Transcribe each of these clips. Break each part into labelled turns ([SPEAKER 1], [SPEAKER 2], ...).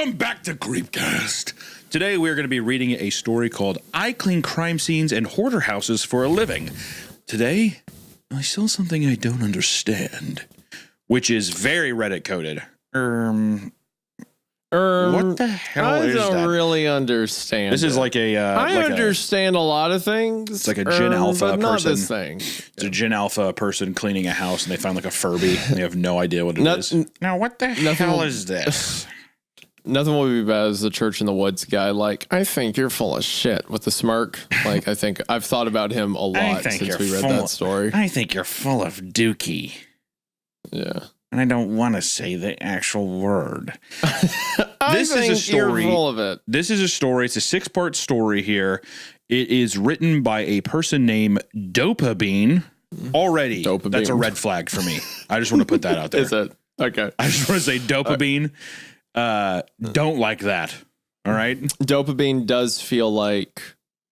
[SPEAKER 1] Welcome back to Creepcast. Today we're going to be reading a story called I Clean Crime Scenes and Hoarder Houses for a Living. Today, I saw something I don't understand, which is very Reddit coded. What the hell is that?
[SPEAKER 2] I don't really understand.
[SPEAKER 1] This is like a.
[SPEAKER 2] I understand a lot of things.
[SPEAKER 1] It's like a Gen Alpha
[SPEAKER 2] but not
[SPEAKER 1] person.
[SPEAKER 2] this thing.
[SPEAKER 1] It's a Gen Alpha person cleaning a house, and they find like a Furby, and they have no idea what it is. Now, what the hell is this?
[SPEAKER 2] Nothing will be bad as the Church in the Woods guy. Like, I think you're full of shit with the smirk. Like, I think I've thought about him a lot since we read that story.
[SPEAKER 1] I think you're full of dookie.
[SPEAKER 2] Yeah.
[SPEAKER 1] And I don't want to say the actual word.
[SPEAKER 2] This is a story. You're full of it.
[SPEAKER 1] This is a story. It's a 6-part story here. It is written by a person named Dopabean. Already,
[SPEAKER 2] Dopabean.
[SPEAKER 1] That's a red flag for me. I just want to put that out there.
[SPEAKER 2] Is it? Okay.
[SPEAKER 1] I just want to say Dopabean. Don't like that. All right.
[SPEAKER 2] Dopabean does feel like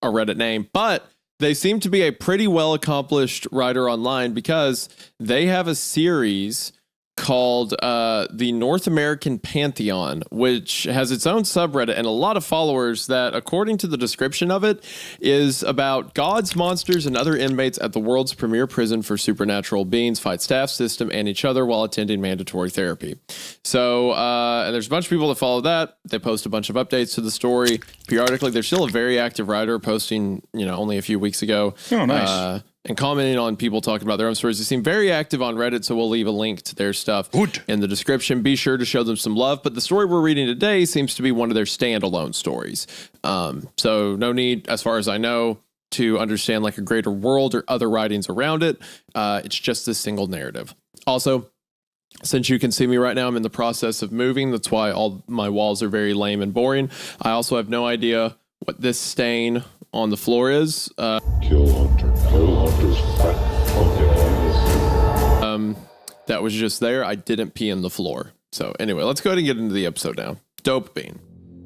[SPEAKER 2] a Reddit name, but they seem to be a pretty well accomplished writer online because they have a series called the North American Pantheon, which has its own subreddit and a lot of followers that, according to the description of it, is about gods, monsters, and other inmates at the world's premier prison for supernatural beings fight staff system and each other while attending mandatory therapy. So, and there's a bunch of people that follow that. They post a bunch of updates to the story periodically. They're still a very active writer, posting, only a few weeks ago.
[SPEAKER 1] Oh, nice.
[SPEAKER 2] And commenting on people talking about their own stories. They seem very active on Reddit, so we'll leave a link to their stuff in the description. Be sure to show them some love. But the story we're reading today seems to be one of their standalone stories. So no need, as far as I know, to understand like a greater world or other writings around it. It's just this single narrative. Also, since you can see me right now, I'm in the process of moving. That's why all my walls are very lame and boring. I also have no idea what this stain on the floor is.
[SPEAKER 3] Kill Hunter's fat fucking ass.
[SPEAKER 2] That was just there. I didn't pee in the floor. So anyway, let's go ahead and get into the episode now. Dopabean.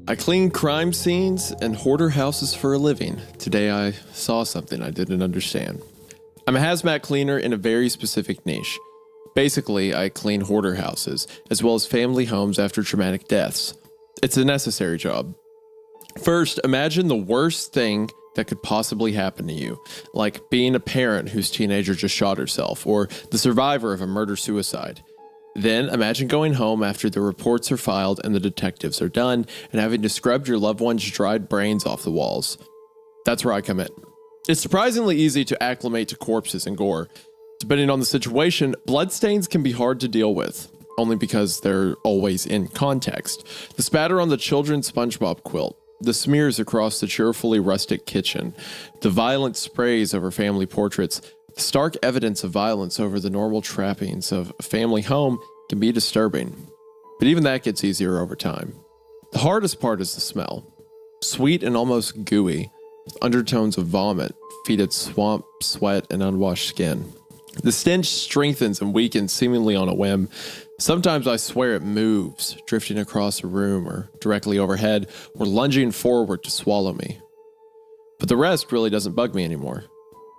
[SPEAKER 2] I clean crime scenes and hoarder houses for a living. Today I saw something I didn't understand. I'm a hazmat cleaner in a very specific niche. Basically, I clean hoarder houses, as well as family homes after traumatic deaths. It's a necessary job. First, imagine the worst thing that could possibly happen to you, like being a parent whose teenager just shot herself, or the survivor of a murder-suicide. Then, imagine going home after the reports are filed and the detectives are done, and having to scrub your loved one's dried brains off the walls. That's where I come in. It's surprisingly easy to acclimate to corpses and gore. Depending on the situation, bloodstains can be hard to deal with, only because they're always in context. The spatter on the children's SpongeBob quilt, the smears across the cheerfully rustic kitchen, the violent sprays over family portraits, the stark evidence of violence over the normal trappings of a family home can be disturbing. But even that gets easier over time. The hardest part is the smell. Sweet and almost gooey, with undertones of vomit, fetid swamp, sweat, and unwashed skin. The stench strengthens and weakens seemingly on a whim. Sometimes I swear it moves, drifting across a room or directly overhead, or lunging forward to swallow me. But the rest really doesn't bug me anymore.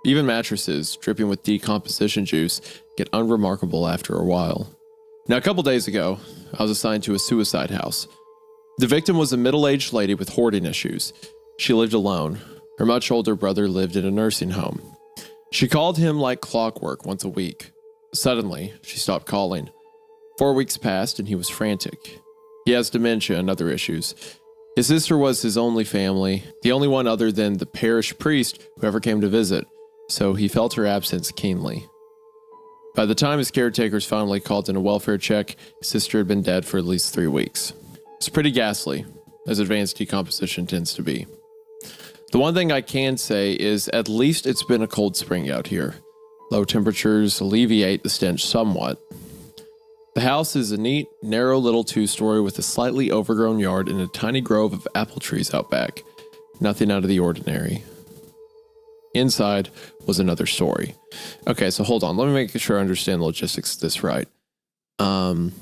[SPEAKER 2] Even mattresses, dripping with decomposition juice, get unremarkable after a while. Now, a couple days ago, I was assigned to a suicide house. The victim was a middle-aged lady with hoarding issues. She lived alone. Her much older brother lived in a nursing home. She called him like clockwork once a week. Suddenly, she stopped calling. 4 weeks passed and he was frantic. He has dementia and other issues. His sister was his only family, the only one other than the parish priest who ever came to visit, so he felt her absence keenly. By the time his caretakers finally called in a welfare check, his sister had been dead for at least 3 weeks. It's pretty ghastly, as advanced decomposition tends to be. The one thing I can say is at least it's been a cold spring out here. Low temperatures alleviate the stench somewhat. The house is a neat, narrow little 2-story with a slightly overgrown yard and a tiny grove of apple trees out back. Nothing out of the ordinary. Inside was another story. Okay, so hold on. Let me make sure I understand the logistics of this right. It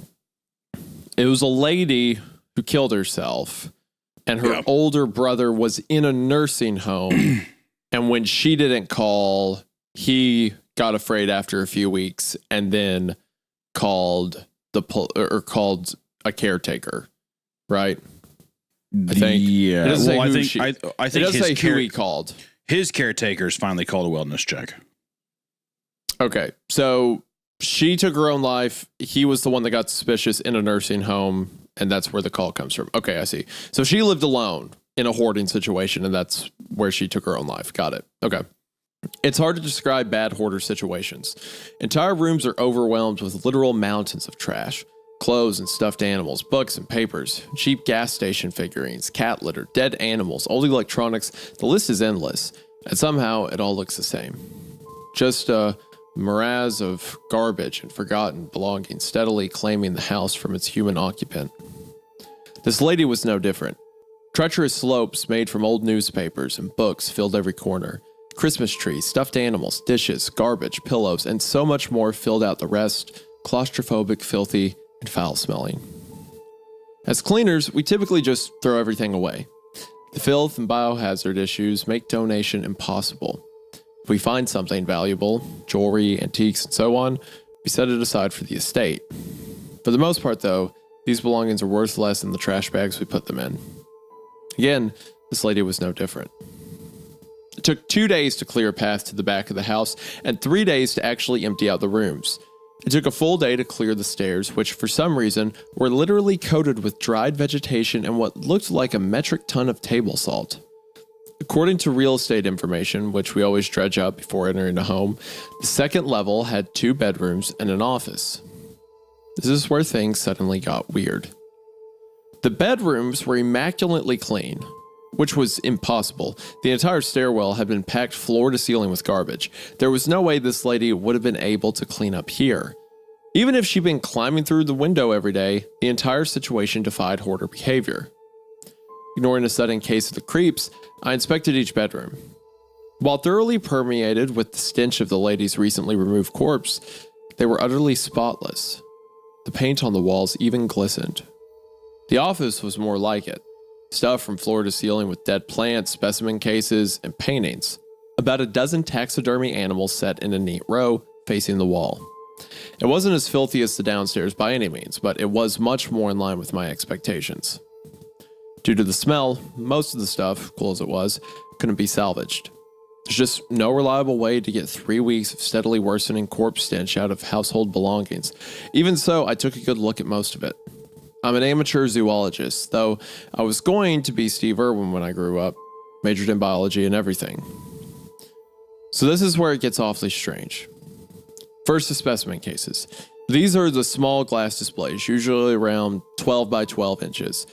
[SPEAKER 2] was a lady who killed herself, and her older brother was in a nursing home, and when she didn't call, he got afraid after a few weeks, and then called called a caretaker, right? I think.
[SPEAKER 1] Yeah.
[SPEAKER 2] It doesn't say
[SPEAKER 1] Well, I
[SPEAKER 2] who
[SPEAKER 1] think
[SPEAKER 2] she-
[SPEAKER 1] I
[SPEAKER 2] It
[SPEAKER 1] think
[SPEAKER 2] doesn't say who he called.
[SPEAKER 1] his caretakers finally called a wellness check.
[SPEAKER 2] Okay, so she took her own life. He was the one that got suspicious in a nursing home, and that's where the call comes from. Okay, I see. So she lived alone in a hoarding situation, and that's where she took her own life. Got it. Okay. It's hard to describe bad hoarder situations. Entire rooms are overwhelmed with literal mountains of trash. Clothes and stuffed animals, books and papers, cheap gas station figurines, cat litter, dead animals, old electronics. The list is endless, and somehow it all looks the same. Just a morass of garbage and forgotten belongings steadily claiming the house from its human occupant. This lady was no different. Treacherous slopes made from old newspapers and books filled every corner. Christmas trees, stuffed animals, dishes, garbage, pillows, and so much more filled out the rest, claustrophobic, filthy, and foul-smelling. As cleaners, we typically just throw everything away. The filth and biohazard issues make donation impossible. If we find something valuable, jewelry, antiques, and so on, we set it aside for the estate. For the most part, though, these belongings are worth less than the trash bags we put them in. Again, this lady was no different. It took 2 days to clear a path to the back of the house, and 3 days to actually empty out the rooms. It took a full day to clear the stairs, which for some reason were literally coated with dried vegetation and what looked like a metric ton of table salt. According to real estate information, which we always dredge up before entering a home, the second level had 2 bedrooms and an office. This is where things suddenly got weird. The bedrooms were immaculately clean, which was impossible. The entire stairwell had been packed floor to ceiling with garbage. There was no way this lady would have been able to clean up here. Even if she'd been climbing through the window every day, the entire situation defied hoarder behavior. Ignoring a sudden case of the creeps, I inspected each bedroom. While thoroughly permeated with the stench of the lady's recently removed corpse, they were utterly spotless. The paint on the walls even glistened. The office was more like it. Stuff from floor to ceiling with dead plants, specimen cases, and paintings. About a dozen taxidermy animals set in a neat row, facing the wall. It wasn't as filthy as the downstairs by any means, but it was much more in line with my expectations. Due to the smell, most of the stuff, cool as it was, couldn't be salvaged. There's just no reliable way to get 3 weeks of steadily worsening corpse stench out of household belongings. Even so, I took a good look at most of it. I'm an amateur zoologist, though I was going to be Steve Irwin when I grew up, majored in biology and everything. So this is where it gets awfully strange. First, the specimen cases. These are the small glass displays, usually around 12 by 12 inches,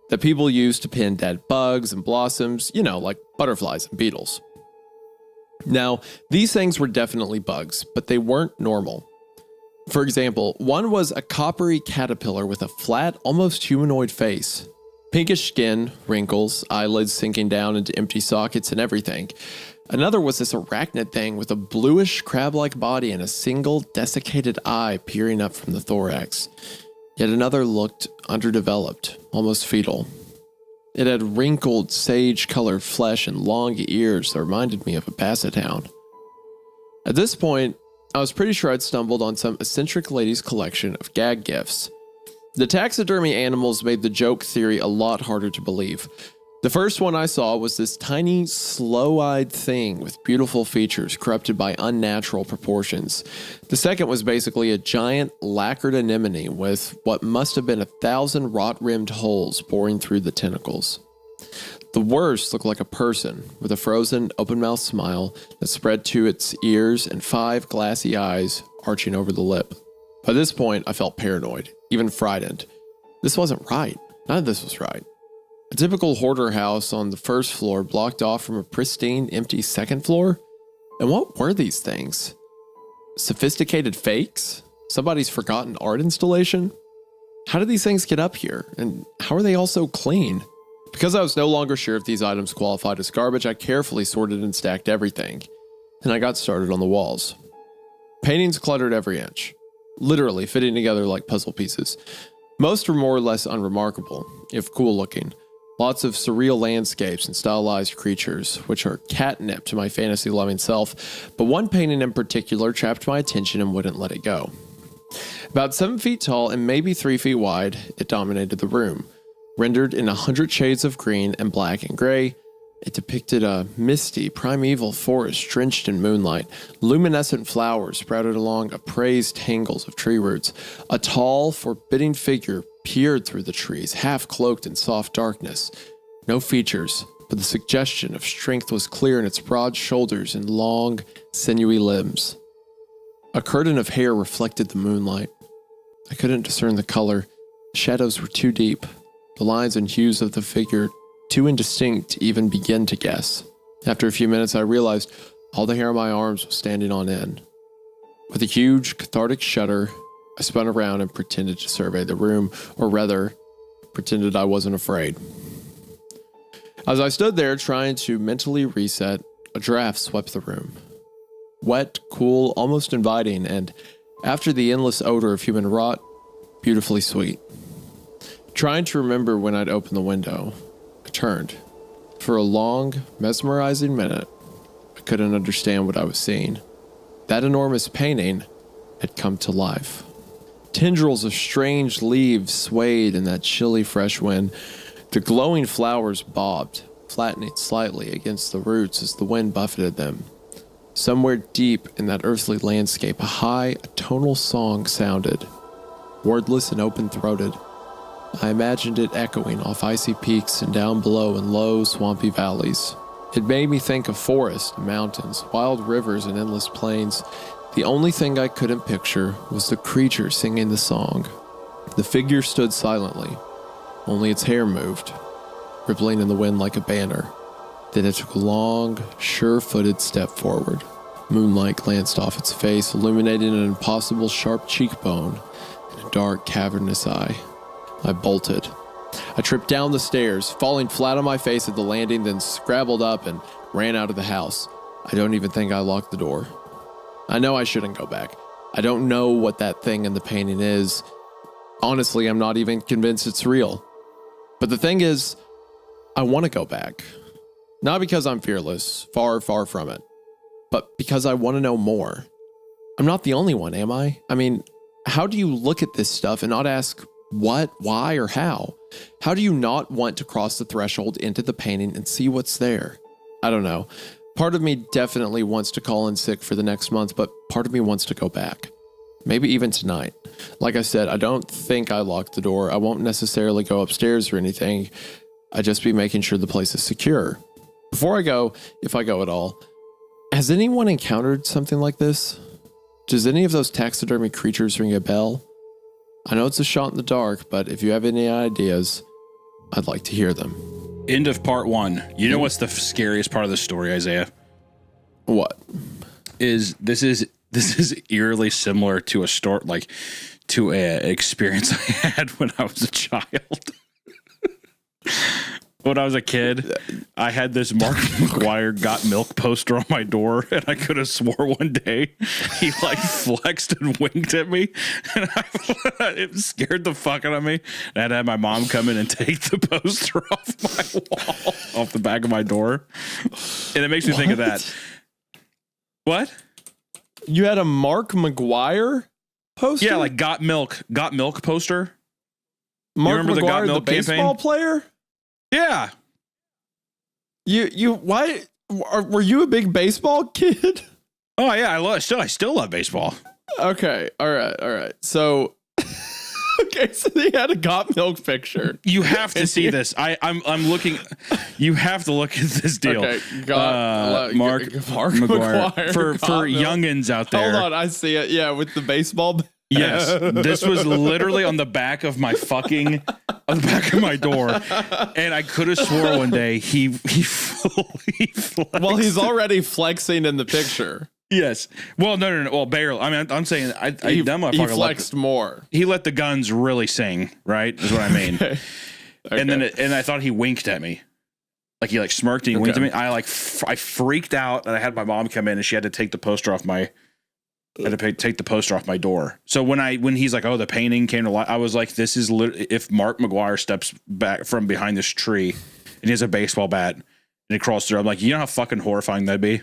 [SPEAKER 2] that people use to pin dead bugs and blossoms, like butterflies and beetles. Now, these things were definitely bugs, but they weren't normal. For example, one was a coppery caterpillar with a flat, almost humanoid face. Pinkish skin, wrinkles, eyelids sinking down into empty sockets and everything. Another was this arachnid thing with a bluish crab-like body and a single desiccated eye peering up from the thorax. Yet another looked underdeveloped, almost fetal. It had wrinkled, sage-colored flesh and long ears that reminded me of a basset hound. At this point, I was pretty sure I'd stumbled on some eccentric lady's collection of gag gifts. The taxidermy animals made the joke theory a lot harder to believe. The first one I saw was this tiny, slow-eyed thing with beautiful features corrupted by unnatural proportions. The second was basically a giant lacquered anemone with what must have been 1,000 rot-rimmed holes boring through the tentacles. The worst looked like a person with a frozen, open-mouthed smile that spread to its ears and 5 glassy eyes arching over the lip. By this point, I felt paranoid, even frightened. This wasn't right. None of this was right. A typical hoarder house on the first floor blocked off from a pristine, empty second floor? And what were these things? Sophisticated fakes? Somebody's forgotten art installation? How did these things get up here? And how are they all so clean? Because I was no longer sure if these items qualified as garbage, I carefully sorted and stacked everything. And I got started on the walls. Paintings cluttered every inch, literally fitting together like puzzle pieces. Most were more or less unremarkable, if cool looking. Lots of surreal landscapes and stylized creatures, which are catnip to my fantasy-loving self, but one painting in particular trapped my attention and wouldn't let it go. About 7 feet tall and maybe 3 feet wide, it dominated the room. Rendered in 100 shades of green and black and gray, it depicted a misty, primeval forest drenched in moonlight. Luminescent flowers sprouted along upraised tangles of tree roots. A tall, forbidding figure peered through the trees, half cloaked in soft darkness. No features, but the suggestion of strength was clear in its broad shoulders and long, sinewy limbs. A curtain of hair reflected the moonlight. I couldn't discern the color. The shadows were too deep. The lines and hues of the figure too indistinct to even begin to guess. After a few minutes, I realized all the hair on my arms was standing on end. With a huge, cathartic shudder, I spun around and pretended to survey the room, or rather, pretended I wasn't afraid. As I stood there trying to mentally reset, a draft swept the room. Wet, cool, almost inviting, and after the endless odor of human rot, beautifully sweet. Trying to remember when I'd opened the window, I turned. For a long, mesmerizing minute, I couldn't understand what I was seeing. That enormous painting had come to life. Tendrils of strange leaves swayed in that chilly, fresh wind. The glowing flowers bobbed, flattening slightly against the roots as the wind buffeted them. Somewhere deep in that earthly landscape, a high, tonal song sounded. Wordless and open-throated, I imagined it echoing off icy peaks and down below in low, swampy valleys. It made me think of forests and mountains, wild rivers and endless plains. The only thing I couldn't picture was the creature singing the song. The figure stood silently. Only its hair moved, rippling in the wind like a banner. Then it took a long, sure-footed step forward. Moonlight glanced off its face, illuminating an impossible sharp cheekbone and a dark, cavernous eye. I bolted. I tripped down the stairs, falling flat on my face at the landing, then scrabbled up and ran out of the house. I don't even think I locked the door. I know I shouldn't go back. I don't know what that thing in the painting is. Honestly, I'm not even convinced it's real. But the thing is, I want to go back. Not because I'm fearless, far, far from it, but because I want to know more. I'm not the only one, am I? I mean, how do you look at this stuff and not ask what, why, or how? How do you not want to cross the threshold into the painting and see what's there? I don't know. Part of me definitely wants to call in sick for the next month, but part of me wants to go back. Maybe even tonight. Like I said, I don't think I locked the door. I won't necessarily go upstairs or anything. I'd just be making sure the place is secure. Before I go, if I go at all, has anyone encountered something like this? Does any of those taxidermy creatures ring a bell? I know it's a shot in the dark, but if you have any ideas, I'd like to hear them.
[SPEAKER 1] End of part 1. You know what's the scariest part of the story, Isaiah?
[SPEAKER 2] What?
[SPEAKER 1] This is eerily similar to a story, like to an experience I had when I was a child. When I was a kid, I had this Mark McGuire Got Milk poster on my door, and I could have swore one day he like flexed and winked at me, and it scared the fuck out of me. And I had to have my mom come in and take the poster off my wall, off the back of my door, and it makes me think of that. What?
[SPEAKER 2] You had a Mark McGuire poster?
[SPEAKER 1] Yeah, like Got Milk poster.
[SPEAKER 2] Mark
[SPEAKER 1] remember
[SPEAKER 2] McGuire,
[SPEAKER 1] the Got Milk
[SPEAKER 2] baseball
[SPEAKER 1] campaign?
[SPEAKER 2] Player?
[SPEAKER 1] Yeah.
[SPEAKER 2] Why were you a big baseball kid?
[SPEAKER 1] Oh yeah, I still love baseball.
[SPEAKER 2] Okay, all right. So, okay, so they had a Got Milk picture.
[SPEAKER 1] You have to see this. I'm looking. You have to look at this deal.
[SPEAKER 2] Okay,
[SPEAKER 1] Mark McGuire for youngins out there.
[SPEAKER 2] Hold on, I see it. Yeah, with the baseball.
[SPEAKER 1] Yes, this was literally on the back of my on the back of my door, and I could have swore one day he flexed.
[SPEAKER 2] Well, he's already flexing in the picture.
[SPEAKER 1] Yes. Well, no. Well, barely. I mean, I'm saying
[SPEAKER 2] He flexed more.
[SPEAKER 1] He let the guns really sing. Right, is what I mean.
[SPEAKER 2] Okay.
[SPEAKER 1] And then I thought he winked at me. Like he like smirked and he winked at me. I freaked out, and I had my mom come in, and she had to take the poster off my. Take the poster off my door. So when he's like, oh, the painting came to life, I was like, this is if Mark McGuire steps back from behind this tree and he has a baseball bat and he crawls through, I'm like, you know how fucking horrifying that'd be?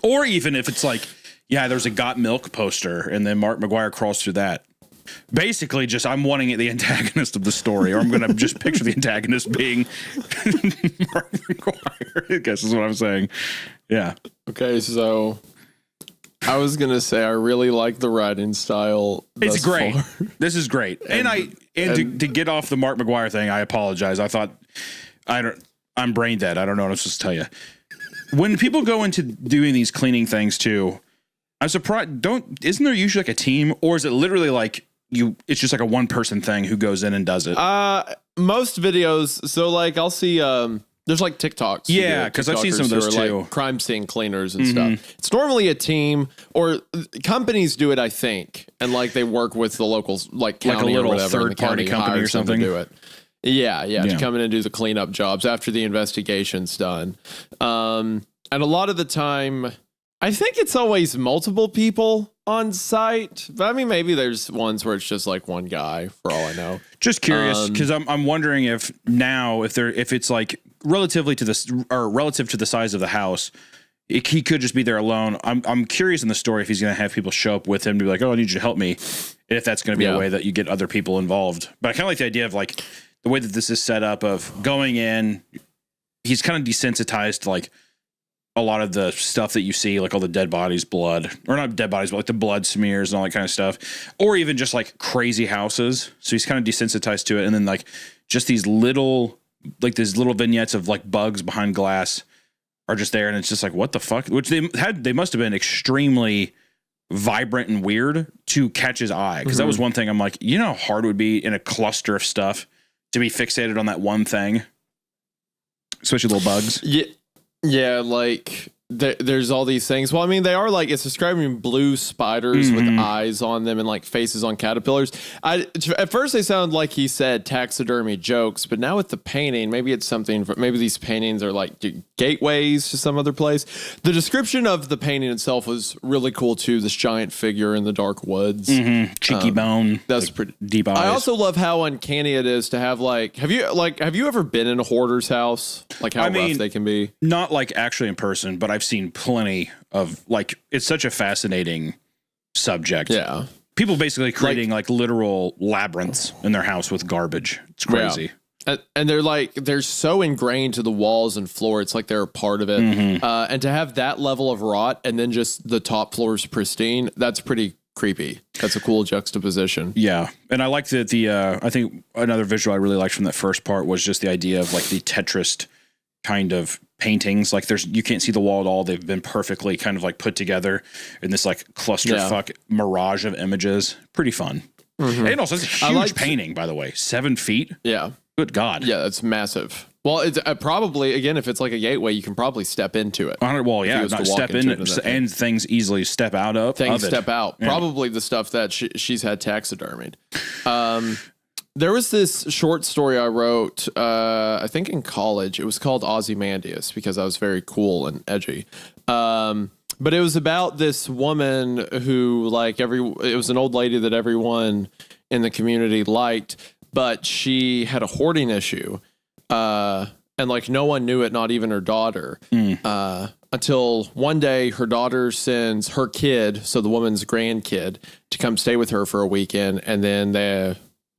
[SPEAKER 1] Or even if it's like, yeah, there's a Got Milk poster and then Mark McGuire crawls through that. Basically, just I'm wanting the antagonist of the story, or I'm going to just picture the antagonist being Mark McGuire. I guess is what I'm saying. Yeah.
[SPEAKER 2] Okay, so I was gonna say I really like the writing style.
[SPEAKER 1] It's
[SPEAKER 2] thus
[SPEAKER 1] great.
[SPEAKER 2] far.
[SPEAKER 1] This is great. And to get off the Mark McGuire thing, I apologize. I thought I'm brain dead. I don't know what I'm supposed to tell you. When people go into doing these cleaning things too, I'm surprised. Isn't there usually like a team, or is it literally like it's just like a one person thing who goes in and does it?
[SPEAKER 2] Most videos. So like I'll see. There's like TikToks.
[SPEAKER 1] Yeah, because I've seen some of those too.
[SPEAKER 2] Like crime scene cleaners and stuff. It's normally a team, or companies do it, I think, and like they work with the local like county
[SPEAKER 1] a little
[SPEAKER 2] or whatever, and the
[SPEAKER 1] third-party
[SPEAKER 2] county
[SPEAKER 1] company or
[SPEAKER 2] hires them to
[SPEAKER 1] something?
[SPEAKER 2] do it. Yeah, to come in and do the cleanup jobs after the investigation's done. And a lot of the time, I think it's always multiple people on site. But I mean, maybe there's ones where it's just like one guy, for all I know.
[SPEAKER 1] Just curious, because I'm wondering if it's like relative to the size of the house, he could just be there alone. I'm curious in the story if he's going to have people show up with him to be like, oh, I need you to help me. If that's going to be a way that you get other people involved. But I kind of like the idea of like the way that this is set up of going in. He's kind of desensitized to like a lot of the stuff that you see, like all the dead bodies, blood, or not dead bodies, but like the blood smears and all that kind of stuff, or even just like crazy houses. So he's kind of desensitized to it. And then like just these little vignettes of like bugs behind glass are just there. And it's just like, what the fuck? Which they must have been extremely vibrant and weird to catch his eye. Cause that was one thing I'm like, you know how hard it would be in a cluster of stuff to be fixated on that one thing, especially little bugs.
[SPEAKER 2] Yeah, like there's all these things. Well, I mean, they are like, it's describing blue spiders with eyes on them and like faces on caterpillars. At first they sound like he said taxidermy jokes, but now with the painting, maybe it's something, maybe these paintings are like gateways to some other place. The description of the painting itself was really cool too. This giant figure in the dark woods.
[SPEAKER 1] Cheeky bone.
[SPEAKER 2] That's
[SPEAKER 1] like
[SPEAKER 2] pretty
[SPEAKER 1] deep eyes.
[SPEAKER 2] I also love how uncanny it is to have like, have you ever been in a hoarder's house? Like how rough they can be?
[SPEAKER 1] Not like actually in person, but I've seen plenty of like, it's such a fascinating subject.
[SPEAKER 2] Yeah.
[SPEAKER 1] People basically creating like literal labyrinths in their house with garbage. It's crazy.
[SPEAKER 2] Yeah. And they're so ingrained to the walls and floor. It's like they're a part of it. And to have that level of rot and then just the top floor's pristine, that's pretty creepy. That's a cool juxtaposition.
[SPEAKER 1] Yeah. And I like that I think another visual I really liked from that first part was just the idea of like the Tetris kind of paintings. Like you can't see the wall at all. They've been perfectly kind of like put together in this like clusterfuck mirage of images. Pretty fun. And also it's a huge painting, by the way, 7 feet.
[SPEAKER 2] Yeah.
[SPEAKER 1] Good God.
[SPEAKER 2] Yeah. That's massive. Well, it's probably, again, if it's like a gateway, you can probably step into it.
[SPEAKER 1] Well, yeah, not step in and things easily step out of.
[SPEAKER 2] Things step out. Yeah. Probably the stuff that she's had taxidermied. There was this short story I wrote, I think in college. It was called Ozymandias because I was very cool and edgy. But it was about this woman who, like, it was an old lady that everyone in the community liked, but she had a hoarding issue. And, like, no one knew it, not even her daughter. Until one day her daughter sends her kid, so the woman's grandkid, to come stay with her for a weekend, and then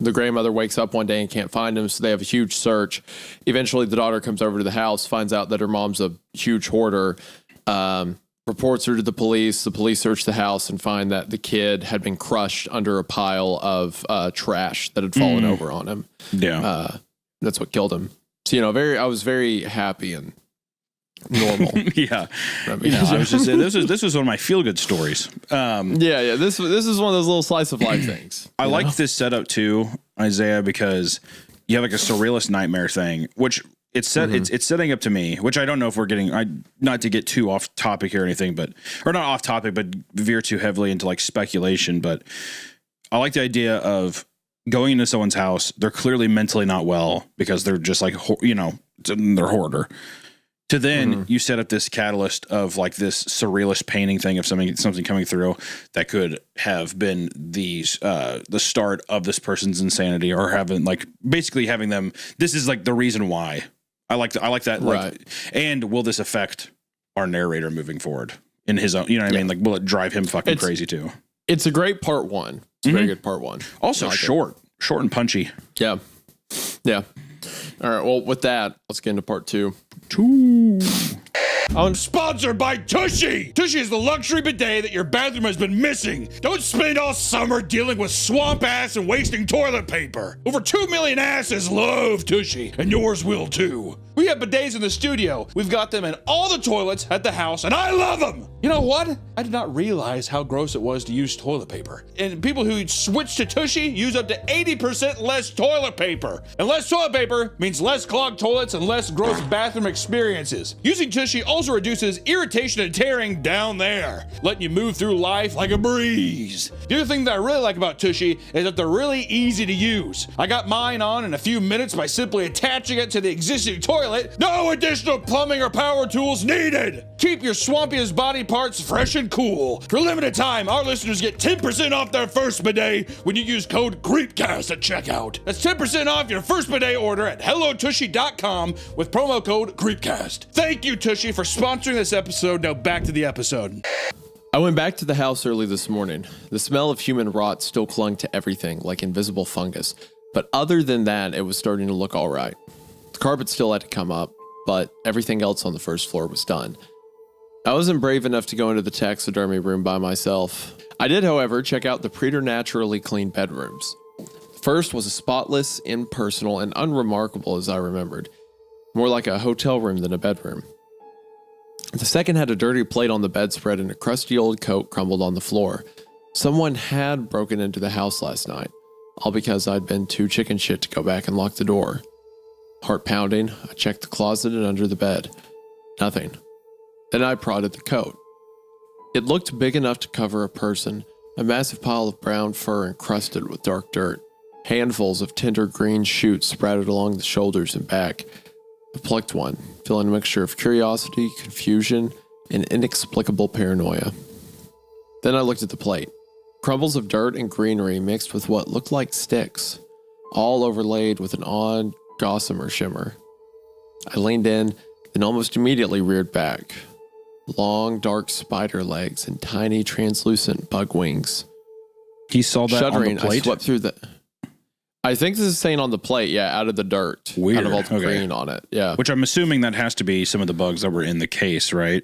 [SPEAKER 2] the grandmother wakes up one day and can't find him, so they have a huge search. Eventually, the daughter comes over to the house, finds out that her mom's a huge hoarder, reports her to the police. The police search the house and find that the kid had been crushed under a pile of trash that had fallen over on him.
[SPEAKER 1] Yeah.
[SPEAKER 2] That's what killed him. So, I was very happy and normal.
[SPEAKER 1] Yeah. I was just saying, this was one of my feel-good stories.
[SPEAKER 2] This is one of those little slice of life things.
[SPEAKER 1] I liked this setup too, Isaiah, because you have like a surrealist nightmare thing, which it's setting up to me, which I don't know if we're getting, not to get too off topic here or anything, or not off topic, but veer too heavily into like speculation. But I like the idea of going into someone's house. They're clearly mentally not well because they're just like, they're hoarder. To then you set up this catalyst of like this surrealist painting thing of something coming through that could have been the start of this person's insanity, or basically having them. This is like the reason why. I like that.
[SPEAKER 2] Right.
[SPEAKER 1] Like, and will this affect our narrator moving forward in his own? You know what I mean? Like, will it drive him fucking crazy too?
[SPEAKER 2] It's a great part one. It's a very good part one.
[SPEAKER 1] Also
[SPEAKER 2] I like it.
[SPEAKER 1] short and punchy.
[SPEAKER 2] Yeah. Yeah. All right. Well, with that, let's get into part 2.
[SPEAKER 1] Sponsored by Tushy! Tushy is the luxury bidet that your bathroom has been missing. Don't spend all summer dealing with swamp ass and wasting toilet paper. Over 2 million asses love Tushy, and yours will too. We have bidets in the studio. We've got them in all the toilets at the house, and I love them! You know what? I did not realize how gross it was to use toilet paper. And people who switch to Tushy use up to 80% less toilet paper. And less toilet paper means less clogged toilets and less gross bathroom experiences. Using Tushy also reduces irritation and tearing down there, letting you move through life like a breeze. The other thing that I really like about Tushy is that they're really easy to use. I got mine on in a few minutes by simply attaching it to the existing toilet. No additional plumbing or power tools needed. Keep your swampiest body parts fresh and cool. For a limited time, our listeners get 10% off their first bidet when you use code CREEPCAST at checkout. That's 10% off your first bidet order at HelloTushy.com with promo code CREEPCAST. Thank you, Tushy, for sponsoring this episode. Now back to the episode.
[SPEAKER 2] I went back to the house early this morning. The smell of human rot still clung to everything like invisible fungus. But other than that, it was starting to look all right. The carpet still had to come up, but everything else on the first floor was done. I wasn't brave enough to go into the taxidermy room by myself. I did, however, check out the preternaturally clean bedrooms. The first was as spotless, impersonal, and unremarkable as I remembered. More like a hotel room than a bedroom. The second had a dirty plate on the bedspread and a crusty old coat crumbled on the floor. Someone had broken into the house last night, all because I'd been too chicken shit to go back and lock the door. Heart pounding, I checked the closet and under the bed. Nothing. Then I prodded the coat. It looked big enough to cover a person, a massive pile of brown fur encrusted with dark dirt. Handfuls of tender green shoots sprouted along the shoulders and back. I plucked one, feeling a mixture of curiosity, confusion, and inexplicable paranoia. Then I looked at the plate. Crumbles of dirt and greenery mixed with what looked like sticks, all overlaid with an odd gossamer shimmer. I leaned in, then almost immediately reared back. Long, dark spider legs and tiny, translucent bug wings.
[SPEAKER 1] He saw that
[SPEAKER 2] Shuddering,
[SPEAKER 1] on the plate?
[SPEAKER 2] I swept through the... I think this is saying on the plate, yeah, out of the dirt.
[SPEAKER 1] Weird.
[SPEAKER 2] Out of all the
[SPEAKER 1] Okay.
[SPEAKER 2] green on it, yeah.
[SPEAKER 1] Which I'm assuming that has to be some of the bugs that were in the case, right?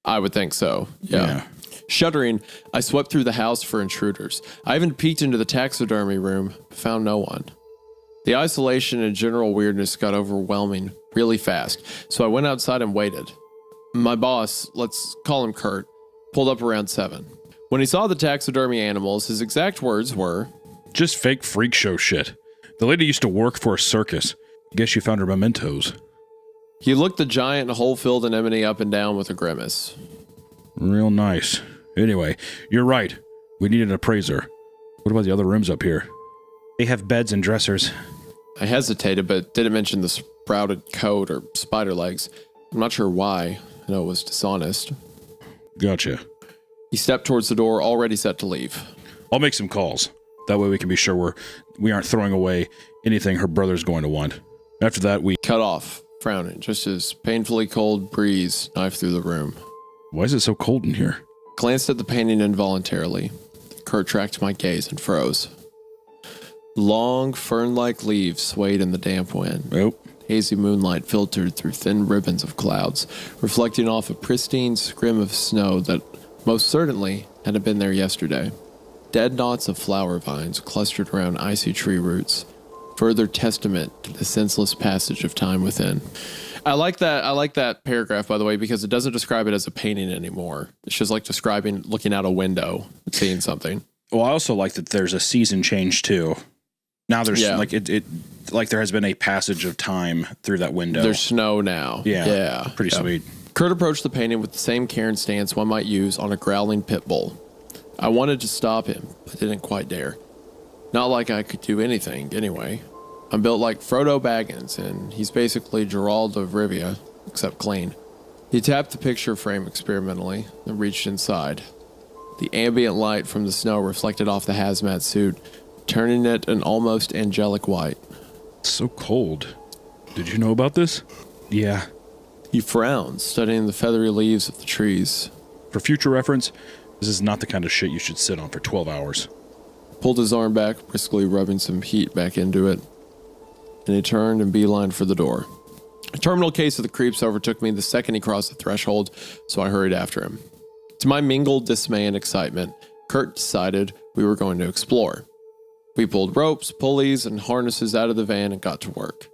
[SPEAKER 2] I would think so, yeah. Shuddering, I swept through the house for intruders. I even peeked into the taxidermy room, but found no one. The isolation and general weirdness got overwhelming really fast, so I went outside and waited. My boss, let's call him Kurt, pulled up around 7. When he saw the taxidermy animals, his exact words were,
[SPEAKER 1] Just fake freak show shit. The lady used to work for a circus. Guess you found her mementos.
[SPEAKER 2] he looked the giant hole-filled anemone up and down with a grimace.
[SPEAKER 1] Real nice. Anyway, you're right. We need an appraiser. What about the other rooms up here? They have beds and dressers.
[SPEAKER 2] I hesitated, but didn't mention the sprouted coat or spider legs. I'm not sure why. I know it was dishonest.
[SPEAKER 1] Gotcha.
[SPEAKER 2] He stepped towards the door, already set to leave.
[SPEAKER 1] I'll make some calls. That way we can be sure we aren't throwing away anything her brother's going to want. After that, we...
[SPEAKER 2] Cut off, frowning, just as painfully cold breeze knifed through the room.
[SPEAKER 1] Why is it so cold in here?
[SPEAKER 2] Glanced at the painting involuntarily. Kurt tracked my gaze and froze. Long, fern-like leaves swayed in the damp wind.
[SPEAKER 1] Nope.
[SPEAKER 2] Hazy moonlight filtered through thin ribbons of clouds, reflecting off a pristine scrim of snow that most certainly hadn't been there yesterday. Dead knots of flower vines clustered around icy tree roots, further testament to the senseless passage of time within. I like that paragraph, by the way, because it doesn't describe it as a painting anymore. It's just like describing looking out a window and seeing something.
[SPEAKER 1] Well, I also like that there's a season change, too. Now there's, like, like there has been a passage of time through that window.
[SPEAKER 2] There's snow now.
[SPEAKER 1] Yeah. Pretty sweet.
[SPEAKER 2] Kurt approached the painting with the same care and stance one might use on a growling pit bull. I wanted to stop him, but didn't quite dare. Not like I could do anything, anyway. I'm built like Frodo Baggins, and he's basically Geralt of Rivia, except clean. He tapped the picture frame experimentally, and reached inside. The ambient light from the snow reflected off the hazmat suit, turning it an almost angelic white.
[SPEAKER 1] It's so cold. Did you know about this? Yeah.
[SPEAKER 2] He frowned, studying the feathery leaves of the trees.
[SPEAKER 1] For future reference, this is not the kind of shit you should sit on for 12 hours.
[SPEAKER 2] pulled his arm back, briskly rubbing some heat back into it, and he turned and beelined for the door. A terminal case of the creeps overtook me the second he crossed the threshold, so I hurried after him. To my mingled dismay and excitement, Kurt decided we were going to explore. We pulled ropes, pulleys, and harnesses out of the van and got to work.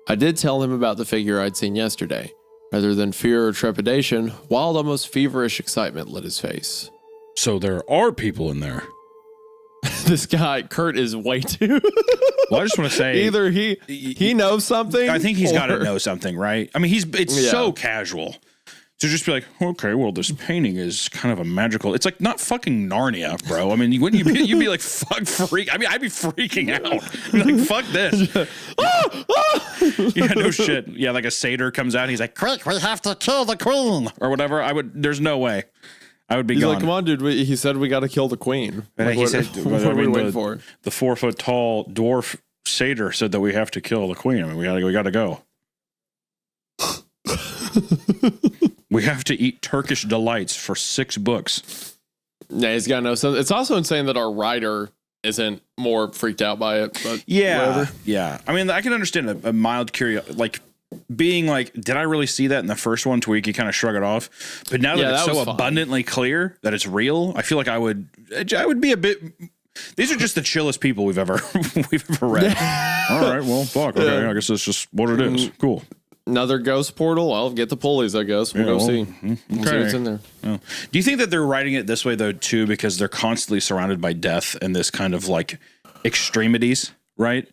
[SPEAKER 2] I did tell him about the figure I'd seen yesterday. Rather than fear or trepidation, wild, almost feverish excitement lit his face.
[SPEAKER 1] So there are people in there.
[SPEAKER 2] This guy, Kurt, is way too...
[SPEAKER 1] Well, I just want to say...
[SPEAKER 2] Either he knows something,
[SPEAKER 1] I think he's got to
[SPEAKER 2] or-
[SPEAKER 1] know something, right? I mean, it's
[SPEAKER 2] Yeah.
[SPEAKER 1] so casual. To just be like, okay, well, this painting is kind of a magical... It's like not fucking Narnia, bro. I mean, wouldn't you be, you'd be like, fuck, freak. I mean, I'd be freaking out. I'd be like, fuck this. Yeah, no shit. Yeah, like a satyr comes out and he's like, quick, we have to kill the queen. Or whatever. There's no way. I would be
[SPEAKER 2] He's
[SPEAKER 1] gone.
[SPEAKER 2] like, come on, dude. He said we got to kill the queen. Like,
[SPEAKER 1] He
[SPEAKER 2] what,
[SPEAKER 1] said,
[SPEAKER 2] what are we waiting
[SPEAKER 1] the,
[SPEAKER 2] for?
[SPEAKER 1] the 4-foot tall dwarf satyr said that we have to kill the queen. I mean, we gotta go. We have to eat Turkish delights for 6 books.
[SPEAKER 2] Yeah, he's got to know something. It's also insane that our writer isn't more freaked out by it. But whatever.
[SPEAKER 1] Yeah. I mean, I can understand a mild curiosity, like being like, did I really see that in the first one? To where you can kind of shrug it off. But now that
[SPEAKER 2] Yeah,
[SPEAKER 1] it's
[SPEAKER 2] that
[SPEAKER 1] so
[SPEAKER 2] was fine.
[SPEAKER 1] abundantly clear that it's real, I feel like I would be a bit. These are just the chillest people we've ever read. All right, well, fuck. Okay, I guess that's just what it is. Cool.
[SPEAKER 2] Another ghost portal. I'll get the pulleys, I guess. We'll go see. We'll see what's in there.
[SPEAKER 1] Oh. Do you think that they're writing it this way though too because they're constantly surrounded by death and this kind of like extremities, right?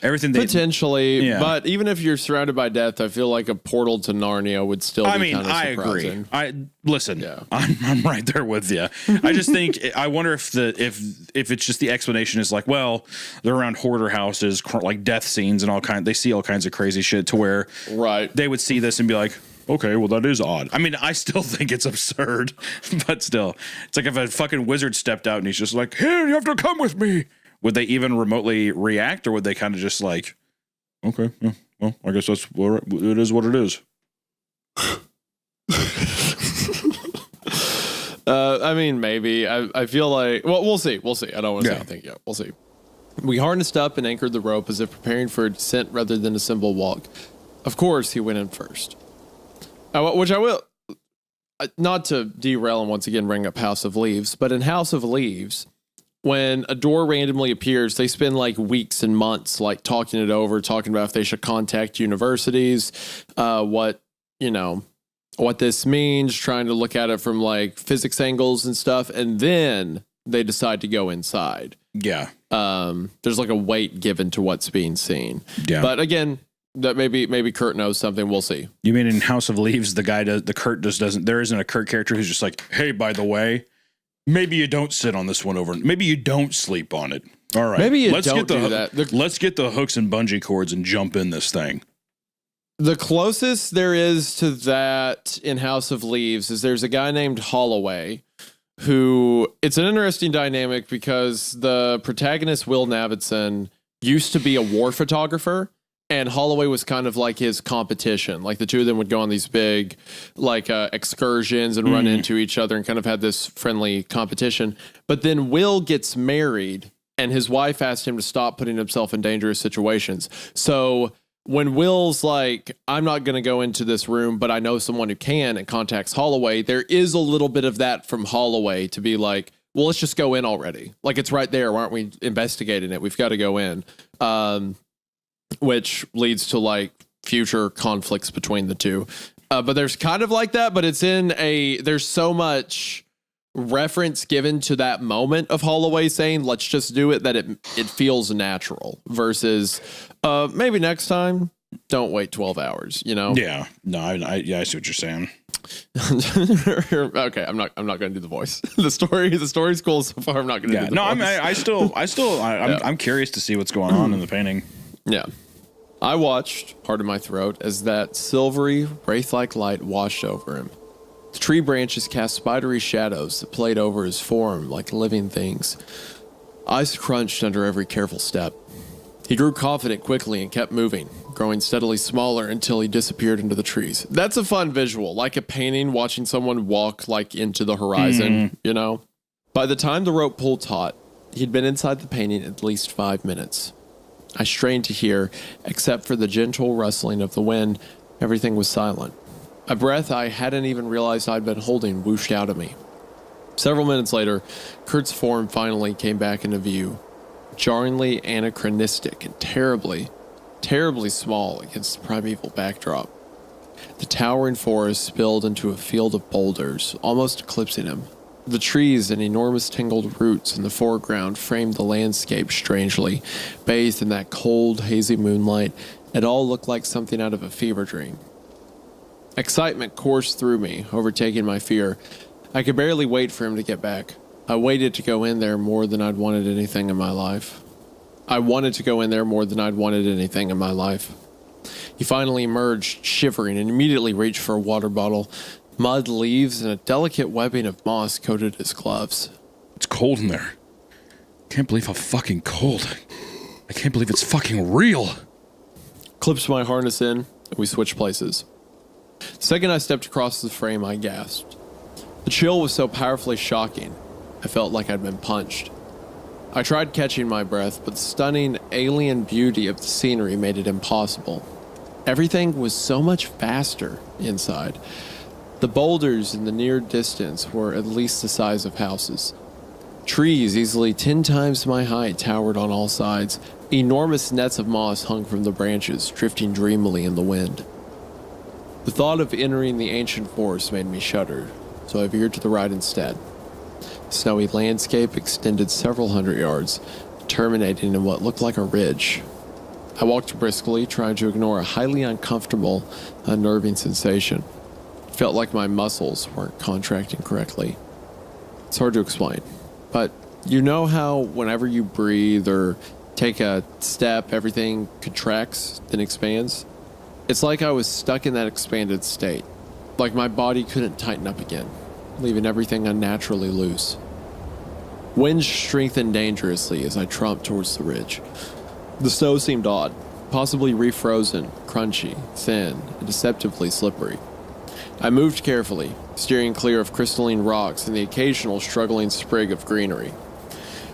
[SPEAKER 1] Everything they
[SPEAKER 2] Potentially,
[SPEAKER 1] Yeah.
[SPEAKER 2] but even if you're surrounded by death, I feel like a portal to Narnia would still be
[SPEAKER 1] I mean,
[SPEAKER 2] kind of
[SPEAKER 1] I agree.
[SPEAKER 2] surprising.
[SPEAKER 1] Listen.
[SPEAKER 2] Yeah.
[SPEAKER 1] I'm right there with you. I just think I wonder if it's just the explanation is like, well, they're around hoarder houses, like death scenes and they see all kinds of crazy shit to where
[SPEAKER 2] Right.
[SPEAKER 1] they would see this and be like, okay, well that is odd. I mean, I still think it's absurd, but still, it's like if a fucking wizard stepped out and he's just like, here, you have to come with me. Would they even remotely react, or would they kind of just like, okay, yeah, well, I guess it is what it is.
[SPEAKER 2] I mean, maybe. I feel like, well, we'll see. We'll see. I don't want to say
[SPEAKER 1] Yeah.
[SPEAKER 2] anything yet. We'll see. We harnessed up and anchored the rope as if preparing for a descent rather than a simple walk. Of course, he went in first. Which I will, not to derail and once again bring up House of Leaves, but in House of Leaves, when a door randomly appears, they spend like weeks and months like talking it over, talking about if they should contact universities, what this means, trying to look at it from like physics angles and stuff, and then they decide to go inside.
[SPEAKER 1] Yeah.
[SPEAKER 2] There's like a weight given to what's being seen.
[SPEAKER 1] Yeah.
[SPEAKER 2] But again, that maybe Kurt knows something. We'll see.
[SPEAKER 1] You mean in House of Leaves, Kurt just doesn't, there isn't a Kurt character who's just like, hey, by the way, maybe you don't sit on this one over. Maybe you don't sleep on it. All right.
[SPEAKER 2] Maybe you
[SPEAKER 1] let's
[SPEAKER 2] don't
[SPEAKER 1] get the,
[SPEAKER 2] do that.
[SPEAKER 1] Let's get the hooks and bungee cords and jump in this thing.
[SPEAKER 2] The closest there is to that in House of Leaves is there's a guy named Holloway who, it's an interesting dynamic because the protagonist, Will Navidson, used to be a war photographer, and Holloway was kind of like his competition. Like the two of them would go on these big like excursions and run into each other and kind of had this friendly competition. But then Will gets married and his wife asked him to stop putting himself in dangerous situations. So when Will's like, I'm not going to go into this room, but I know someone who can, and contacts Holloway, there is a little bit of that from Holloway to be like, well, let's just go in already. Like, it's right there. Why aren't we investigating it? We've got to go in. Which leads to like future conflicts between the two. But there's kind of like that, but it's there's so much reference given to that moment of Holloway saying, let's just do it, that it feels natural versus maybe next time, don't wait 12 hours, you know?
[SPEAKER 1] Yeah. No, I see what you're saying.
[SPEAKER 2] Okay, I'm not going to do the voice. The story's cool so far. I'm not going to do the voice.
[SPEAKER 1] I'm curious to see what's going on in the painting.
[SPEAKER 2] Yeah. I watched, pardon my throat, as that silvery, wraith-like light washed over him. The tree branches cast spidery shadows that played over his form like living things. Ice crunched under every careful step. He grew confident quickly and kept moving, growing steadily smaller until he disappeared into the trees. That's a fun visual, like a painting watching someone walk like into the horizon, you know? By the time the rope pulled taut, He'd been inside the painting at least 5 minutes. I strained to hear, except for the gentle rustling of the wind, everything was silent. A breath I hadn't even realized I'd been holding whooshed out at me. Several minutes later, Kurt's form finally came back into view, jarringly anachronistic and terribly small against the primeval backdrop. The towering forest spilled into a field of boulders, almost eclipsing him. The trees and enormous tangled roots in the foreground framed the landscape strangely. Bathed in that cold, hazy moonlight, it all looked like something out of a fever dream. Excitement coursed through me, overtaking my fear. I could barely wait for him to get back. I waited to go in there more than I'd wanted anything in my life. I wanted to go in there more than I'd wanted anything in my life. He finally emerged, shivering, and immediately reached for a water bottle. Mud, leaves, and a delicate webbing of moss coated his gloves.
[SPEAKER 1] It's cold in there. Can't believe how fucking cold. I can't believe it's fucking real.
[SPEAKER 2] Clipped my harness in, and we switched places. The second I stepped across the frame, I gasped. The chill was so powerfully shocking, I felt like I'd been punched. I tried catching my breath, but the stunning alien beauty of the scenery made it impossible. Everything was so much faster inside. The boulders in the near distance were at least the size of houses. Trees easily 10 times my height towered on all sides. Enormous nets of moss hung from the branches, drifting dreamily in the wind. The thought of entering the ancient forest made me shudder, so I veered to the right instead. The snowy landscape extended several hundred yards, terminating in what looked like a ridge. I walked briskly, trying to ignore a highly uncomfortable, unnerving sensation. It felt like my muscles weren't contracting correctly. It's hard to explain, but you know how whenever you breathe or take a step, everything contracts, then expands? It's like I was stuck in that expanded state, like my body couldn't tighten up again, leaving everything unnaturally loose. Wind strengthened dangerously as I tromped towards the ridge. The snow seemed odd, possibly refrozen, crunchy, thin, and deceptively slippery. I moved carefully, steering clear of crystalline rocks and the occasional struggling sprig of greenery.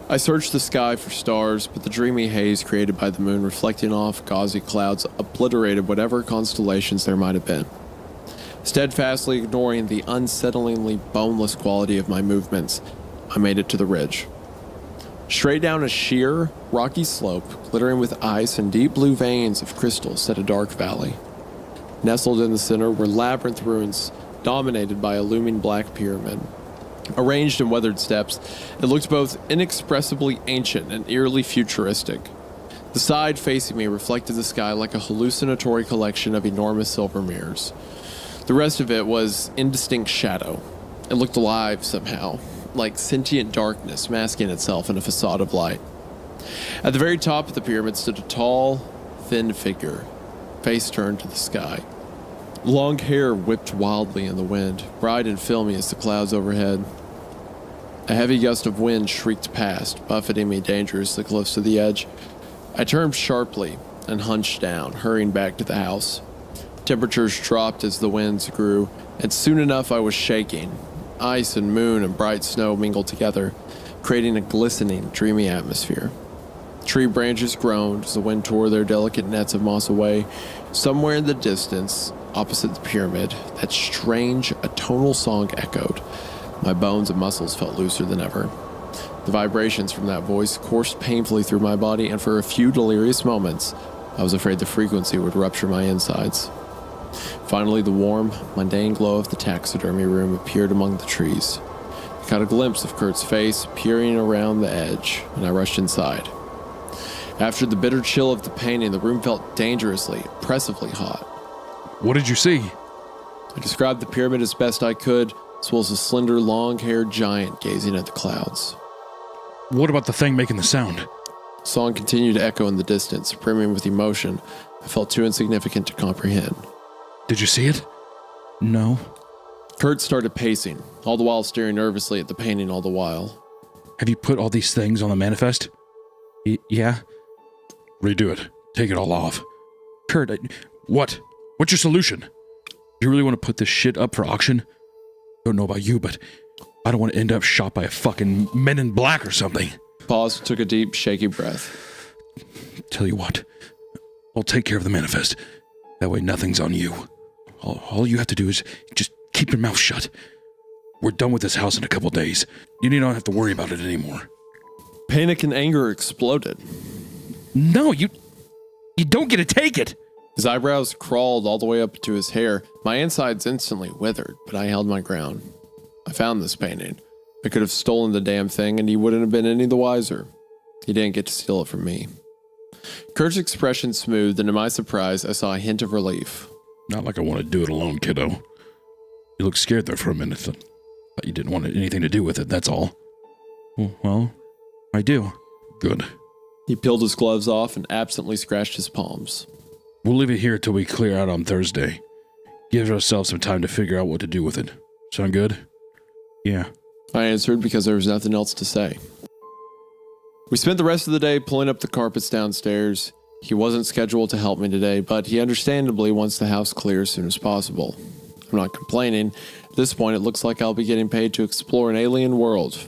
[SPEAKER 2] I searched the sky for stars, but the dreamy haze created by the moon reflecting off gauzy clouds obliterated whatever constellations there might have been. Steadfastly ignoring the unsettlingly boneless quality of my movements, I made it to the ridge. Straight down a sheer, rocky slope, glittering with ice and deep blue veins of crystal, set a dark valley. Nestled in the center were labyrinth ruins dominated by a looming black pyramid. Arranged in weathered steps, it looked both inexpressibly ancient and eerily futuristic. The side facing me reflected the sky like a hallucinatory collection of enormous silver mirrors. The rest of it was indistinct shadow. It looked alive somehow, like sentient darkness masking itself in a facade of light. At the very top of the pyramid stood a tall, thin figure, face turned to the sky. Long hair whipped wildly in the wind, bright and filmy as the clouds overhead. A heavy gust of wind shrieked past, buffeting me dangerously close to the edge. I turned sharply and hunched down, hurrying back to the house. Temperatures dropped as the winds grew, and soon enough I was shaking. Ice and moon and bright snow mingled together, creating a glistening, dreamy atmosphere. Tree branches groaned as the wind tore their delicate nets of moss away. Somewhere in the distance, opposite the pyramid, that strange, atonal song echoed. My bones and muscles felt looser than ever. The vibrations from that voice coursed painfully through my body, and for a few delirious moments, I was afraid the frequency would rupture my insides. Finally, the warm, mundane glow of the taxidermy room appeared among the trees. I caught a glimpse of Kurt's face peering around the edge, and I rushed inside. After the bitter chill of the painting, the room felt dangerously, oppressively hot.
[SPEAKER 1] What did you see?
[SPEAKER 2] I described the pyramid as best I could, as well as a slender, long-haired giant gazing at the clouds.
[SPEAKER 1] What about the thing making the sound?
[SPEAKER 2] The song continued to echo in the distance, brimming with emotion I felt too insignificant to comprehend.
[SPEAKER 1] Did you see it? No.
[SPEAKER 2] Kurt started pacing, all the while staring nervously at the painting all the while.
[SPEAKER 1] Have you put all these things on the manifest? Yeah? Redo it. Take it all off. Kurt, what? What's your solution? You really want to put this shit up for auction? Don't know about you, but I don't want to end up shot by a fucking Men in Black or something.
[SPEAKER 2] paused, took a deep, shaky breath.
[SPEAKER 1] Tell you what, I'll take care of the manifest. That way nothing's on you. All you have to do is just keep your mouth shut. We're done with this house in a couple days. You don't have to worry about it anymore.
[SPEAKER 2] Panic and anger exploded.
[SPEAKER 1] No, you don't get to take it.
[SPEAKER 2] His eyebrows crawled all the way up to his hair. My insides instantly withered, but I held my ground. I found this painting. I could have stolen the damn thing and he wouldn't have been any the wiser. He didn't get to steal it from me. Kurt's expression smoothed, and to my surprise, I saw a hint of relief.
[SPEAKER 1] Not like I want to do it alone, kiddo. You looked scared there for a minute. Thought you didn't want anything to do with it, that's all. Well, I do. Good.
[SPEAKER 2] He peeled his gloves off and absently scratched his palms.
[SPEAKER 1] We'll leave it here till we clear out on Thursday. Give ourselves some time to figure out what to do with it. Sound good? Yeah.
[SPEAKER 2] I answered because there was nothing else to say. We spent the rest of the day pulling up the carpets downstairs. He wasn't scheduled to help me today, but he understandably wants the house clear as soon as possible. I'm not complaining. At this point, it looks like I'll be getting paid to explore an alien world.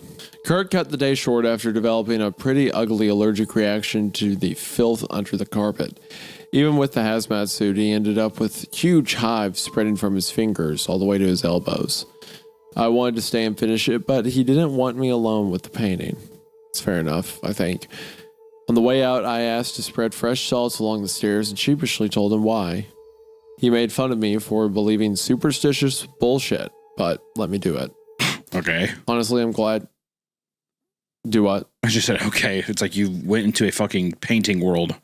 [SPEAKER 2] Kurt cut the day short after developing a pretty ugly allergic reaction to the filth under the carpet. Even with the hazmat suit, he ended up with huge hives spreading from his fingers all the way to his elbows. I wanted to stay and finish it, but he didn't want me alone with the painting. It's fair enough, I think. On the way out, I asked to spread fresh salts along the stairs and sheepishly told him why. He made fun of me for believing superstitious bullshit, but let me do it.
[SPEAKER 1] Okay.
[SPEAKER 2] Honestly, I'm glad. Do what?
[SPEAKER 1] I just said, okay. It's like you went into a fucking painting world.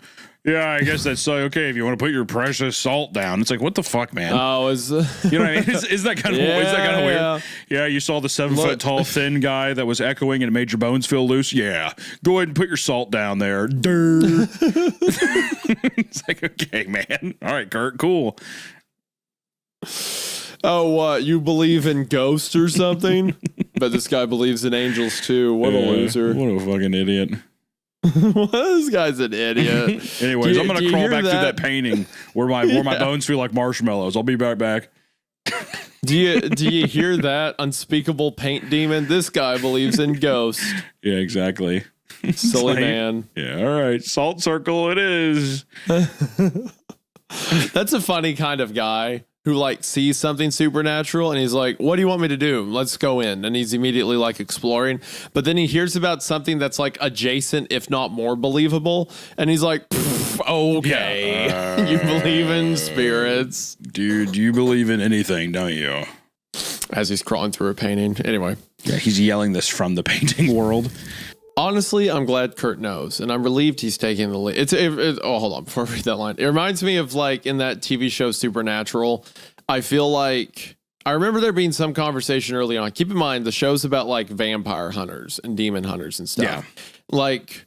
[SPEAKER 1] Yeah, I guess that's okay if you want to put your precious salt down. It's like, what the fuck, man?
[SPEAKER 2] Oh,
[SPEAKER 1] You know what I mean? Is that kind of weird?
[SPEAKER 2] Yeah.
[SPEAKER 1] Yeah, you saw the 7-foot tall thin guy that was echoing and it made your bones feel loose. Yeah, go ahead and put your salt down there. It's like, okay, man. All right, Kurt, cool.
[SPEAKER 2] Oh, what? You believe in ghosts or something? But this guy believes in angels too. What a loser.
[SPEAKER 1] What a fucking idiot.
[SPEAKER 2] This guy's an idiot.
[SPEAKER 1] Anyways, I'm gonna crawl back through that painting where my bones feel like marshmallows. I'll be right back.
[SPEAKER 2] Do you hear that? Unspeakable paint demon? This guy believes in ghosts.
[SPEAKER 1] Yeah, exactly.
[SPEAKER 2] Silly
[SPEAKER 1] like,
[SPEAKER 2] man.
[SPEAKER 1] Yeah, all right. Salt circle it is.
[SPEAKER 2] That's a funny kind of guy who like sees something supernatural and he's like, what do you want me to do? Let's go in. And he's immediately like exploring. But then he hears about something that's like adjacent, if not more believable. And he's like, okay, yeah. You believe in spirits.
[SPEAKER 1] Dude, you believe in anything, don't you?
[SPEAKER 2] As he's crawling through a painting. Anyway.
[SPEAKER 1] Yeah, he's yelling this from the painting world.
[SPEAKER 2] Honestly, I'm glad Kurt knows, and I'm relieved he's taking the lead. Oh, hold on, before I read that line. It reminds me of like in that TV show Supernatural. I feel like I remember there being some conversation early on. Keep in mind, the show's about like vampire hunters and demon hunters and stuff.
[SPEAKER 1] Yeah.
[SPEAKER 2] Like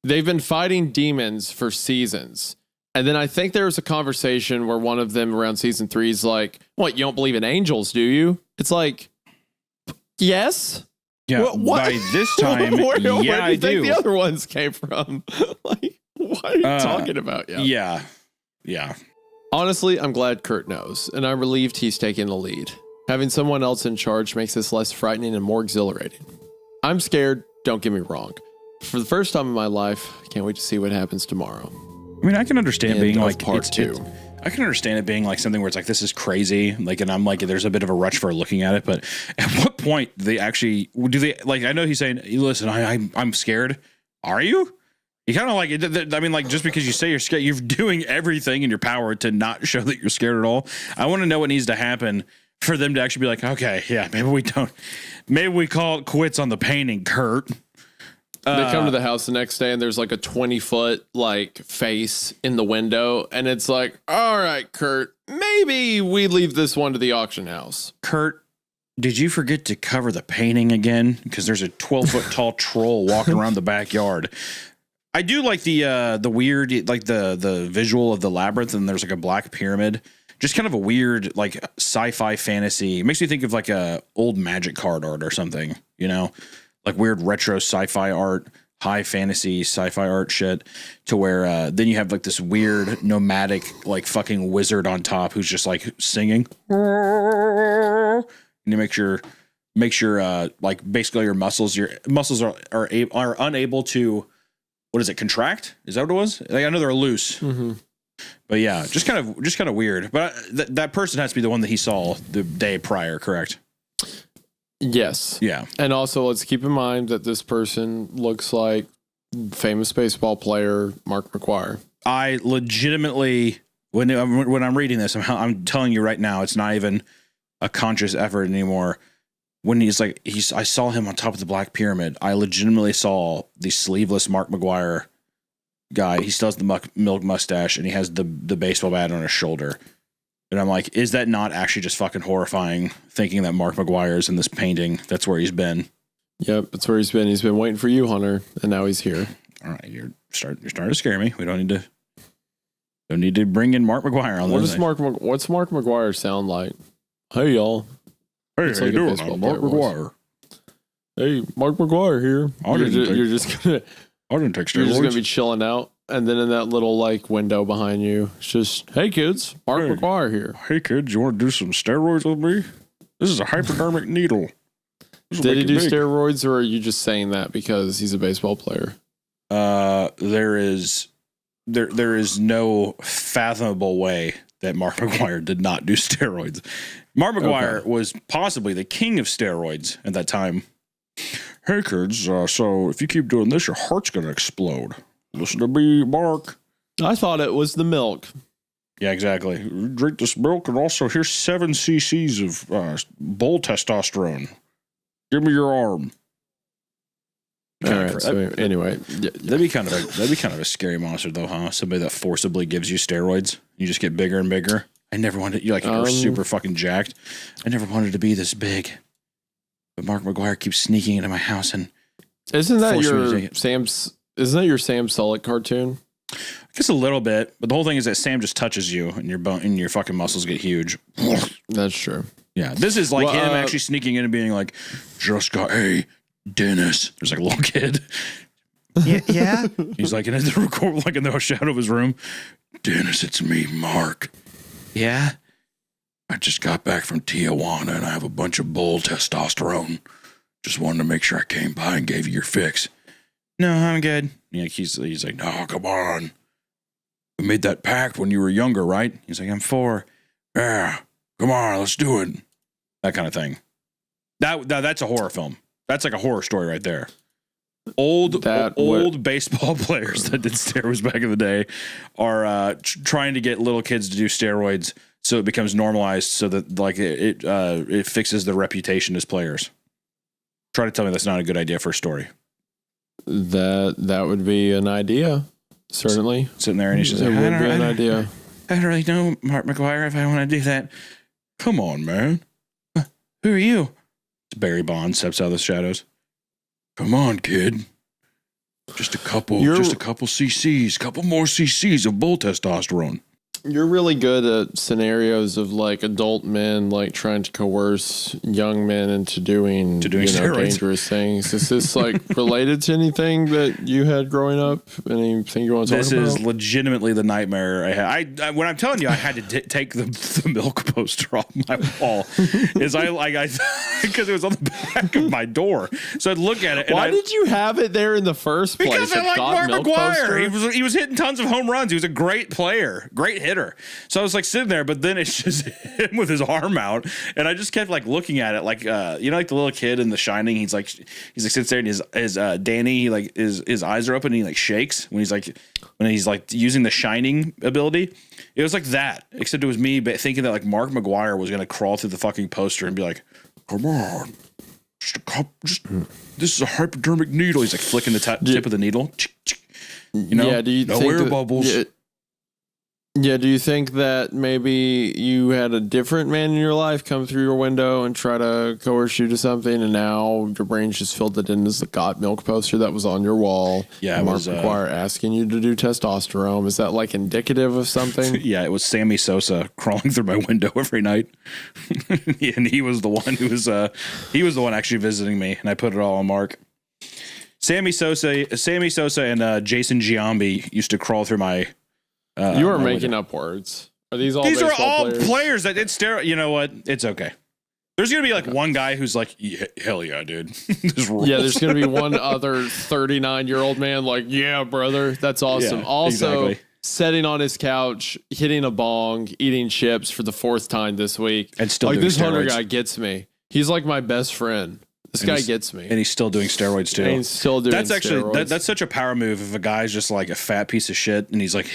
[SPEAKER 2] they've been fighting demons for seasons. And then I think there was a conversation where one of them around season 3 is like, what, you don't believe in angels, do you? It's like, yes.
[SPEAKER 1] Yeah,
[SPEAKER 2] what?
[SPEAKER 1] By this time,
[SPEAKER 2] where do you
[SPEAKER 1] I
[SPEAKER 2] think
[SPEAKER 1] do.
[SPEAKER 2] the other ones came from? Like, what are you talking about?
[SPEAKER 1] Yeah.
[SPEAKER 2] Honestly, I'm glad Kurt knows, and I'm relieved he's taking the lead. Having someone else in charge makes this less frightening and more exhilarating. I'm scared, don't get me wrong. For the first time in my life, I can't wait to see what happens tomorrow.
[SPEAKER 1] I mean, I can understand being like
[SPEAKER 2] part 2.
[SPEAKER 1] I can understand it being like something where it's like, this is crazy. Like, and I'm like, there's a bit of a rush for looking at it. But at what point do they like, I know he's saying, listen, I'm scared. Are you? You kind of like, I mean, like, just because you say you're scared, you're doing everything in your power to not show that you're scared at all. I want to know what needs to happen for them to actually be like, okay, yeah, maybe we call it quits on the painting, Kurt.
[SPEAKER 2] They come to the house the next day and there's like a 20-foot like face in the window. And it's like, all right, Kurt, maybe we leave this one to the auction house.
[SPEAKER 1] Kurt, did you forget to cover the painting again? Because there's a 12-foot tall troll walking around the backyard. I do like the weird, like the visual of the labyrinth, and there's like a black pyramid. Just kind of a weird, like sci-fi fantasy. It makes me think of like a old magic card art or something, you know? Like weird retro sci-fi art, high fantasy sci-fi art shit, to where then you have like this weird nomadic like fucking wizard on top who's just like singing, and it makes your makes your like basically your muscles are unable to, what is it, contract? Is that what it was? Like, I know they're loose.
[SPEAKER 2] Mm-hmm.
[SPEAKER 1] But yeah, just kind of weird. But that person has to be the one that he saw the day prior, correct?
[SPEAKER 2] Yes.
[SPEAKER 1] Yeah.
[SPEAKER 2] And also, let's keep in mind that this person looks like famous baseball player Mark McGwire.
[SPEAKER 1] I legitimately, when I'm reading this, I'm telling you right now, it's not even a conscious effort anymore. When I saw him on top of the Black Pyramid. I legitimately saw the sleeveless Mark McGwire guy. He still has the milk mustache, and he has the baseball bat on his shoulder. And I'm like, is that not actually just fucking horrifying? Thinking that Mark McGwire is in this painting. That's where he's been.
[SPEAKER 2] Yep, that's where he's been. He's been waiting for you, Hunter, and now he's here.
[SPEAKER 1] All right, you're starting to scare me. We don't need to bring in Mark McGwire on this.
[SPEAKER 2] What's Mark McGwire sound like? Hey y'all.
[SPEAKER 1] Hey,
[SPEAKER 2] It's
[SPEAKER 1] how
[SPEAKER 2] like
[SPEAKER 1] you
[SPEAKER 2] a
[SPEAKER 1] doing?
[SPEAKER 2] baseball
[SPEAKER 1] I'm Mark
[SPEAKER 2] player
[SPEAKER 1] McGwire.
[SPEAKER 2] Hey, Mark McGwire here. You're just gonna
[SPEAKER 1] I didn't take
[SPEAKER 2] you're just gonna
[SPEAKER 1] steroids.
[SPEAKER 2] be chilling out, and then in that little like window behind you, it's just, hey kids, Mark
[SPEAKER 1] Hey.
[SPEAKER 2] McGwire here.
[SPEAKER 1] Hey kids, you want to do some steroids with me? This is a hypodermic needle. This will
[SPEAKER 2] Did he
[SPEAKER 1] make
[SPEAKER 2] do
[SPEAKER 1] you big.
[SPEAKER 2] steroids, or are you just saying that because he's a baseball player?
[SPEAKER 1] There is no fathomable way that Mark McGwire did not do steroids. Mark McGwire was possibly the king of steroids at that time. Hey kids, so if you keep doing this, your heart's gonna explode. Listen to me, Mark.
[SPEAKER 2] I thought it was the milk.
[SPEAKER 1] Yeah, exactly. Drink this milk, and also here's 7 cc's of bull testosterone. Give me your arm.
[SPEAKER 2] All right. So anyway,
[SPEAKER 1] That'd be kind of a scary monster, though, huh? Somebody that forcibly gives you steroids. You just get bigger and bigger. I never wanted. You're super fucking jacked. I never wanted to be this big. But Mark McGwire keeps sneaking into my house, and
[SPEAKER 2] isn't that
[SPEAKER 1] force me to
[SPEAKER 2] your
[SPEAKER 1] take it.
[SPEAKER 2] Isn't that your Sam Sulek cartoon?
[SPEAKER 1] I guess a little bit. But the whole thing is that Sam just touches you, and your fucking muscles get huge.
[SPEAKER 2] That's true.
[SPEAKER 1] Yeah, this is like
[SPEAKER 2] Well,
[SPEAKER 1] him actually sneaking in and being like, "Just got Dennis." There's like a little kid.
[SPEAKER 4] Yeah.
[SPEAKER 1] He's like in the record, like in the shadow of his room. Dennis, it's me, Mark.
[SPEAKER 4] Yeah.
[SPEAKER 1] I just got back from Tijuana and I have a bunch of bull testosterone. Just wanted to make sure I came by and gave you your fix. No, I'm good. Yeah, he's like, no, come on. We made that pact when you were younger, right? He's like, I'm 4. Yeah, come on, let's do it. That kind of thing. That's a horror film. That's like a horror story right there. Old baseball players that did steroids back in the day are trying to get little kids to do steroids so it becomes normalized, so that like it fixes their reputation as players. Try to tell me that's not a good idea for a story.
[SPEAKER 2] That would be an idea, certainly.
[SPEAKER 1] Sitting there and he's just
[SPEAKER 2] It
[SPEAKER 1] like,
[SPEAKER 2] would be an idea.
[SPEAKER 1] I don't really know, Mark McGwire, if I want to do that. Come on, man. Who are you? Barry Bonds steps out of the shadows. Come on, kid. Just a couple cc's, couple more cc's of bull testosterone.
[SPEAKER 2] You're really good at scenarios of like adult men like trying to coerce young men into doing
[SPEAKER 1] steroids.
[SPEAKER 2] dangerous things. Is this like related to anything that you had growing up? Anything you want to talk
[SPEAKER 1] This
[SPEAKER 2] about?
[SPEAKER 1] is legitimately the nightmare I had. I when I'm telling you, I had to take the milk poster off my wall. Is because it was on the back of my door, so I'd look at it.
[SPEAKER 2] Why did you have it there in the first place?
[SPEAKER 1] Because I like
[SPEAKER 2] God
[SPEAKER 1] Mark
[SPEAKER 2] Milk
[SPEAKER 1] McGwire.
[SPEAKER 2] poster?
[SPEAKER 1] He was hitting tons of home runs. He was a great player, great hitter. So I was like sitting there, but then it's just him with his arm out, and I just kept like looking at it, like like the little kid in The Shining. He's like sits there and his Danny, he like his eyes are open and he like shakes when he's like using the Shining ability. It was like that, except it was me thinking that like Mark McGwire was gonna crawl through the fucking poster and be like, "Come on, this is a hypodermic needle." He's like flicking the tip of the needle.
[SPEAKER 2] Yeah, do you
[SPEAKER 1] no
[SPEAKER 2] think
[SPEAKER 1] air
[SPEAKER 2] that-
[SPEAKER 1] bubbles.
[SPEAKER 2] Yeah, do you think that maybe you had a different man in your life come through your window and try to coerce you to something, and now your brain's just filled it in as the Got Milk poster that was on your wall?
[SPEAKER 1] Yeah, it
[SPEAKER 2] Mark
[SPEAKER 1] was,
[SPEAKER 2] McGwire asking you to do testosterone. Is that like indicative of something?
[SPEAKER 1] Yeah, it was Sammy Sosa crawling through my window every night, and he was the one actually visiting me, and I put it all on Mark. Sammy Sosa, and Jason Giambi used to crawl through my.
[SPEAKER 2] You are
[SPEAKER 1] my
[SPEAKER 2] making
[SPEAKER 1] window.
[SPEAKER 2] up words. Are these all?
[SPEAKER 1] These are
[SPEAKER 2] baseball
[SPEAKER 1] all players that did steroids. You know what? It's okay. There's gonna be like one guy who's like, hell yeah, dude. This rules.
[SPEAKER 2] Yeah, there's going to be one other 39-year-old man like, yeah, brother, that's awesome.
[SPEAKER 1] Yeah,
[SPEAKER 2] Also,
[SPEAKER 1] exactly.
[SPEAKER 2] sitting on his couch, hitting a bong, eating chips for the 4th time this week.
[SPEAKER 1] And still
[SPEAKER 2] like
[SPEAKER 1] doing
[SPEAKER 2] this Hunter
[SPEAKER 1] steroids.
[SPEAKER 2] guy gets me. He's like my best friend. This guy gets me.
[SPEAKER 1] And he's still doing steroids too.
[SPEAKER 2] And he's still doing
[SPEAKER 1] That's actually
[SPEAKER 2] steroids.
[SPEAKER 1] that's such a power move if a guy's just like a fat piece of shit and he's like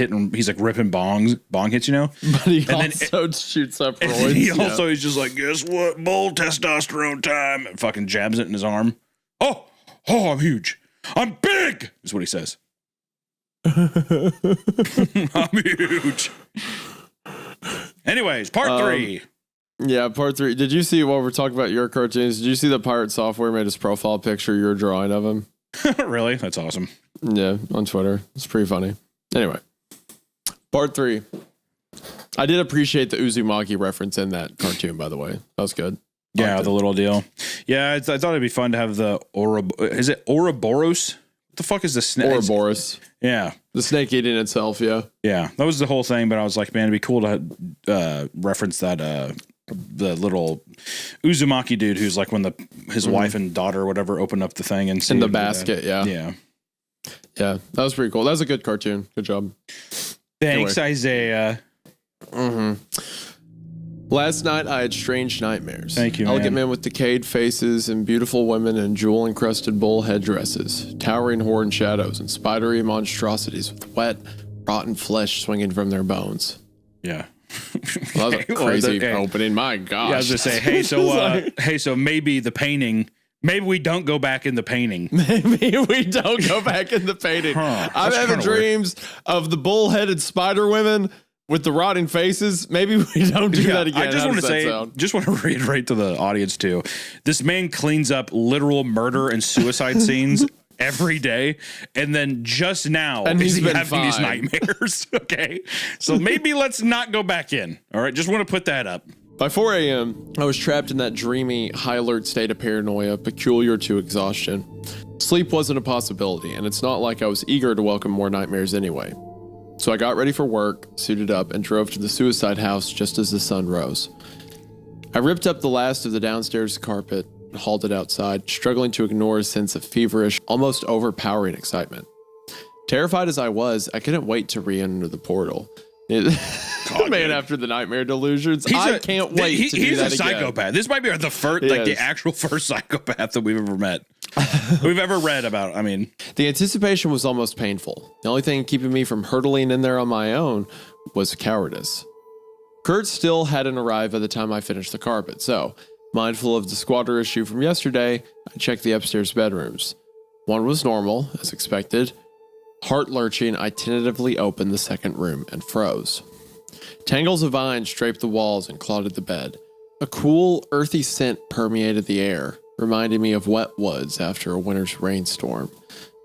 [SPEAKER 1] ripping bong hits, you know.
[SPEAKER 2] But he
[SPEAKER 1] then
[SPEAKER 2] also shoots up
[SPEAKER 1] And
[SPEAKER 2] roids.
[SPEAKER 1] then he
[SPEAKER 2] yeah.
[SPEAKER 1] also he's just like, guess what? Bull testosterone time, and fucking jabs it in his arm. Oh, I'm huge. I'm big, is what he says. I'm huge. Anyways, part 3.
[SPEAKER 2] Yeah, part 3. Did you see, while we're talking about your cartoons, did you see that Pirate Software made his profile picture your drawing of him?
[SPEAKER 1] Really? That's awesome.
[SPEAKER 2] Yeah, on Twitter. It's pretty funny. Anyway, part 3. I did appreciate the Uzumaki reference in that cartoon, by the way. That was good.
[SPEAKER 1] Yeah,
[SPEAKER 2] Liked
[SPEAKER 1] the
[SPEAKER 2] it.
[SPEAKER 1] little deal. Yeah, I thought it'd be fun to have the Is it Ouroboros? What the fuck is the snake?
[SPEAKER 2] Ouroboros.
[SPEAKER 1] Yeah.
[SPEAKER 2] The snake eating itself, yeah.
[SPEAKER 1] Yeah, that was the whole thing. But I was like, man, it'd be cool to reference that the little Uzumaki dude who's like when his wife and daughter or whatever open up the thing and see
[SPEAKER 2] In the
[SPEAKER 1] him do that.
[SPEAKER 2] basket, yeah.
[SPEAKER 1] Yeah.
[SPEAKER 2] Yeah, that was pretty cool. That was a good cartoon. Good job.
[SPEAKER 1] Thanks, Isaiah.
[SPEAKER 2] Last night, I had strange nightmares.
[SPEAKER 1] Thank you,
[SPEAKER 2] Elegant
[SPEAKER 1] man.
[SPEAKER 2] men with decayed faces and beautiful women in jewel-encrusted bull headdresses, towering horned shadows and spidery monstrosities with wet, rotten flesh swinging from their bones.
[SPEAKER 1] Yeah.
[SPEAKER 2] Well, that was a
[SPEAKER 1] Well,
[SPEAKER 2] crazy
[SPEAKER 1] hey.
[SPEAKER 2] opening. My gosh.
[SPEAKER 1] Yeah, I was just say, so maybe the painting. Maybe we don't go back in the painting.
[SPEAKER 2] Maybe we don't go back in the painting.
[SPEAKER 1] Huh,
[SPEAKER 2] I'm
[SPEAKER 1] that's
[SPEAKER 2] having
[SPEAKER 1] kinda weird.
[SPEAKER 2] dreams of the bull-headed spider women with the rotting faces. Maybe we don't do that again.
[SPEAKER 1] I just
[SPEAKER 2] How
[SPEAKER 1] want to
[SPEAKER 2] does that
[SPEAKER 1] say,
[SPEAKER 2] sound?
[SPEAKER 1] just want to reiterate to the audience too. This man cleans up literal murder and suicide scenes every day, and then just now
[SPEAKER 2] And
[SPEAKER 1] is
[SPEAKER 2] he's
[SPEAKER 1] he
[SPEAKER 2] been
[SPEAKER 1] having these
[SPEAKER 2] fine.
[SPEAKER 1] nightmares. Okay, so maybe let's not go back in. All right, just want to put that up.
[SPEAKER 2] By 4 a.m., I was trapped in that dreamy, high-alert state of paranoia peculiar to exhaustion. Sleep wasn't a possibility, and it's not like I was eager to welcome more nightmares anyway. So I got ready for work, suited up, and drove to the suicide house just as the sun rose. I ripped up the last of the downstairs carpet and hauled it outside, struggling to ignore a sense of feverish, almost overpowering excitement. Terrified as I was, I couldn't wait to re-enter the portal. Man, after the nightmare delusions, I can't wait to do
[SPEAKER 1] he's
[SPEAKER 2] that
[SPEAKER 1] a
[SPEAKER 2] again.
[SPEAKER 1] psychopath. This might be the first,
[SPEAKER 2] He
[SPEAKER 1] like the
[SPEAKER 2] is.
[SPEAKER 1] actual first psychopath that we've ever met, we've ever read about. I mean,
[SPEAKER 2] The anticipation was almost painful. The only thing keeping me from hurtling in there on my own was cowardice. Kurt still hadn't arrived by the time I finished the carpet, so, mindful of the squatter issue from yesterday, I checked the upstairs bedrooms. One was normal, as expected. Heart lurching, I tentatively opened the second room and froze. Tangles of vines draped the walls and clotted the bed. A cool, earthy scent permeated the air, reminding me of wet woods after a winter's rainstorm.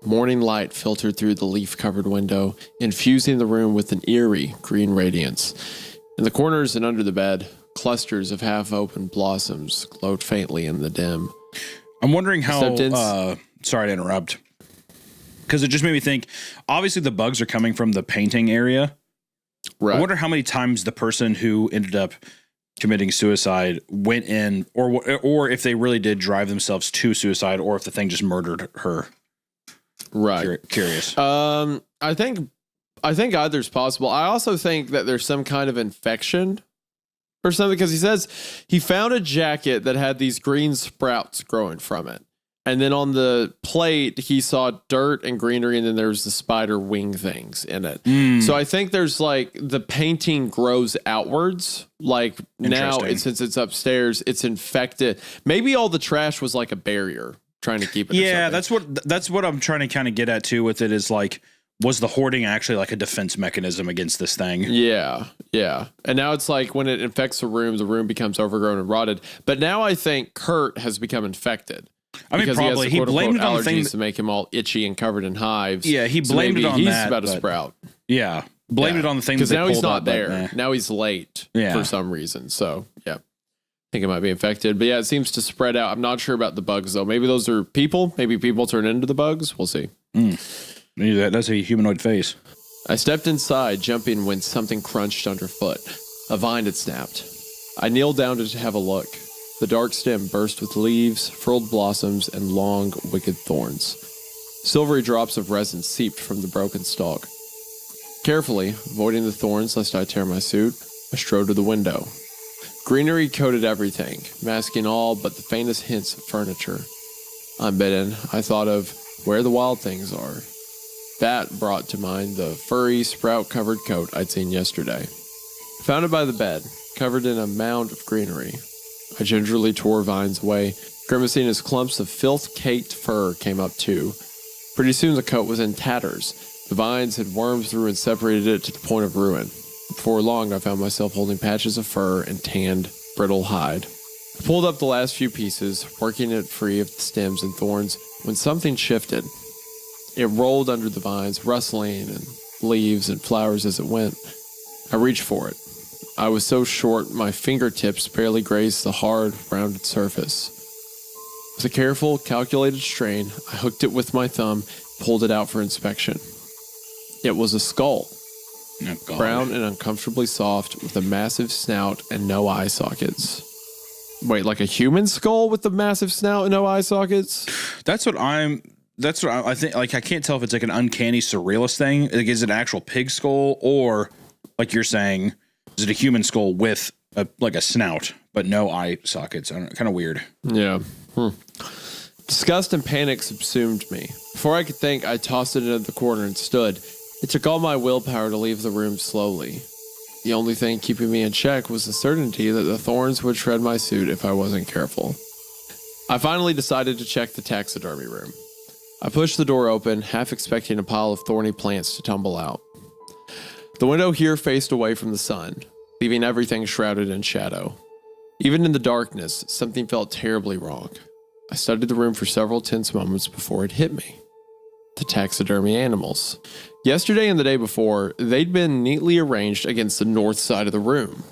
[SPEAKER 2] Morning light filtered through the leaf-covered window, infusing the room with an eerie green radiance. In the corners and under the bed, clusters of half-open blossoms glowed faintly in the dim.
[SPEAKER 1] I'm wondering how.
[SPEAKER 2] Stepped in.
[SPEAKER 1] Sorry to interrupt, because it just made me think. Obviously, the bugs are coming from the painting area.
[SPEAKER 2] Right.
[SPEAKER 1] I wonder how many times the person who ended up committing suicide went in, or if they really did drive themselves to suicide, or if the thing just murdered her.
[SPEAKER 2] Right.
[SPEAKER 1] Curious.
[SPEAKER 2] I think either's possible. I also think that there's some kind of infection or something, because he says he found a jacket that had these green sprouts growing from it. And then on the plate, he saw dirt and greenery, and then there was the spider wing things in it. So I think there's like the painting grows outwards. Like now,
[SPEAKER 1] Interesting.
[SPEAKER 2] since it's upstairs, it's infected. Maybe all the trash was like a barrier trying to keep it. or
[SPEAKER 1] Yeah,
[SPEAKER 2] something.
[SPEAKER 1] that's what I'm trying to kind of get at too with it is like, was the hoarding actually like a defense mechanism against this thing?
[SPEAKER 2] Yeah. And now it's like when it infects the room becomes overgrown and rotted. But now I think Kurt has become infected.
[SPEAKER 1] I mean,
[SPEAKER 2] Because
[SPEAKER 1] probably
[SPEAKER 2] he,
[SPEAKER 1] he
[SPEAKER 2] has the
[SPEAKER 1] blamed it
[SPEAKER 2] quote-unquote
[SPEAKER 1] on the thing.
[SPEAKER 2] allergies to make him all itchy and covered in hives.
[SPEAKER 1] Yeah, he
[SPEAKER 2] So
[SPEAKER 1] blamed it
[SPEAKER 2] maybe
[SPEAKER 1] on
[SPEAKER 2] he's
[SPEAKER 1] that,
[SPEAKER 2] about to
[SPEAKER 1] but-
[SPEAKER 2] sprout.
[SPEAKER 1] Yeah, blamed it on the thing
[SPEAKER 2] Because
[SPEAKER 1] that they
[SPEAKER 2] now he's
[SPEAKER 1] pulled
[SPEAKER 2] not
[SPEAKER 1] up, but,
[SPEAKER 2] there.
[SPEAKER 1] eh.
[SPEAKER 2] Now he's late
[SPEAKER 1] Yeah.
[SPEAKER 2] for some reason. So, yeah. I think it might be infected. But yeah, it seems to spread out. I'm not sure about the bugs, though. Maybe those are people. Maybe people turn into the bugs. We'll see.
[SPEAKER 1] Maybe that's a humanoid face.
[SPEAKER 2] I stepped inside, jumping when something crunched underfoot. A vine had snapped. I kneeled down to have a look. The dark stem burst with leaves, furled blossoms, and long, wicked thorns. Silvery drops of resin seeped from the broken stalk. Carefully, avoiding the thorns lest I tear my suit, I strode to the window. Greenery coated everything, masking all but the faintest hints of furniture. Unbidden, I thought of where the wild things are. That brought to mind the furry, sprout-covered coat I'd seen yesterday. Found it by the bed, covered in a mound of greenery. I gingerly tore vines away, grimacing as clumps of filth-caked fur came up too. Pretty soon the coat was in tatters. The vines had wormed through and separated it to the point of ruin. Before long, I found myself holding patches of fur and tanned, brittle hide. I pulled up the last few pieces, working it free of the stems and thorns, when something shifted. It rolled under the vines, rustling and leaves and flowers as it went. I reached for it. I was so short, my fingertips barely grazed the hard, rounded surface. With a careful, calculated strain, I hooked it with my thumb, pulled it out for inspection. It was a skull.
[SPEAKER 1] Oh, God.
[SPEAKER 2] Brown and uncomfortably soft, with a massive snout and no eye sockets. Wait, like a human skull with a massive snout and no eye sockets?
[SPEAKER 1] That's what I think. Like, I can't tell if it's like an uncanny surrealist thing. Like, is it an actual pig skull, or like you're saying, is it a human skull with a snout but no eye sockets? I don't know, kind of weird.
[SPEAKER 2] Yeah. Disgust and panic subsumed me. Before I could think, I tossed it into the corner and stood. It took all my willpower to leave the room slowly. The only thing keeping me in check was the certainty that the thorns would shred my suit if I wasn't careful. I finally decided to check the taxidermy room. I pushed the door open, half expecting a pile of thorny plants to tumble out. The window here faced away from the sun, leaving everything shrouded in shadow. Even in the darkness, something felt terribly wrong. I studied the room for several tense moments before it hit me. The taxidermy animals. Yesterday and the day before, they'd been neatly arranged against the north side of the room.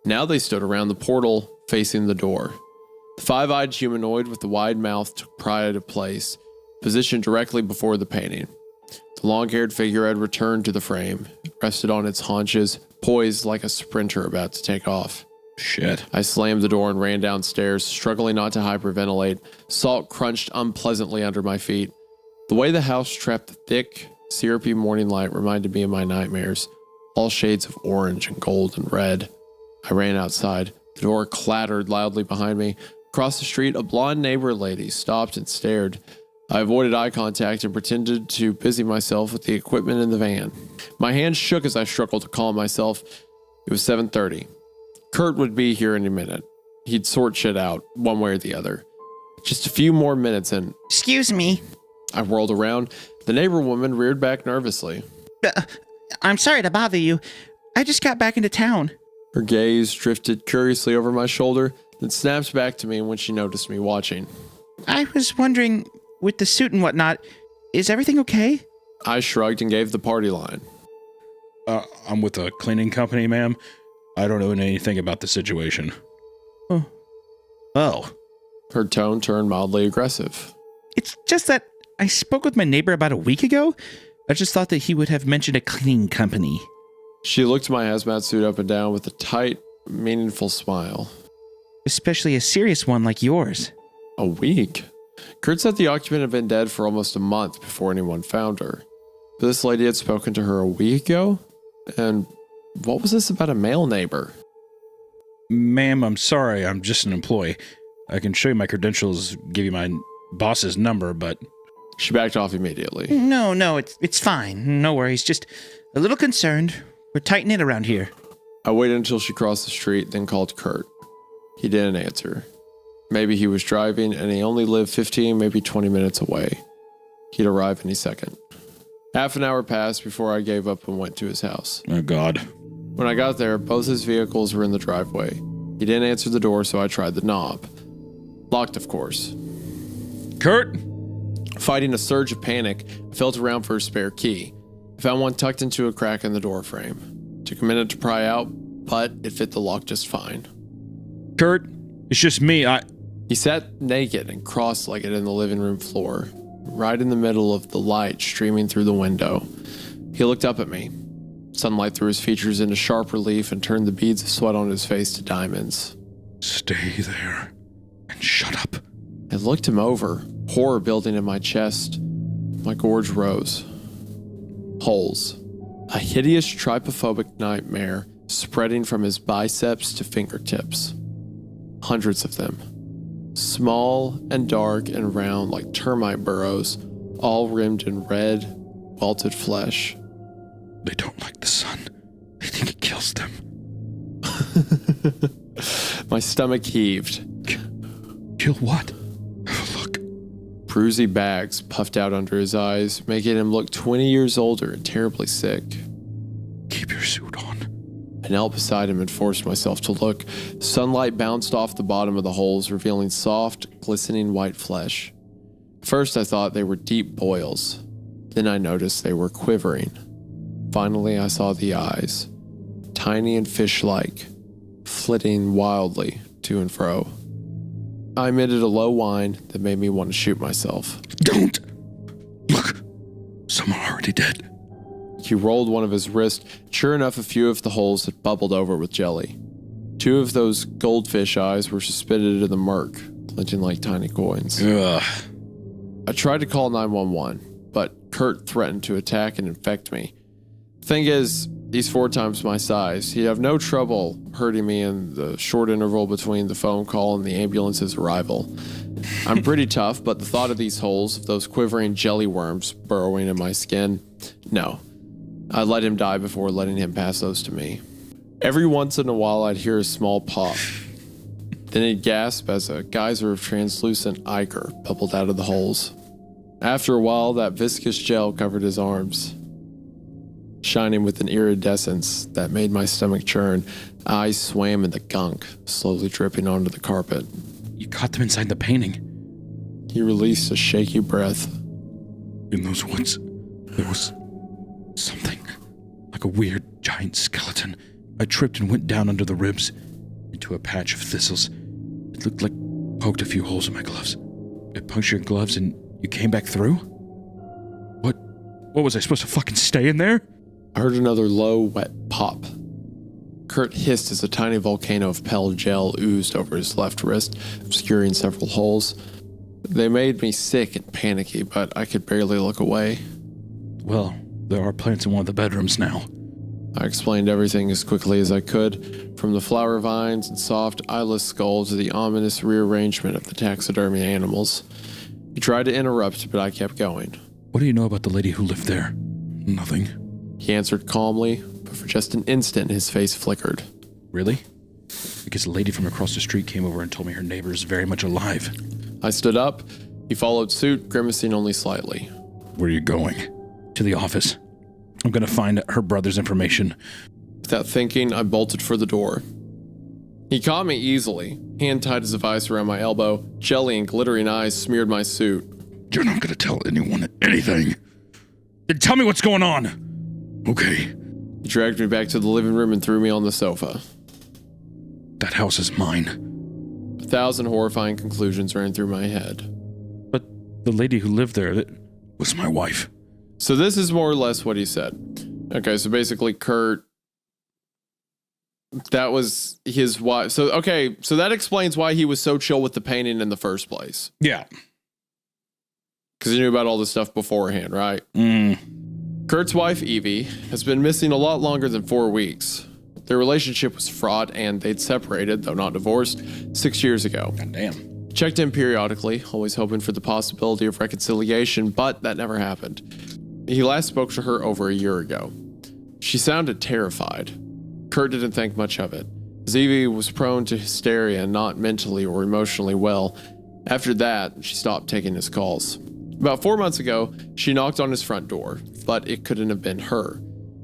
[SPEAKER 2] Now they stood around the portal facing the door. The five-eyed humanoid with the wide mouth took pride of place, positioned directly before the painting. The long-haired figure had returned to the frame, rested on its haunches, poised like a sprinter about to take off.
[SPEAKER 1] Shit.
[SPEAKER 2] I slammed the door and ran downstairs, struggling not to hyperventilate. Salt crunched unpleasantly under my feet. The way the house trapped the thick, syrupy morning light reminded me of my nightmares, all shades of orange and gold and red. I ran outside. The door clattered loudly behind me. Across the street, a blonde neighbor lady stopped and stared. I avoided eye contact and pretended to busy myself with the equipment in the van. My hands shook as I struggled to calm myself. It was 7:30. Kurt would be here any minute. He'd sort shit out, one way or the other. Just a few more minutes and
[SPEAKER 4] Excuse me.
[SPEAKER 2] I whirled around. The neighbor woman reared back nervously.
[SPEAKER 4] I'm sorry to bother you. I just got back into town.
[SPEAKER 2] Her gaze drifted curiously over my shoulder, then snapped back to me when she noticed me watching.
[SPEAKER 4] I was wondering, with the suit and whatnot, is everything okay?
[SPEAKER 2] I shrugged and gave the party line.
[SPEAKER 1] I'm with a cleaning company, ma'am. I don't know anything about the situation.
[SPEAKER 4] Oh.
[SPEAKER 2] Her tone turned mildly aggressive.
[SPEAKER 4] It's just that I spoke with my neighbor about a week ago. I just thought that he would have mentioned a cleaning company.
[SPEAKER 2] She looked my hazmat suit up and down with a tight, meaningful smile.
[SPEAKER 4] Especially a serious one like yours.
[SPEAKER 2] A week? Kurt said the occupant had been dead for almost a month before anyone found her. But this lady had spoken to her a week ago? And what was this about a male neighbor?
[SPEAKER 1] Ma'am, I'm sorry. I'm just an employee. I can show you my credentials, give you my boss's number, but...
[SPEAKER 2] She backed off immediately.
[SPEAKER 4] No, it's fine. No worries. Just a little concerned. We're tight knit around here.
[SPEAKER 2] I waited until she crossed the street, then called Kurt. He didn't answer. Maybe he was driving and he only lived 15, maybe 20 minutes away. He'd arrive any second. Half an hour passed before I gave up and went to his house.
[SPEAKER 1] Oh, God.
[SPEAKER 2] When I got there, both his vehicles were in the driveway. He didn't answer the door, so I tried the knob. Locked, of course.
[SPEAKER 1] Kurt?
[SPEAKER 2] Fighting a surge of panic, I felt around for a spare key. I found one tucked into a crack in the door frame. Took a minute to pry out, but it fit the lock just fine.
[SPEAKER 1] Kurt? It's just me.
[SPEAKER 2] He sat naked and cross-legged in the living room floor, right in the middle of the light streaming through the window. He looked up at me. Sunlight threw his features into sharp relief and turned the beads of sweat on his face to diamonds.
[SPEAKER 1] Stay there.
[SPEAKER 4] Man, shut up.
[SPEAKER 2] I looked him over, horror building in my chest. My gorge rose. Holes. A hideous trypophobic nightmare spreading from his biceps to fingertips. Hundreds of them. Small and dark and round like termite burrows, all rimmed in red, welted flesh.
[SPEAKER 4] They don't like the sun. They think it kills them.
[SPEAKER 2] My stomach heaved.
[SPEAKER 4] Kill what? Have a look.
[SPEAKER 2] Bruisey bags puffed out under his eyes, making him look 20 years older and terribly sick.
[SPEAKER 4] Keep your suit on.
[SPEAKER 2] I knelt beside him and forced myself to look. Sunlight bounced off the bottom of the holes, revealing soft, glistening white flesh. First, I thought they were deep boils. Then I noticed they were quivering. Finally, I saw the eyes, tiny and fish-like, flitting wildly to and fro. I emitted a low whine that made me want to shoot myself.
[SPEAKER 4] Don't! Look, some are already dead.
[SPEAKER 2] He rolled one of his wrists. Sure enough, a few of the holes had bubbled over with jelly. 2 of those goldfish eyes were suspended into the murk, glinting like tiny coins.
[SPEAKER 4] Ugh.
[SPEAKER 2] I tried to call 911, but Kurt threatened to attack and infect me. Thing is, he's 4 times my size. He'd have no trouble hurting me in the short interval between the phone call and the ambulance's arrival. I'm pretty tough, but the thought of these holes, of those quivering jelly worms burrowing in my skin, no. I'd let him die before letting him pass those to me. Every once in a while, I'd hear a small pop. Then he'd gasp as a geyser of translucent ichor bubbled out of the holes. After a while, that viscous gel covered his arms, shining with an iridescence that made my stomach churn. Eyes swam in the gunk, slowly dripping onto the carpet.
[SPEAKER 4] You caught them inside the painting.
[SPEAKER 2] He released a shaky breath.
[SPEAKER 4] In those woods, there was something like a weird giant skeleton. I tripped and went down under the ribs into a patch of thistles. It looked like poked a few holes in my gloves. It punctured your gloves and you came back through? What was I supposed to fucking stay in there?
[SPEAKER 2] I heard another low, wet pop. Kurt hissed as a tiny volcano of pale gel oozed over his left wrist, obscuring several holes. They made me sick and panicky, but I could barely look away.
[SPEAKER 4] Well, there are plants in one of the bedrooms now.
[SPEAKER 2] I explained everything as quickly as I could, from the flower vines and soft, eyeless skull to the ominous rearrangement of the taxidermy animals. He tried to interrupt, but I kept going.
[SPEAKER 4] What do you know about the lady who lived there? Nothing.
[SPEAKER 2] He answered calmly, but for just an instant his face flickered.
[SPEAKER 4] Really? Because a lady from across the street came over and told me her neighbor is very much alive.
[SPEAKER 2] I stood up. He followed suit, grimacing only slightly.
[SPEAKER 4] Where are you going? To the office. I'm gonna find her brother's information.
[SPEAKER 2] Without thinking, I bolted for the door. He caught me easily. Hand tied his device around my elbow. Jelly and glittering eyes smeared my suit.
[SPEAKER 4] You're not gonna tell anyone anything. Then tell me what's going on. Okay.
[SPEAKER 2] He dragged me back to the living room and threw me on the sofa.
[SPEAKER 4] That house is mine.
[SPEAKER 2] 1,000 horrifying conclusions ran through my head.
[SPEAKER 4] But the lady who lived there, that was my wife.
[SPEAKER 2] So this is more or less what he said. Okay, so basically Kurt, that was his wife. So, okay, so that explains why he was so chill with the painting in the first place.
[SPEAKER 4] Yeah.
[SPEAKER 2] Because he knew about all this stuff beforehand, right? Kurt's wife, Evie, has been missing a lot longer than 4 weeks. Their relationship was fraught and they'd separated, though not divorced, 6 years ago.
[SPEAKER 4] God damn.
[SPEAKER 2] Checked in periodically, always hoping for the possibility of reconciliation, but that never happened. He last spoke to her over a year ago. She sounded terrified. Kurt didn't think much of it, as Evie was prone to hysteria and not mentally or emotionally well. After that, she stopped taking his calls. About 4 months ago, she knocked on his front door, but it couldn't have been her.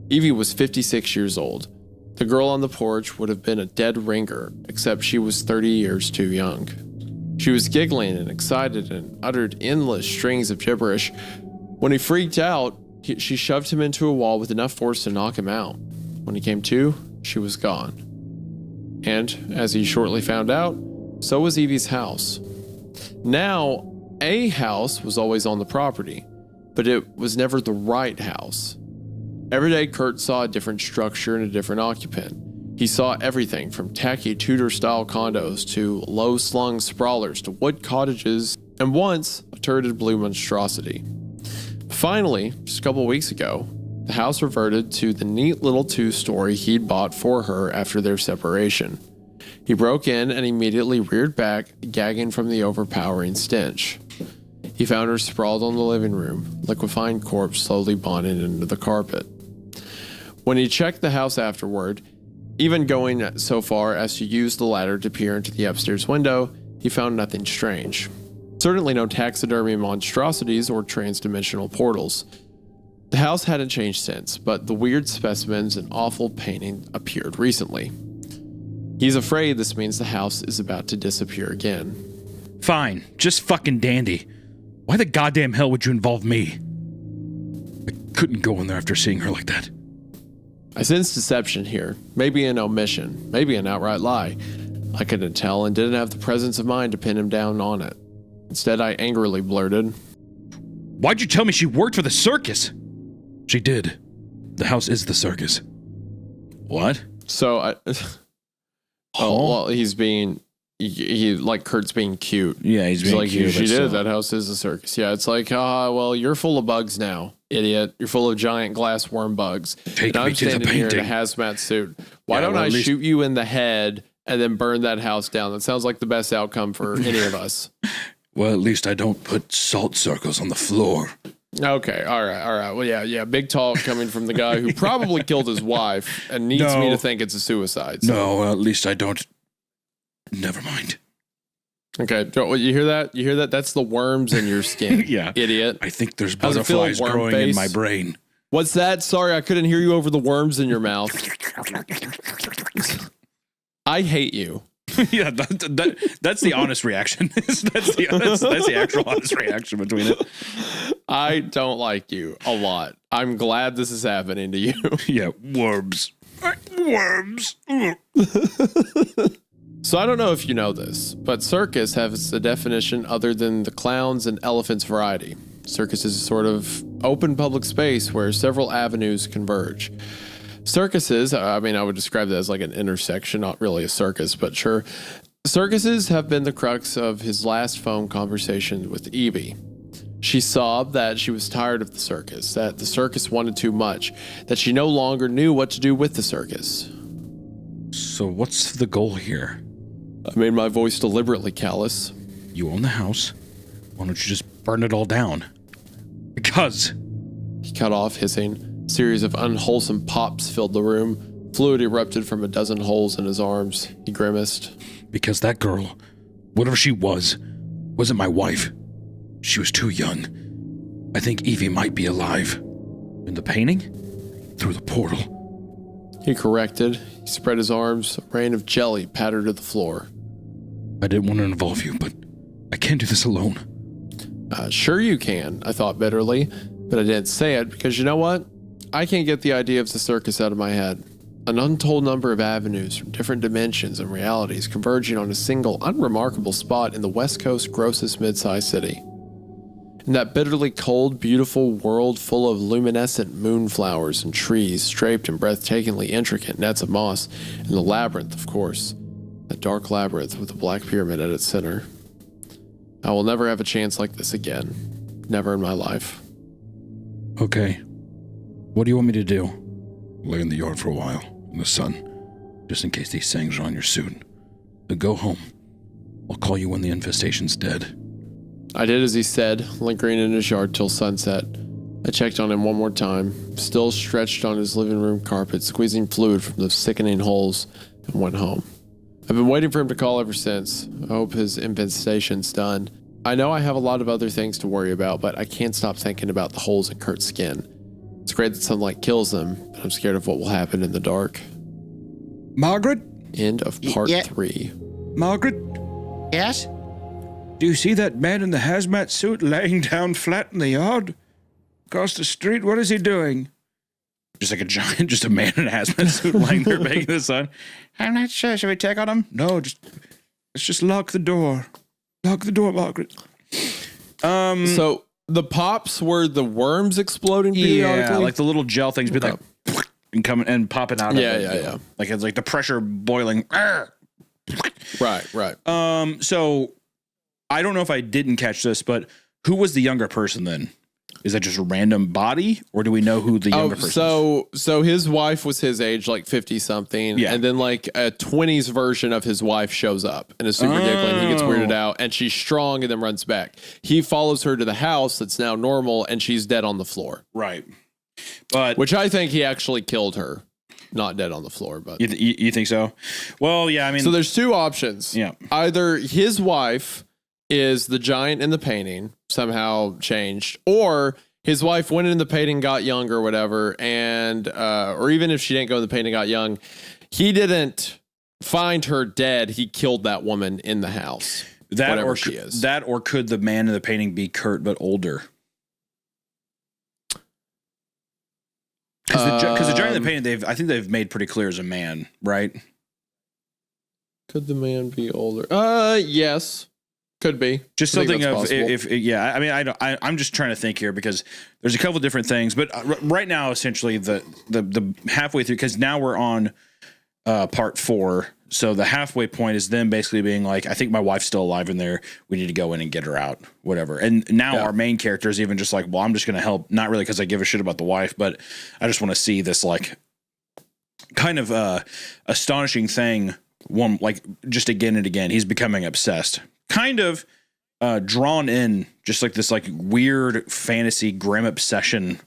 [SPEAKER 2] Evie was 56 years old. The girl on the porch would have been a dead ringer, except she was 30 years too young. She was giggling and excited and uttered endless strings of gibberish. When he freaked out, she shoved him into a wall with enough force to knock him out. When he came to, she was gone. And, as he shortly found out, so was Evie's house. Now, a house was always on the property, but it was never the right house. Every day, Kurt saw a different structure and a different occupant. He saw everything from tacky Tudor-style condos to low-slung sprawlers to wood cottages, and once a turreted blue monstrosity. Finally, just a couple weeks ago, the house reverted to the neat little two-story he'd bought for her after their separation. He broke in and immediately reared back, gagging from the overpowering stench. He found her sprawled on the living room, liquefying corpse slowly bonded into the carpet. When he checked the house afterward, even going so far as to use the ladder to peer into the upstairs window, he found nothing strange. Certainly no taxidermy monstrosities or trans-dimensional portals. The house hadn't changed since, but the weird specimens and awful painting appeared recently. He's afraid this means the house is about to disappear again.
[SPEAKER 4] Fine, just fucking dandy. Why the goddamn hell would you involve me? I couldn't go in there after seeing her like that.
[SPEAKER 2] I sense deception here, maybe an omission, maybe an outright lie. I couldn't tell and didn't have the presence of mind to pin him down on it. Instead, I angrily blurted,
[SPEAKER 4] Why'd you tell me she worked for the circus? She did. The house is the circus.
[SPEAKER 1] What?
[SPEAKER 2] so I... Oh, well, he's being... He like Kurt's being cute.
[SPEAKER 1] Yeah, he's being
[SPEAKER 2] like,
[SPEAKER 1] cute.
[SPEAKER 2] she
[SPEAKER 1] but
[SPEAKER 2] did.
[SPEAKER 1] still.
[SPEAKER 2] That house is a circus. Yeah, it's like, well, you're full of bugs now, idiot. You're full of giant glass worm bugs.
[SPEAKER 4] Take
[SPEAKER 2] and
[SPEAKER 4] me
[SPEAKER 2] I'm
[SPEAKER 4] to the
[SPEAKER 2] standing here in a
[SPEAKER 4] painting.
[SPEAKER 2] hazmat suit. Why
[SPEAKER 1] Yeah,
[SPEAKER 2] don't
[SPEAKER 1] well,
[SPEAKER 2] I
[SPEAKER 1] at least-
[SPEAKER 2] shoot you in the head and then burn that house down? That sounds like the best outcome for any of us.
[SPEAKER 4] Well, at least I don't put salt circles on the floor.
[SPEAKER 2] Okay, all right. Well, yeah. Big talk coming from the guy who probably killed his wife and needs me
[SPEAKER 4] No.
[SPEAKER 2] to think it's a suicide. So.
[SPEAKER 4] No, at least I don't. Never mind.
[SPEAKER 2] Okay, you hear that? You hear that? That's the worms in your skin.
[SPEAKER 4] Yeah.
[SPEAKER 2] Idiot.
[SPEAKER 4] I think there's
[SPEAKER 2] How's it feel,
[SPEAKER 4] butterflies
[SPEAKER 2] worm
[SPEAKER 4] growing
[SPEAKER 2] face?
[SPEAKER 4] in my brain.
[SPEAKER 2] What's that? Sorry, I couldn't hear you over the worms in your mouth. I hate you.
[SPEAKER 1] Yeah, that's the honest reaction. that's the actual honest reaction between it.
[SPEAKER 2] I don't like you a lot. I'm glad this is happening to you.
[SPEAKER 4] Yeah, worms. Worms.
[SPEAKER 2] So I don't know if you know this, but circus has a definition other than the clowns and elephants variety. Circus is a sort of open public space where several avenues converge. Circuses, I would describe that as like an intersection, not really a circus, but sure. Circuses have been the crux of his last phone conversation with Evie. She sobbed that she was tired of the circus, that the circus wanted too much, that she no longer knew what to do with the circus.
[SPEAKER 4] So what's the goal here?
[SPEAKER 2] I made my voice deliberately callous.
[SPEAKER 4] You own the house. Why don't you just burn it all down? Because.
[SPEAKER 2] He cut off, hissing. A series of unwholesome pops filled the room. Fluid erupted from a dozen holes in his arms. He grimaced.
[SPEAKER 4] Because that girl, whatever she was, wasn't my wife. She was too young. I think Evie might be alive. In the painting? Through the portal.
[SPEAKER 2] He corrected. He spread his arms. A rain of jelly pattered to the floor.
[SPEAKER 4] I didn't want to involve you, but I can't do this alone.
[SPEAKER 2] Sure you can, I thought bitterly, but I didn't say it because you know what? I can't get the idea of the circus out of my head. An untold number of avenues from different dimensions and realities converging on a single unremarkable spot in the West Coast's grossest mid-sized city. In that bitterly cold, beautiful world full of luminescent moonflowers and trees draped in breathtakingly intricate nets of moss, and the labyrinth, of course, that dark labyrinth with the black pyramid at its center. I will never have a chance like this again. Never in my life.
[SPEAKER 4] Okay. What do you want me to do? Lay in the yard for a while, in the sun, just in case these things are on your suit. Then go home. I'll call you when the infestation's dead.
[SPEAKER 2] I did as he said, lingering in his yard till sunset. I checked on him one more time, still stretched on his living room carpet, squeezing fluid from the sickening holes, and went home. I've been waiting for him to call ever since. I hope his infestation's done. I know I have a lot of other things to worry about, but I can't stop thinking about the holes in Kurt's skin. It's great that sunlight kills them, but I'm scared of what will happen in the dark.
[SPEAKER 4] Margaret?
[SPEAKER 2] End of part 3.
[SPEAKER 4] Margaret?
[SPEAKER 5] Yes?
[SPEAKER 4] Do you see that man in the hazmat suit laying down flat in the yard? Across the street, what is he doing?
[SPEAKER 1] Just like just a man in a hazmat suit lying there begging the sun. I'm not sure. Should we check on him?
[SPEAKER 4] No, let's just lock the door. Lock the door, Margaret.
[SPEAKER 2] So the pops were the worms exploding
[SPEAKER 1] Yeah,
[SPEAKER 2] periodically?
[SPEAKER 1] like the little gel things be like, and coming and popping out.
[SPEAKER 2] Yeah,
[SPEAKER 1] of it.
[SPEAKER 2] yeah.
[SPEAKER 1] Like it's like the pressure boiling.
[SPEAKER 2] Right.
[SPEAKER 1] So I don't know if I didn't catch this, but who was the younger person then? Is that just a random body, or do we know who the younger person is?
[SPEAKER 2] So his wife was his age, like 50 something,
[SPEAKER 1] Yeah.
[SPEAKER 2] and then like a 20s version of his wife shows up and is super giggling. He gets weirded out, and she's strong and then runs back. He follows her to the house that's now normal, and she's dead on the floor.
[SPEAKER 1] Right. But
[SPEAKER 2] Which I think he actually killed her, not dead on the floor. But
[SPEAKER 1] you think so? Well, yeah. I mean,
[SPEAKER 2] so there's two options.
[SPEAKER 1] Yeah.
[SPEAKER 2] Either his wife is the giant in the painting, somehow changed, or his wife went in the painting, got young or whatever, and or even if she didn't go in the painting, got young, he didn't find her dead. He killed that woman in the house.
[SPEAKER 1] that
[SPEAKER 2] whatever
[SPEAKER 1] or
[SPEAKER 2] she is.
[SPEAKER 1] that or could the man in the painting be Kurt but older? Because the giant in the painting, I think they've made pretty clear as a man, right?
[SPEAKER 2] Could the man be older? Yes. Could be.
[SPEAKER 1] Just
[SPEAKER 2] I think
[SPEAKER 1] something
[SPEAKER 2] that's
[SPEAKER 1] of
[SPEAKER 2] possible.
[SPEAKER 1] if yeah. I mean, I'm just trying to think here because there's a couple different things, but right now, essentially the halfway through, because now we're on part 4. So the halfway point is them basically being like, I think my wife's still alive in there. We need to go in and get her out, whatever. And now our main character is even just like, well, I'm just going to help. Not really because I give a shit about the wife, but I just want to see this like kind of astonishing thing. One like just again and again, he's becoming obsessed. Kind of drawn in, just like this like weird fantasy grim obsession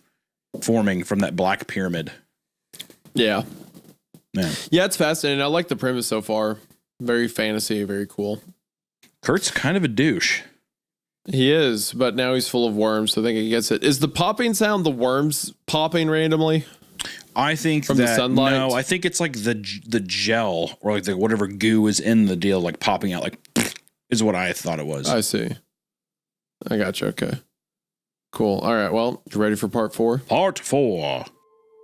[SPEAKER 1] forming from that black pyramid.
[SPEAKER 2] Yeah.
[SPEAKER 1] Yeah,
[SPEAKER 2] It's fascinating. I like the premise so far. Very fantasy, very cool.
[SPEAKER 1] Kurt's kind of a douche.
[SPEAKER 2] He is, but now he's full of worms, so I think he gets it. Is the popping sound the worms popping randomly?
[SPEAKER 1] I think
[SPEAKER 2] From
[SPEAKER 1] that
[SPEAKER 2] the sunlight?
[SPEAKER 1] no, I think it's like the gel or like the whatever goo is in the deal, like popping out, like is what I thought it was.
[SPEAKER 2] I see. I gotcha. Okay. Cool. All right. Well, you ready for part 4?
[SPEAKER 1] Part 4.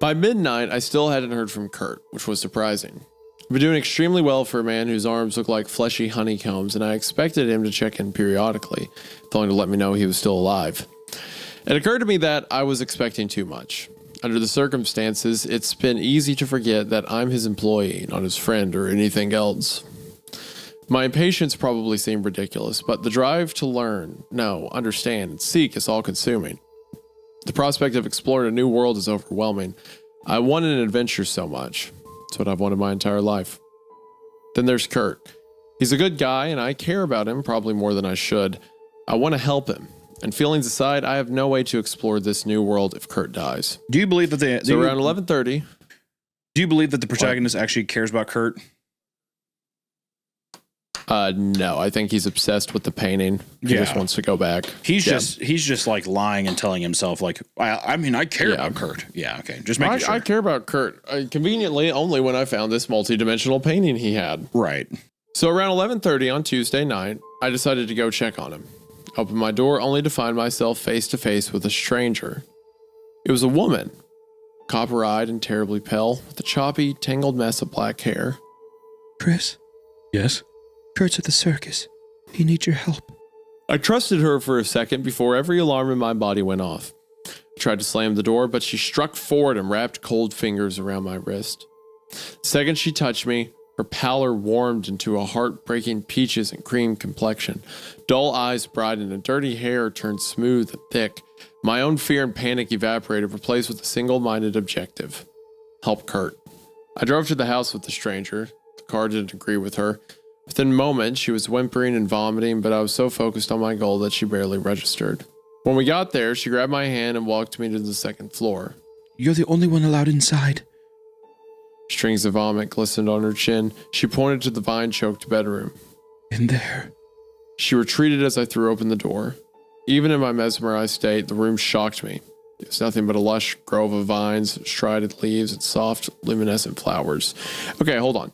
[SPEAKER 2] By midnight, I still hadn't heard from Kurt, which was surprising. I've been doing extremely well for a man whose arms look like fleshy honeycombs, and I expected him to check in periodically, only to let me know he was still alive. It occurred to me that I was expecting too much. Under the circumstances, it's been easy to forget that I'm his employee, not his friend or anything else. My impatience probably seemed ridiculous, but the drive to learn, know, understand, and seek is all-consuming. The prospect of exploring a new world is overwhelming. I wanted an adventure so much. It's what I've wanted my entire life. Then there's Kurt. He's a good guy, and I care about him probably more than I should. I want to help him. And feelings aside, I have no way to explore this new world if Kurt dies.
[SPEAKER 1] Do you believe that
[SPEAKER 2] So around 11:30.
[SPEAKER 1] Do you believe that the protagonist actually cares about Kurt?
[SPEAKER 2] No, I think he's obsessed with the painting. He just wants to go back.
[SPEAKER 1] He's just like lying and telling himself like, I mean, I care about Kurt. Yeah, okay, just making sure.
[SPEAKER 2] I care about Kurt. Conveniently, only when I found this multi-dimensional painting he had.
[SPEAKER 1] Right.
[SPEAKER 2] So around 11:30 on Tuesday night, I decided to go check on him. Opened my door only to find myself face to face with a stranger. It was a woman, copper-eyed and terribly pale, with a choppy, tangled mess of black hair.
[SPEAKER 4] Chris,
[SPEAKER 1] Yes.
[SPEAKER 4] Kurt's at the circus. He needs your help.
[SPEAKER 2] I trusted her for a second before every alarm in my body went off. I tried to slam the door, but she struck forward and wrapped cold fingers around my wrist. The second she touched me, her pallor warmed into a heartbreaking peaches and cream complexion. Dull eyes brightened and dirty hair turned smooth and thick. My own fear and panic evaporated, replaced with a single-minded objective. Help Kurt. I drove to the house with the stranger. The car didn't agree with her. Within moments, she was whimpering and vomiting, but I was so focused on my goal that she barely registered. When we got there, she grabbed my hand and walked me to the second floor.
[SPEAKER 4] You're the only one allowed inside.
[SPEAKER 2] Strings of vomit glistened on her chin. She pointed to the vine-choked bedroom.
[SPEAKER 4] In there.
[SPEAKER 2] She retreated as I threw open the door. Even in my mesmerized state, the room shocked me. It was nothing but a lush grove of vines, strided leaves, and soft, luminescent flowers. Okay, hold on.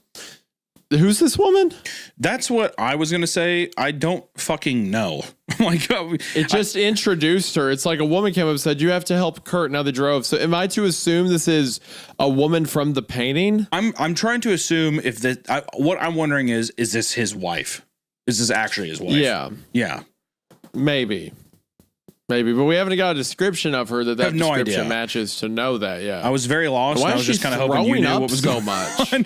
[SPEAKER 2] Who's this woman?
[SPEAKER 1] That's what I was going to say. I don't fucking know. Like,
[SPEAKER 2] It just introduced her. It's like a woman came up and said, you have to help Kurt. Now they drove. So am I to assume this is a woman from the painting?
[SPEAKER 1] I'm trying to assume if that, what I'm wondering is this his wife? Is this actually his wife?
[SPEAKER 2] Yeah,
[SPEAKER 1] Yeah.
[SPEAKER 2] maybe. Maybe, but we haven't got a description of her that
[SPEAKER 1] have no
[SPEAKER 2] description
[SPEAKER 1] idea.
[SPEAKER 2] matches to know that. Yeah.
[SPEAKER 1] I was very lost.
[SPEAKER 2] Why
[SPEAKER 1] And I
[SPEAKER 2] is
[SPEAKER 1] was
[SPEAKER 2] she
[SPEAKER 1] just kind of hoping you
[SPEAKER 2] throwing
[SPEAKER 1] knew
[SPEAKER 2] up
[SPEAKER 1] what was
[SPEAKER 2] so
[SPEAKER 1] going
[SPEAKER 2] much?
[SPEAKER 1] on.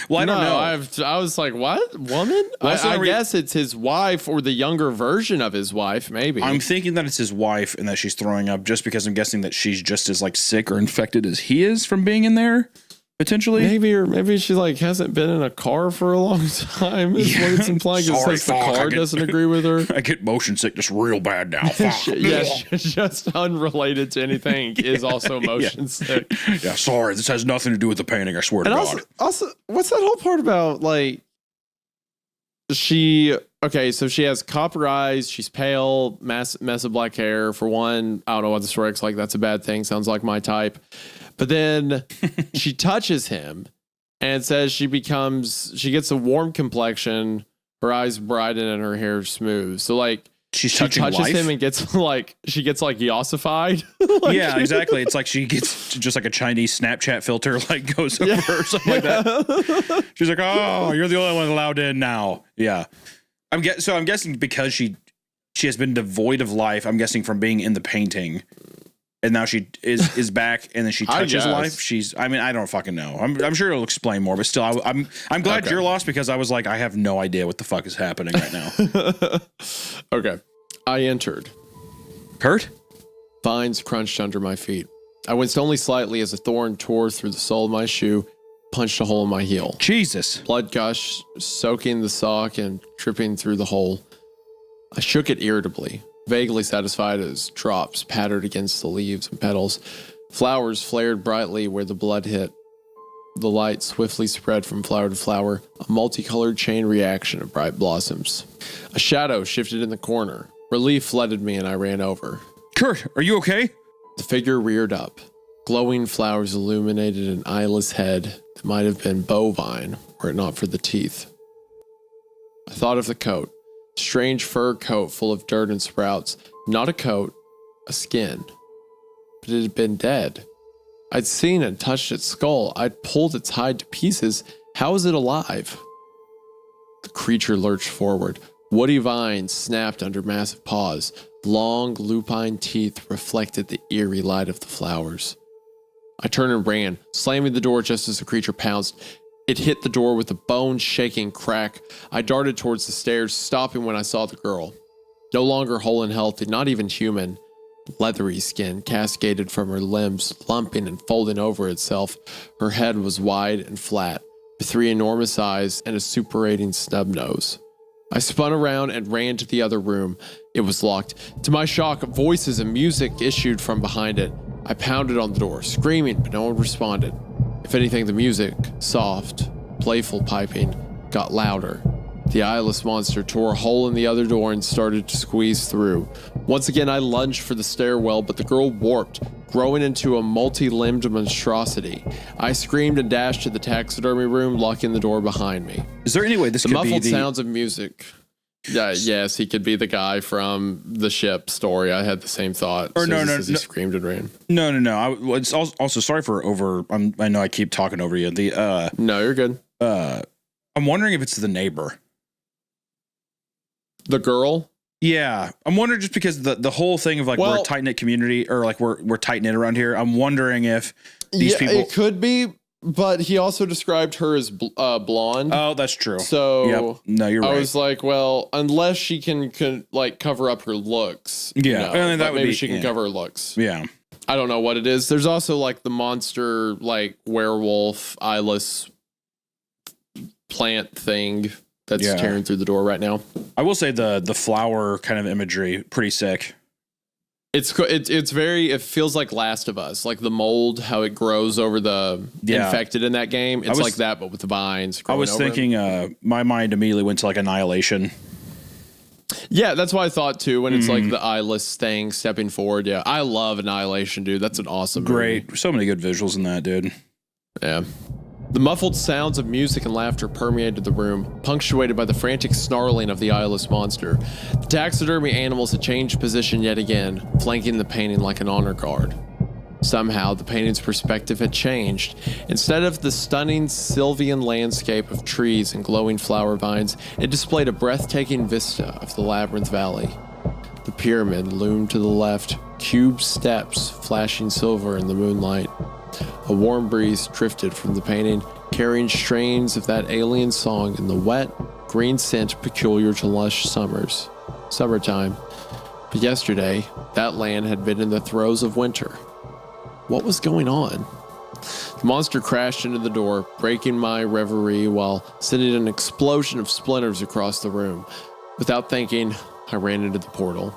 [SPEAKER 1] Well, I don't know.
[SPEAKER 2] I was like, what woman?
[SPEAKER 1] Well,
[SPEAKER 2] I guess it's his wife or the younger version of his wife. Maybe.
[SPEAKER 1] I'm thinking that it's his wife and that she's throwing up just because I'm guessing that she's just as like sick or infected as he is from being in there, potentially.
[SPEAKER 2] Maybe she like hasn't been in a car for a long time. Is what it's implying.
[SPEAKER 1] Sorry,
[SPEAKER 2] Since the
[SPEAKER 1] fuck,
[SPEAKER 2] car doesn't agree with her.
[SPEAKER 1] I get motion sickness real bad now. Fuck.
[SPEAKER 2] Yeah, just unrelated to anything is also motion sick.
[SPEAKER 1] Yeah, sorry. This has nothing to do with the painting. I swear to
[SPEAKER 2] And
[SPEAKER 1] God.
[SPEAKER 2] also, what's that whole part about? Like, so she has copper eyes. She's pale, mess of black hair. For one, I don't know what the story looks like. That's a bad thing. Sounds like my type. But then she touches him and says she gets a warm complexion, her eyes brighten, and her hair smooth. So like
[SPEAKER 1] She
[SPEAKER 2] she
[SPEAKER 1] touching
[SPEAKER 2] touches
[SPEAKER 1] life?
[SPEAKER 2] him and gets like ossified.
[SPEAKER 1] Yeah, exactly. It's like she gets just like a Chinese Snapchat filter like goes over her or something like that. She's like, "Oh, you're the only one allowed in now." Yeah, I'm guessing because she has been devoid of life. I'm guessing from being in the painting, and now she is back, and then she
[SPEAKER 2] I
[SPEAKER 1] touches
[SPEAKER 2] guess.
[SPEAKER 1] life. I mean, I don't fucking know. I'm sure it'll explain more, but still, I'm glad
[SPEAKER 2] Okay.
[SPEAKER 1] you're lost because I was like, I have no idea what the fuck is happening right now.
[SPEAKER 2] Okay. I entered.
[SPEAKER 1] Kurt?
[SPEAKER 2] Vines crunched under my feet. I winced only slightly as a thorn tore through the sole of my shoe, punched a hole in my heel.
[SPEAKER 1] Jesus.
[SPEAKER 2] Blood gushed, soaking the sock and dripping through the hole. I shook it irritably, vaguely satisfied as drops pattered against the leaves and petals. Flowers flared brightly where the blood hit. The light swiftly spread from flower to flower, a multicolored chain reaction of bright blossoms. A shadow shifted in the corner. Relief flooded me and I ran over.
[SPEAKER 1] Kurt, are you okay?
[SPEAKER 2] The figure reared up. Glowing flowers illuminated an eyeless head that might have been bovine were it not for the teeth. I thought of the coat. Strange fur coat full of dirt and sprouts. Not a coat, a skin. But it had been dead. I'd seen and touched its skull. I'd pulled its hide to pieces. How was it alive? The creature lurched forward. Woody vines snapped under massive paws. Long, lupine teeth reflected the eerie light of the flowers. I turned and ran, slamming the door just as the creature pounced. It hit the door with a bone-shaking crack. I darted towards the stairs, stopping when I saw the girl. No longer whole and healthy, not even human. Leathery skin cascaded from her limbs, lumping and folding over itself. Her head was wide and flat, with 3 enormous eyes and a suppurating snub nose. I spun around and ran to the other room. It was locked. To my shock, voices and music issued from behind it. I pounded on the door, screaming, but no one responded. If anything, the music, soft, playful piping, got louder. The eyeless monster tore a hole in the other door and started to squeeze through. Once again, I lunged for the stairwell, but the girl warped, growing into a multi-limbed monstrosity. I screamed and dashed to the taxidermy room, locking the door behind me.
[SPEAKER 1] Is there any way this
[SPEAKER 2] The
[SPEAKER 1] could
[SPEAKER 2] muffled
[SPEAKER 1] be the
[SPEAKER 2] sounds of music. Yes, he could be the guy from the ship story. I had the same thought.
[SPEAKER 1] Or no,
[SPEAKER 2] as he
[SPEAKER 1] no.
[SPEAKER 2] screamed and ran.
[SPEAKER 1] No. It's also sorry for I know I keep talking over you.
[SPEAKER 2] No, you're good.
[SPEAKER 1] I'm wondering if it's the neighbor.
[SPEAKER 2] The girl.
[SPEAKER 1] Yeah, I'm wondering just because the whole thing of like we're a tight knit community or like we're tight knit around here. I'm wondering if these people.
[SPEAKER 2] It could be, but he also described her as blonde.
[SPEAKER 1] Oh, that's true.
[SPEAKER 2] So
[SPEAKER 1] yep. No, you're right.
[SPEAKER 2] I was like, well, unless she can like cover up her looks.
[SPEAKER 1] Yeah, and that would
[SPEAKER 2] maybe
[SPEAKER 1] be-
[SPEAKER 2] she can
[SPEAKER 1] yeah.
[SPEAKER 2] cover her looks.
[SPEAKER 1] Yeah.
[SPEAKER 2] I don't know what it is. There's also like the monster, like werewolf, eyeless plant thing that's
[SPEAKER 1] Yeah.
[SPEAKER 2] tearing through the door right now.
[SPEAKER 1] I will say the flower kind of imagery pretty sick.
[SPEAKER 2] It's very. It feels like Last of Us, like the mold, how it grows over the
[SPEAKER 1] Yeah.
[SPEAKER 2] infected in that game. It's
[SPEAKER 1] was-
[SPEAKER 2] like that, but with the vines.
[SPEAKER 1] I
[SPEAKER 2] growing
[SPEAKER 1] was
[SPEAKER 2] over it.
[SPEAKER 1] thinking my mind immediately went to like Annihilation.
[SPEAKER 2] Yeah, that's what I thought too. When it's
[SPEAKER 1] Mm-hmm.
[SPEAKER 2] like the eyeless thing stepping forward. Yeah, I love Annihilation, dude. That's an awesome movie.
[SPEAKER 1] Great. So many good visuals in that, dude.
[SPEAKER 2] Yeah. The muffled sounds of music and laughter permeated the room, punctuated by the frantic snarling of the eyeless monster. The taxidermy animals had changed position yet again, flanking the painting like an honor guard. Somehow, the painting's perspective had changed. Instead of the stunning Sylvian landscape of trees and glowing flower vines, it displayed a breathtaking vista of the Labyrinth Valley. The pyramid loomed to the left, cube steps flashing silver in the moonlight. A warm breeze drifted from the painting, carrying strains of that alien song in the wet, green scent peculiar to lush summertime. But yesterday, that land had been in the throes of winter. What was going on? The monster crashed into the door, breaking my reverie while sending an explosion of splinters across the room. Without thinking, I ran into the portal.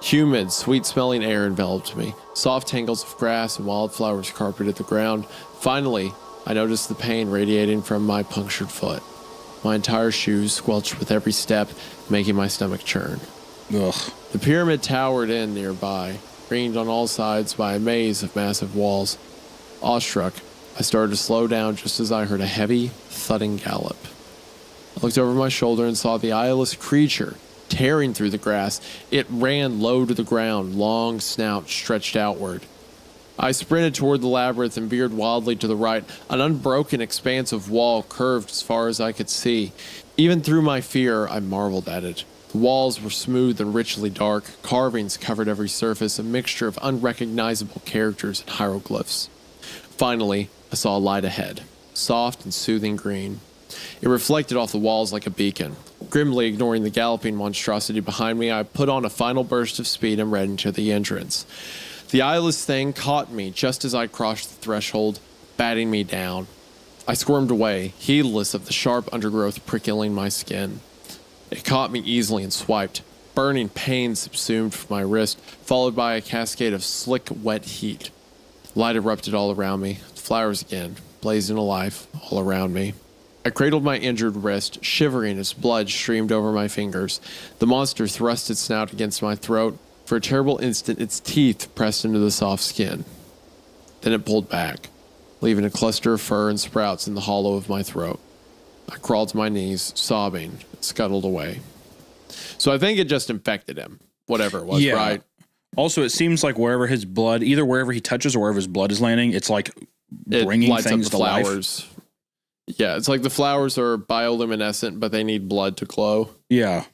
[SPEAKER 2] Humid, sweet-smelling air enveloped me. Soft tangles of grass and wildflowers carpeted the ground. Finally, I noticed the pain radiating from my punctured foot. My entire shoes squelched with every step, making my stomach churn.
[SPEAKER 1] Ugh.
[SPEAKER 2] The pyramid towered in nearby, ringed on all sides by a maze of massive walls. Awestruck, I started to slow down just as I heard a heavy, thudding gallop. I looked over my shoulder and saw the eyeless creature tearing through the grass. It ran low to the ground, long snout stretched outward. I sprinted toward the labyrinth and veered wildly to the right. An unbroken expanse of wall curved as far as I could see. Even through my fear, I marveled at it. The walls were smooth and richly dark. Carvings covered every surface, a mixture of unrecognizable characters and hieroglyphs. Finally, I saw a light ahead, soft and soothing green. It reflected off the walls like a beacon. Grimly ignoring the galloping monstrosity behind me, I put on a final burst of speed and ran into the entrance. The eyeless thing caught me just as I crossed the threshold, batting me down. I squirmed away, heedless of the sharp undergrowth prickling my skin. It caught me easily and swiped. Burning pain subsumed my wrist, followed by a cascade of slick, wet heat. Light erupted all around me, flowers again, blazing alive all around me. I cradled my injured wrist, shivering as blood streamed over my fingers. The monster thrust its snout against my throat. For a terrible instant, its teeth pressed into the soft skin. Then it pulled back, leaving a cluster of fur and sprouts in the hollow of my throat. I crawled to my knees, sobbing, and scuttled away. So I think it just infected him, whatever it was,
[SPEAKER 1] Yeah.
[SPEAKER 2] right?
[SPEAKER 1] Also, it seems like wherever his blood, either wherever he touches or wherever his blood is landing, it's like
[SPEAKER 2] It
[SPEAKER 1] bringing
[SPEAKER 2] lights up
[SPEAKER 1] things
[SPEAKER 2] the
[SPEAKER 1] to life.
[SPEAKER 2] flowers. Yeah, it's like the flowers are bioluminescent, but they need blood to glow,
[SPEAKER 1] Yeah.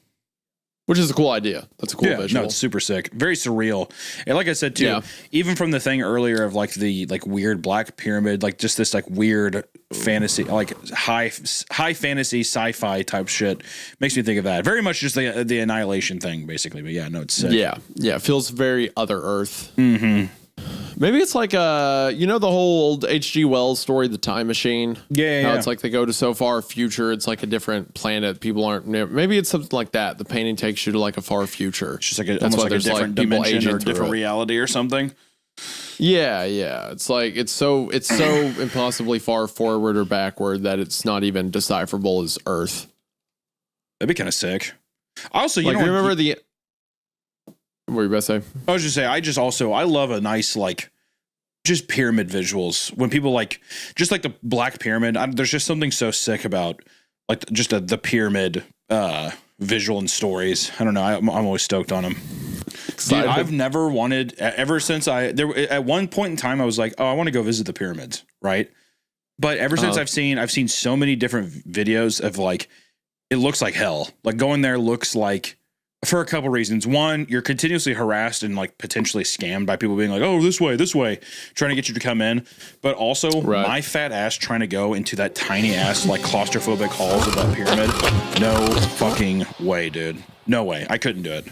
[SPEAKER 2] which is a cool idea. That's a cool
[SPEAKER 1] Yeah,
[SPEAKER 2] visual.
[SPEAKER 1] no, it's super sick. Very surreal. And like I said too,
[SPEAKER 2] Yeah.
[SPEAKER 1] even from the thing earlier of like the like weird black pyramid, like just this like weird fantasy, like high fantasy sci-fi type shit makes me think of that. Very much just the Annihilation thing basically. But yeah, no, it's sick.
[SPEAKER 2] Yeah, it feels very Other Earth. Mm-hmm. Maybe it's like the whole old H.G. Wells story, The Time Machine.
[SPEAKER 1] Yeah,
[SPEAKER 2] How
[SPEAKER 1] yeah.
[SPEAKER 2] it's like they go to so far future, it's like a different planet. People aren't near. Maybe it's something like that. The painting takes you to like a far future.
[SPEAKER 1] It's just like
[SPEAKER 2] That's
[SPEAKER 1] almost
[SPEAKER 2] why
[SPEAKER 1] like a
[SPEAKER 2] there's,
[SPEAKER 1] different
[SPEAKER 2] people
[SPEAKER 1] dimension
[SPEAKER 2] aging
[SPEAKER 1] or a
[SPEAKER 2] through
[SPEAKER 1] different
[SPEAKER 2] it.
[SPEAKER 1] reality or something.
[SPEAKER 2] Yeah. It's like it's so impossibly far forward or backward that it's not even decipherable as Earth.
[SPEAKER 1] That'd be kind of sick. Also, you
[SPEAKER 2] Like
[SPEAKER 1] know,
[SPEAKER 2] remember the. What were you about to say?
[SPEAKER 1] I was just saying, I love a nice, like, just pyramid visuals. When people like, just like the Black Pyramid, there's just something so sick about, like, just the pyramid visual and stories. I don't know. I'm always stoked on them. Dude, I've never wanted, ever since at one point in time, I was like, oh, I want to go visit the pyramids, right? But ever since I've seen so many different videos of, like, it looks like hell. Like, going there looks like, for a couple reasons. One, you're continuously harassed and like potentially scammed by people being like, oh, this way, trying to get you to come in. But also my fat ass trying to go into that tiny ass, like claustrophobic halls of that pyramid. No fucking way, dude. No way. I couldn't do it.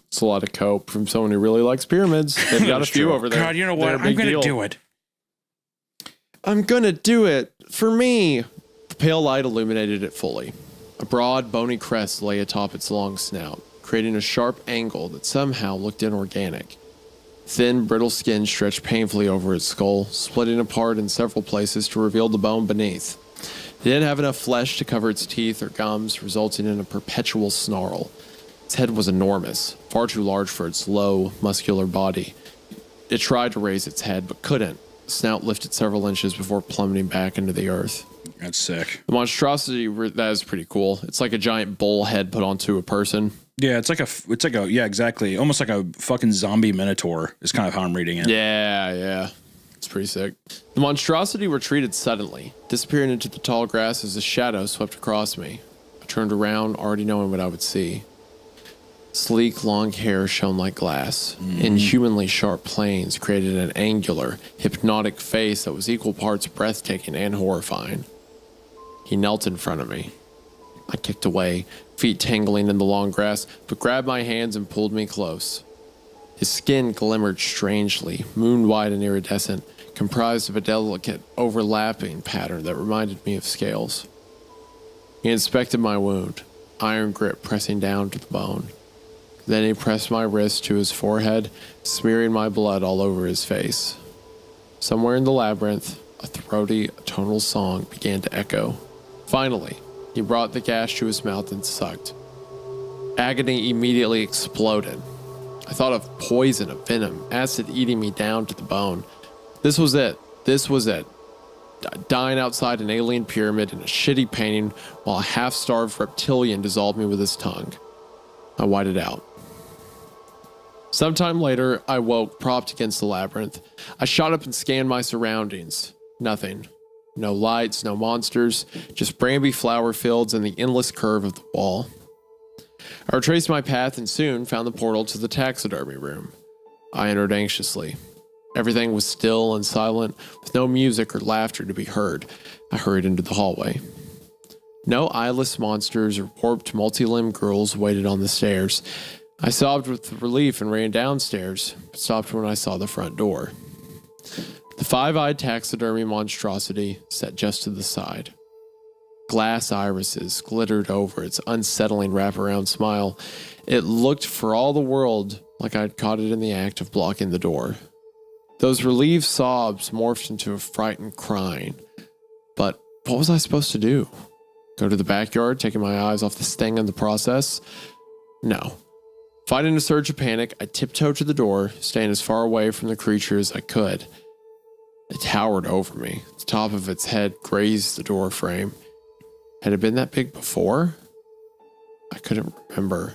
[SPEAKER 2] It's a lot of cope from someone who really likes pyramids. They've got a
[SPEAKER 1] That's
[SPEAKER 2] few
[SPEAKER 1] true.
[SPEAKER 2] over there.
[SPEAKER 1] God, you know what?
[SPEAKER 2] They're a
[SPEAKER 1] I'm
[SPEAKER 2] big
[SPEAKER 1] going to
[SPEAKER 2] deal.
[SPEAKER 1] do it.
[SPEAKER 2] I'm gonna do it for me. The pale light illuminated it fully. A broad, bony crest lay atop its long snout, creating a sharp angle that somehow looked inorganic. Thin, brittle skin stretched painfully over its skull, splitting apart in several places to reveal the bone beneath. It didn't have enough flesh to cover its teeth or gums, resulting in a perpetual snarl. Its head was enormous, far too large for its low, muscular body. It tried to raise its head, but couldn't. The snout lifted several inches before plummeting back into the earth.
[SPEAKER 1] That's sick.
[SPEAKER 2] The monstrosity, that is pretty cool. It's like a giant bull head put onto a person.
[SPEAKER 1] Yeah, it's like a, yeah, exactly. Almost like a fucking zombie minotaur is kind of how I'm reading it.
[SPEAKER 2] Yeah. It's pretty sick. The monstrosity retreated suddenly, disappearing into the tall grass as a shadow swept across me. I turned around, already knowing what I would see. Sleek, long hair shone like glass. Inhumanly sharp planes created an angular, hypnotic face that was equal parts breathtaking and horrifying. He knelt in front of me. I kicked away, feet tangling in the long grass, but grabbed my hands and pulled me close. His skin glimmered strangely, moon-white and iridescent, comprised of a delicate overlapping pattern that reminded me of scales. He inspected my wound, iron grip pressing down to the bone. Then he pressed my wrist to his forehead, smearing my blood all over his face. Somewhere in the labyrinth, a throaty, tonal song began to echo. Finally, he brought the gash to his mouth and sucked. Agony immediately exploded. I thought of poison, of venom, acid eating me down to the bone. This was it. This was it. Dying outside an alien pyramid in a shitty painting while a half-starved reptilian dissolved me with his tongue. I whited out. Sometime later, I woke, propped against the labyrinth. I shot up and scanned my surroundings. Nothing. No lights, no monsters, just bramby flower fields and the endless curve of the wall. I retraced my path and soon found the portal to the taxidermy room. I entered anxiously. Everything was still and silent, with no music or laughter to be heard. I hurried into the hallway. No eyeless monsters or warped multi-limbed girls waited on the stairs. I sobbed with relief and ran downstairs, but stopped when I saw the front door. The five-eyed taxidermy monstrosity sat just to the side. Glass irises glittered over its unsettling wraparound smile. It looked for all the world like I'd caught it in the act of blocking the door. Those relieved sobs morphed into a frightened crying. But what was I supposed to do? Go to the backyard, taking my eyes off this thing in the process? No. Fighting a surge of panic, I tiptoed to the door, staying as far away from the creature as I could. It towered over me. The top of its head grazed the door frame. Had it been that big before? I couldn't remember.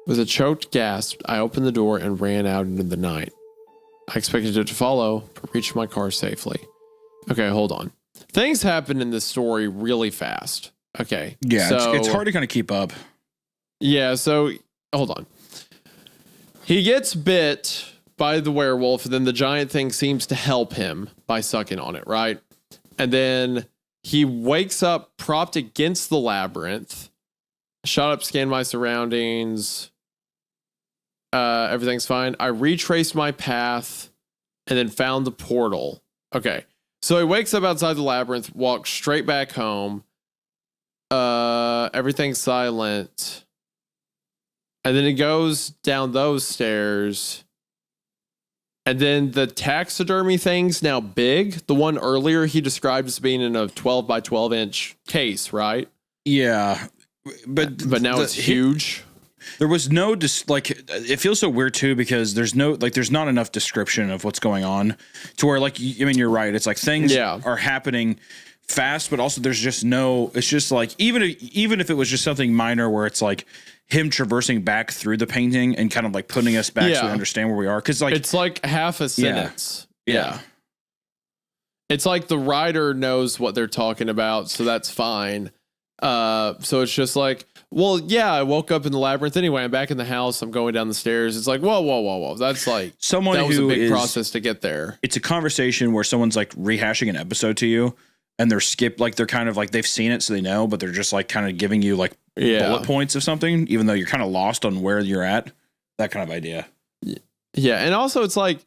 [SPEAKER 2] With a choked gasp, I opened the door and ran out into the night. I expected it to follow, but reached my car safely. Okay, hold on. Things happen in this story really fast. Okay.
[SPEAKER 1] Yeah,
[SPEAKER 2] so,
[SPEAKER 1] it's hard to kind of keep up.
[SPEAKER 2] Yeah, so hold on. He gets bit by the werewolf, and then the giant thing seems to help him by sucking on it, right? And then he wakes up propped against the labyrinth. Shot up, scanned my surroundings. Everything's fine. I retraced my path and then found the portal. Okay. So he wakes up outside the labyrinth, walks straight back home. Everything's silent. And then he goes down those stairs. And then the taxidermy thing's now big. The one earlier he described as being in a 12 by 12 inch case, right?
[SPEAKER 1] Yeah. But
[SPEAKER 2] now it's huge.
[SPEAKER 1] There was no it feels so weird too because there's not enough description of what's going on to where I mean you're right, it's like things are happening fast, but also there's just no, it's just like even if it was just something minor where it's like him traversing back through the painting and kind of like putting us back so we understand where we are, because like
[SPEAKER 2] it's like half a sentence.
[SPEAKER 1] Yeah.
[SPEAKER 2] It's like the writer knows what they're talking about, so that's fine. So it's just like, well, yeah, I woke up in the labyrinth anyway. I'm back in the house. I'm going down the stairs. It's like, whoa. That's like
[SPEAKER 1] someone
[SPEAKER 2] that was
[SPEAKER 1] who
[SPEAKER 2] a big process to get there.
[SPEAKER 1] It's a conversation where someone's like rehashing an episode to you, and they're kind of like they've seen it, so they know, but they're just like kind of giving you like bullet points of something, even though you're kind of lost on where you're at. That kind of idea.
[SPEAKER 2] Yeah, and also it's like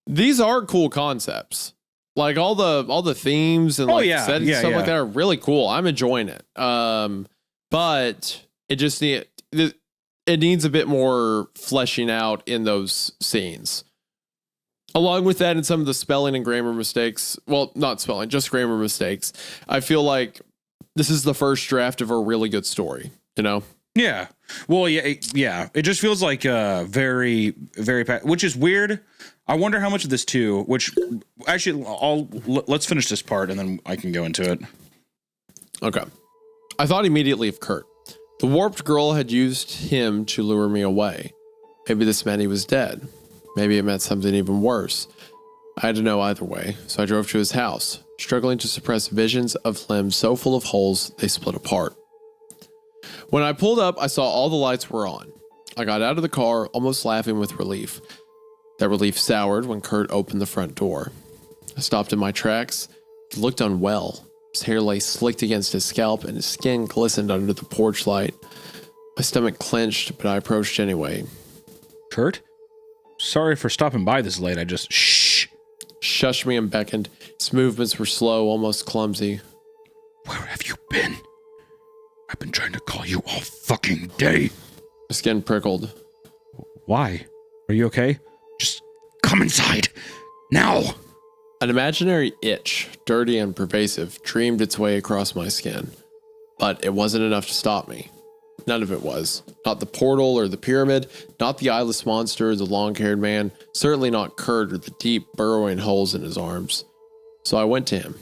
[SPEAKER 2] these are cool concepts. Like all the themes and settings stuff like that are really cool. I'm enjoying it. But it just needs a bit more fleshing out in those scenes. Along with that, and some of the spelling and grammar mistakes. Well, not spelling, just grammar mistakes. I feel like this is the first draft of a really good story. You know?
[SPEAKER 1] Yeah. Well, yeah. It just feels like very, very, which is weird. I wonder how much of this too. Which actually, let's finish this part and then I can go into it.
[SPEAKER 2] Okay. I thought immediately of Kurt. The warped girl had used him to lure me away. Maybe this meant he was dead. Maybe it meant something even worse. I had to know either way, so I drove to his house, struggling to suppress visions of limbs so full of holes they split apart. When I pulled up, I saw all the lights were on. I got out of the car, almost laughing with relief. That relief soured when Kurt opened the front door. I stopped in my tracks. He looked unwell. His hair lay slicked against his scalp, and his skin glistened under the porch light. My stomach clenched, but I approached anyway.
[SPEAKER 4] Kurt? Sorry for stopping by this late. I just... Shh.
[SPEAKER 2] Shushed me and beckoned. His movements were slow, almost clumsy.
[SPEAKER 4] Where have you been? I've been trying to call you all fucking day.
[SPEAKER 2] My skin prickled.
[SPEAKER 4] Why? Are you okay? Just come inside. Now.
[SPEAKER 2] An imaginary itch, dirty and pervasive, dreamed its way across my skin. But it wasn't enough to stop me. None of it was. Not the portal or the pyramid, not the eyeless monster or the long-haired man, certainly not Kurt or the deep, burrowing holes in his arms. So I went to him.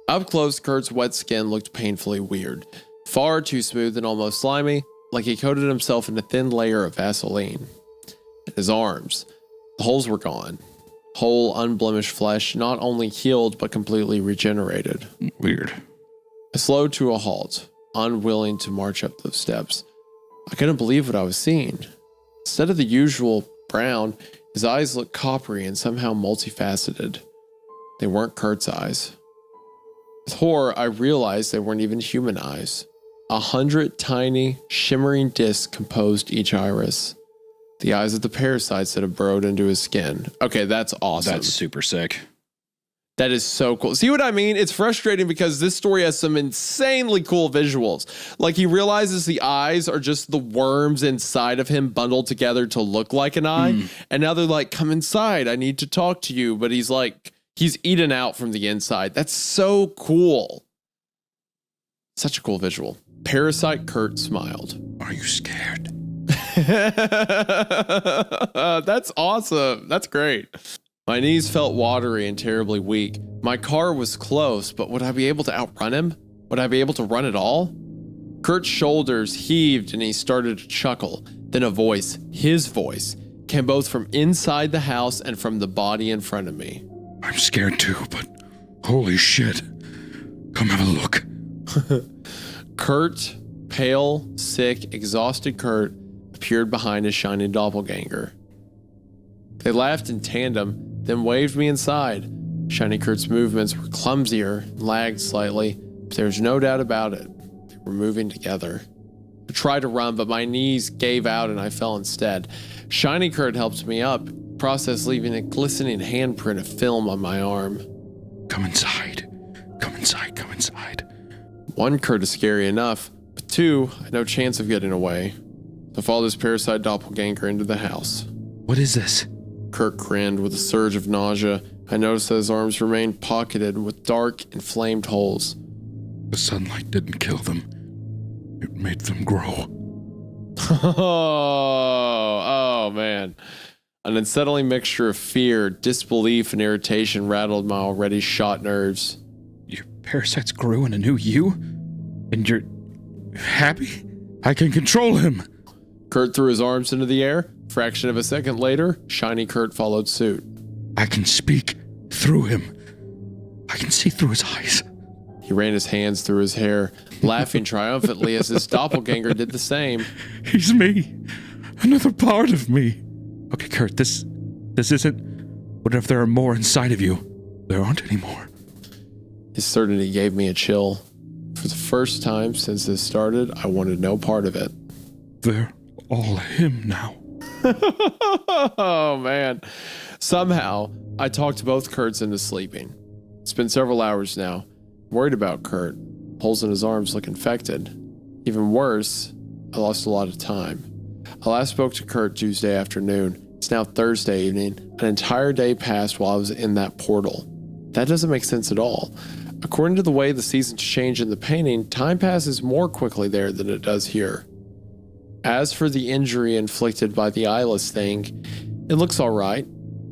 [SPEAKER 2] Up close, Kurt's wet skin looked painfully weird. Far too smooth and almost slimy, like he coated himself in a thin layer of Vaseline. And his arms. The holes were gone. Whole, unblemished flesh, not only healed, but completely regenerated.
[SPEAKER 4] Weird.
[SPEAKER 2] I slowed to a halt, unwilling to march up those steps. I couldn't believe what I was seeing. Instead of the usual brown, his eyes looked coppery and somehow multifaceted. They weren't Kurt's eyes. With horror, I realized they weren't even human eyes. 100 tiny, shimmering discs composed each iris. The eyes of the parasites that have burrowed into his skin. Okay, that's awesome.
[SPEAKER 4] That's super sick.
[SPEAKER 2] That is so cool. See what I mean? It's frustrating because this story has some insanely cool visuals. Like he realizes the eyes are just the worms inside of him bundled together to look like an eye. And now they're like, come inside. I need to talk to you. But he's like, he's eaten out from the inside. That's so cool. Such a cool visual. Parasite Kurt smiled.
[SPEAKER 4] Are you scared?
[SPEAKER 2] That's awesome. That's great. My knees felt watery and terribly weak. My car was close, but would I be able to outrun him? Would I be able to run at all? Kurt's shoulders heaved and he started to chuckle. Then a voice, his voice, came both from inside the house and from the body in front of me.
[SPEAKER 4] I'm scared too, but holy shit. Come have a look.
[SPEAKER 2] Kurt, pale, sick, exhausted Kurt, appeared behind his shining doppelganger. They laughed in tandem, then waved me inside. Shiny Kurt's movements were clumsier, lagged slightly, but there was no doubt about it. They were moving together. I tried to run, but my knees gave out and I fell instead. Shiny Kurt helped me up, process leaving a glistening handprint of film on my arm.
[SPEAKER 4] Come inside. Come inside. Come inside.
[SPEAKER 2] One Kurt is scary enough, but two, I had no chance of getting away. I followed this parasite doppelganger into the house.
[SPEAKER 4] What is this?
[SPEAKER 2] Kurt grinned with a surge of nausea. I noticed that his arms remained pocketed with dark, inflamed holes.
[SPEAKER 4] The sunlight didn't kill them. It made them grow.
[SPEAKER 2] Oh, man. An unsettling mixture of fear, disbelief, and irritation rattled my already shot nerves.
[SPEAKER 4] Your parasites grew in a new you? And you're happy? I can control him.
[SPEAKER 2] Kurt threw his arms into the air. Fraction of a second later, Shiny Kurt followed suit.
[SPEAKER 4] I can speak through him. I can see through his eyes.
[SPEAKER 2] He ran his hands through his hair, laughing triumphantly as his doppelganger did the same.
[SPEAKER 4] He's me. Another part of me. Okay, Kurt, this isn't... What if there are more inside of you? There aren't any more.
[SPEAKER 2] His certainty gave me a chill. For the first time since this started, I wanted no part of it.
[SPEAKER 4] They're all him now.
[SPEAKER 2] Oh, man. Somehow, I talked both Kurts into sleeping. It's been several hours now. Worried about Kurt. Holes in his arms look infected. Even worse, I lost a lot of time. I last spoke to Kurt Tuesday afternoon. It's now Thursday evening. An entire day passed while I was in that portal. That doesn't make sense at all. According to the way the seasons change in the painting, time passes more quickly there than it does here. As for the injury inflicted by the eyeless thing, it looks alright.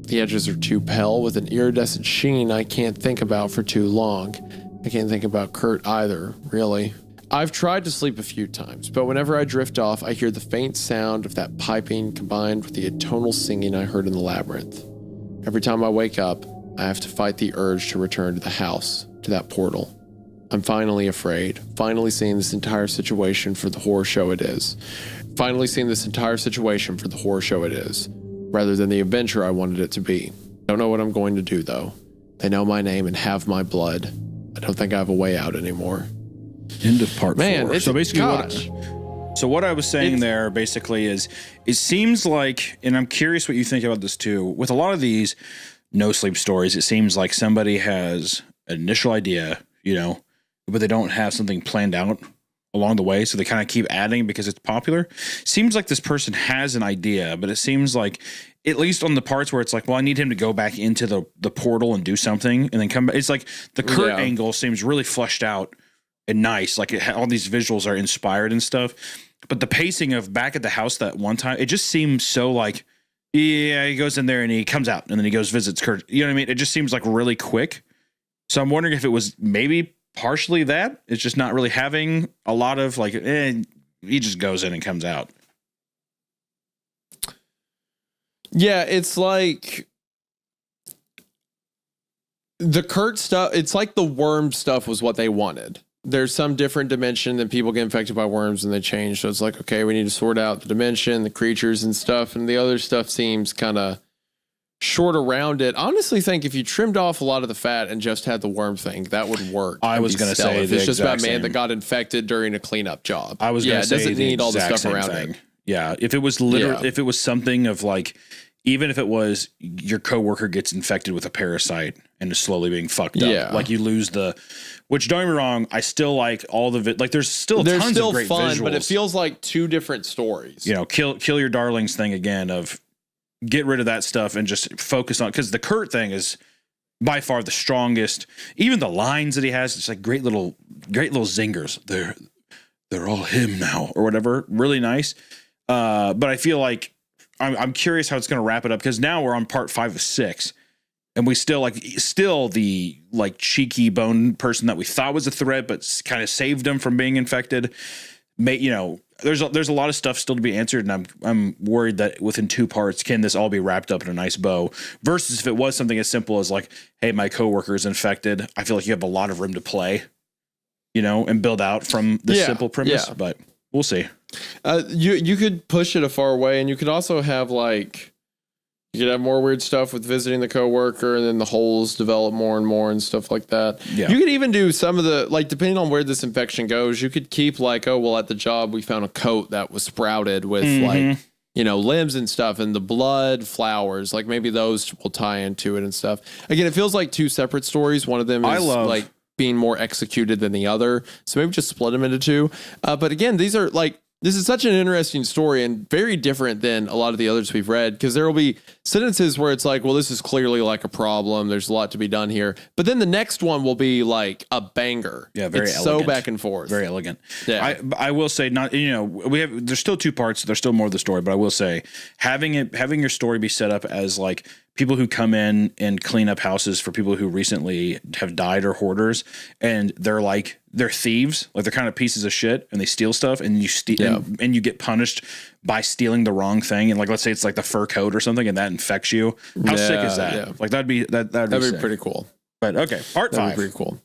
[SPEAKER 2] The edges are too pale with an iridescent sheen I can't think about for too long. I can't think about Kurt either, really. I've tried to sleep a few times, but whenever I drift off, I hear the faint sound of that piping combined with the atonal singing I heard in the labyrinth. Every time I wake up, I have to fight the urge to return to the house, to that portal. I'm finally afraid. Finally seeing this entire situation for the horror show it is. Finally seeing this entire situation for the horror show it is, rather than the adventure I wanted it to be. Don't know what I'm going to do, though. They know my name and have my blood. I don't think I have a way out anymore.
[SPEAKER 1] End of part 4.
[SPEAKER 2] It's
[SPEAKER 1] So basically,
[SPEAKER 2] gosh.
[SPEAKER 1] what I was saying there basically is, it seems like, and I'm curious what you think about this too. With a lot of these no sleep stories, it seems like somebody has an initial idea, but they don't have something planned out along the way, so they kind of keep adding because it's popular. Seems like this person has an idea, but it seems like, at least on the parts where it's like, well, I need him to go back into the portal and do something and then come back. It's like the Kurt angle seems really fleshed out and nice. Like all these visuals are inspired and stuff. But the pacing of back at the house that one time, it just seems so like, yeah, he goes in there and he comes out and then he goes visits Kurt. You know what I mean? It just seems like really quick. So I'm wondering if it was maybe partially that. It's just not really having a lot of like, he just goes in and comes out.
[SPEAKER 2] Yeah, it's like the Kurt stuff. It's like the worm stuff was what they wanted. There's some different dimension that people get infected by worms and they change. So it's like, okay, we need to sort out the dimension, the creatures and stuff. And the other stuff seems kind of short around it. I honestly think if you trimmed off a lot of the fat and just had the worm thing, that would work.
[SPEAKER 1] I was going to say
[SPEAKER 2] it's just about man that got infected during a cleanup job.
[SPEAKER 1] I was going to say
[SPEAKER 2] it doesn't need all the stuff around
[SPEAKER 1] thing.
[SPEAKER 2] it.
[SPEAKER 1] Yeah, if it was if it was something of like, even if it was your coworker gets infected with a parasite and is slowly being fucked up, like you lose which don't get me wrong, I still like all the like. There's still tons of great
[SPEAKER 2] fun,
[SPEAKER 1] visuals,
[SPEAKER 2] but it feels like two different stories.
[SPEAKER 1] Kill your darlings thing again of get rid of that stuff and just focus on, because the Kurt thing is by far the strongest. Even the lines that he has, it's like great little zingers. They're all him now or whatever. Really nice. But I feel like I'm curious how it's going to wrap it up, because now we're on part 5 of 6, and we still the like cheeky bone person that we thought was a threat, but kind of saved him from being infected. There's a lot of stuff still to be answered, and I'm worried that within 2 parts, can this all be wrapped up in a nice bow? Versus if it was something as simple as like, hey, my coworker is infected. I feel like you have a lot of room to play, and build out from this simple premise. Yeah. But we'll see.
[SPEAKER 2] You could push it a far way, and you could also have you could have more weird stuff with visiting the coworker, and then the holes develop more and more and stuff like that. Yeah. You could even do some of the, depending on where this infection goes, you could keep at the job we found a coat that was sprouted with limbs and stuff, and the blood flowers, maybe those will tie into it and stuff. Again, it feels like 2 separate stories. One of them is being more executed than the other. So maybe just split them into 2. But again, these are this is such an interesting story and very different than a lot of the others we've read, because there will be sentences where it's like, well, this is clearly a problem. There's a lot to be done here. But then the next one will be a banger.
[SPEAKER 1] Yeah, very
[SPEAKER 2] it's
[SPEAKER 1] elegant.
[SPEAKER 2] So back and forth.
[SPEAKER 1] Very elegant.
[SPEAKER 2] Yeah.
[SPEAKER 1] I will say, there's still 2 parts. There's still more of the story, but I will say having your story be set up as people who come in and clean up houses for people who recently have died or hoarders, and they're thieves, they're kind of pieces of shit, and they steal stuff, and you steal and you get punished by stealing the wrong thing, and let's say it's the fur coat or something, and that infects you. How sick is that? Yeah. That'd be
[SPEAKER 2] pretty cool.
[SPEAKER 1] But okay, part 5.
[SPEAKER 2] That'd be pretty cool.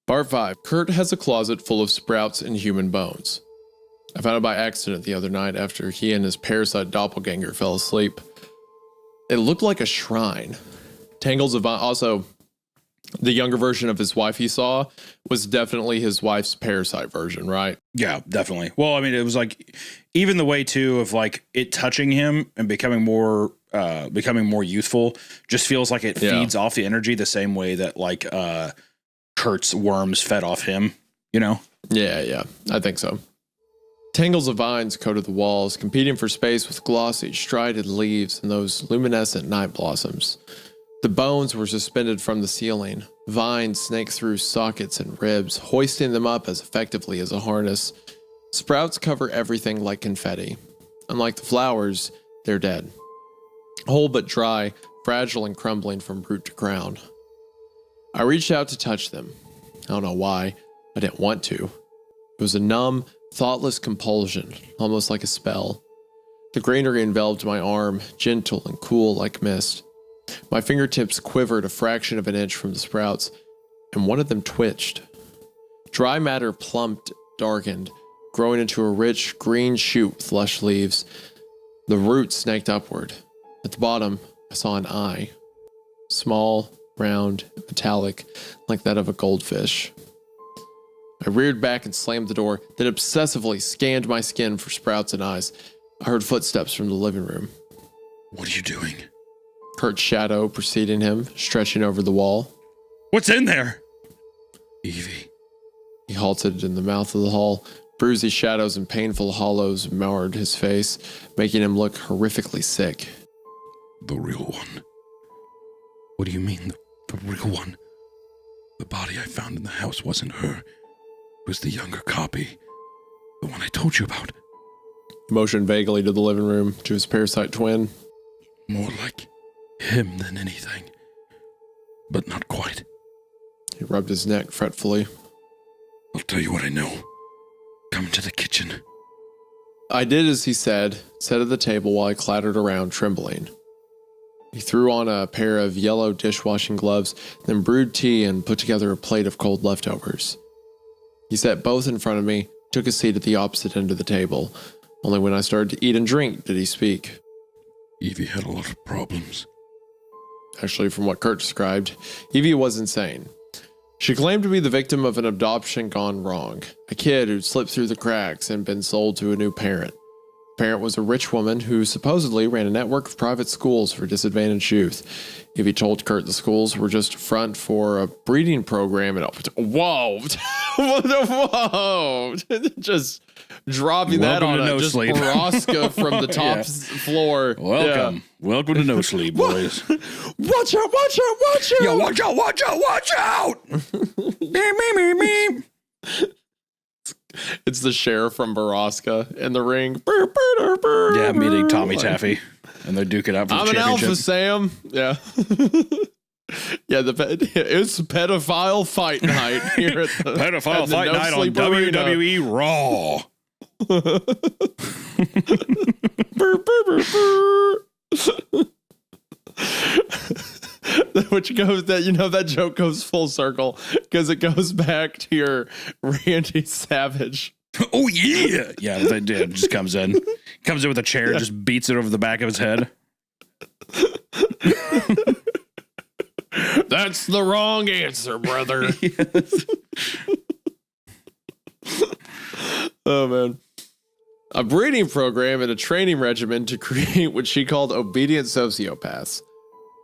[SPEAKER 2] Part 5. Kurt has a closet full of sprouts and human bones. I found it by accident the other night after he and his parasite doppelganger fell asleep. It looked like a shrine. Tangles of also, the younger version of his wife he saw was definitely his wife's parasite version, right?
[SPEAKER 1] Yeah, definitely. Well, I mean, it was even the way too of it touching him and becoming more youthful just feels like it feeds off the energy the same way that Kurt's worms fed off him,
[SPEAKER 2] Yeah, I think so. Tangles of vines coated the walls, competing for space with glossy, strided leaves and those luminescent night blossoms. The bones were suspended from the ceiling. Vines snaked through sockets and ribs, hoisting them up as effectively as a harness. Sprouts cover everything like confetti. Unlike the flowers, they're dead. Whole but dry, fragile and crumbling from root to crown. I reached out to touch them. I don't know why. I didn't want to. It was a numb, thoughtless compulsion, almost like a spell. The greenery enveloped my arm, gentle and cool like mist. My fingertips quivered a fraction of an inch from the sprouts, and one of them twitched. Dry matter plumped, darkened, growing into a rich green shoot with lush leaves. The roots snaked upward. At the bottom, I saw an eye. Small, round, metallic, like that of a goldfish. I reared back and slammed the door, then obsessively scanned my skin for sprouts and eyes. I heard footsteps from the living room.
[SPEAKER 4] What are you doing?
[SPEAKER 2] Kurt's shadow preceding him, stretching over the wall.
[SPEAKER 1] What's in there?
[SPEAKER 4] Evie.
[SPEAKER 2] He halted in the mouth of the hall. Bruisey shadows and painful hollows marred his face, making him look horrifically sick.
[SPEAKER 4] The real one. What do you mean, the real one? The body I found in the house wasn't her. It was the younger copy. The one I told you about.
[SPEAKER 2] He motioned vaguely to the living room, to his parasite twin.
[SPEAKER 4] More like him than anything. But not quite.
[SPEAKER 2] He rubbed his neck fretfully.
[SPEAKER 4] I'll tell you what I know. Come into the kitchen.
[SPEAKER 2] I did as he said, sat at the table while I clattered around, trembling. He threw on a pair of yellow dishwashing gloves, then brewed tea and put together a plate of cold leftovers. He set both in front of me, took a seat at the opposite end of the table. Only when I started to eat and drink did he speak.
[SPEAKER 4] Evie had a lot of problems.
[SPEAKER 2] Actually, from what Kurt described, Evie was insane. She claimed to be the victim of an adoption gone wrong, a kid who'd slipped through the cracks and been sold to a new parent. The parent was a rich woman who supposedly ran a network of private schools for disadvantaged youth. Evie told Kurt the schools were just front for a breeding program and whoa, whoa, just dropping that
[SPEAKER 1] Welcome
[SPEAKER 2] on
[SPEAKER 1] to No
[SPEAKER 2] just
[SPEAKER 1] Sleep.
[SPEAKER 2] Borrasca from the top floor.
[SPEAKER 1] Welcome. Welcome to No Sleep, boys.
[SPEAKER 2] Watch out, watch out, watch out!
[SPEAKER 4] Yo, watch out, watch out, watch out! Me.
[SPEAKER 2] It's the sheriff from Borrasca in the ring.
[SPEAKER 1] Yeah, meeting Tommy Taffy. And they're duking out for the
[SPEAKER 2] I'm an
[SPEAKER 1] championship.
[SPEAKER 2] alpha, Sam. Yeah. Yeah, it's pedophile fight night here at the
[SPEAKER 1] Pedophile
[SPEAKER 2] at the
[SPEAKER 1] fight
[SPEAKER 2] No
[SPEAKER 1] night on
[SPEAKER 2] Sleep Arena.
[SPEAKER 1] WWE Raw.
[SPEAKER 2] Which goes that joke goes full circle because it goes back to your Randy Savage.
[SPEAKER 1] Oh, yeah. Yeah, that dude just comes in. Comes in with a chair, just beats it over the back of his head.
[SPEAKER 2] That's the wrong answer, brother. Oh, man. A breeding program and a training regimen to create what she called obedient sociopaths.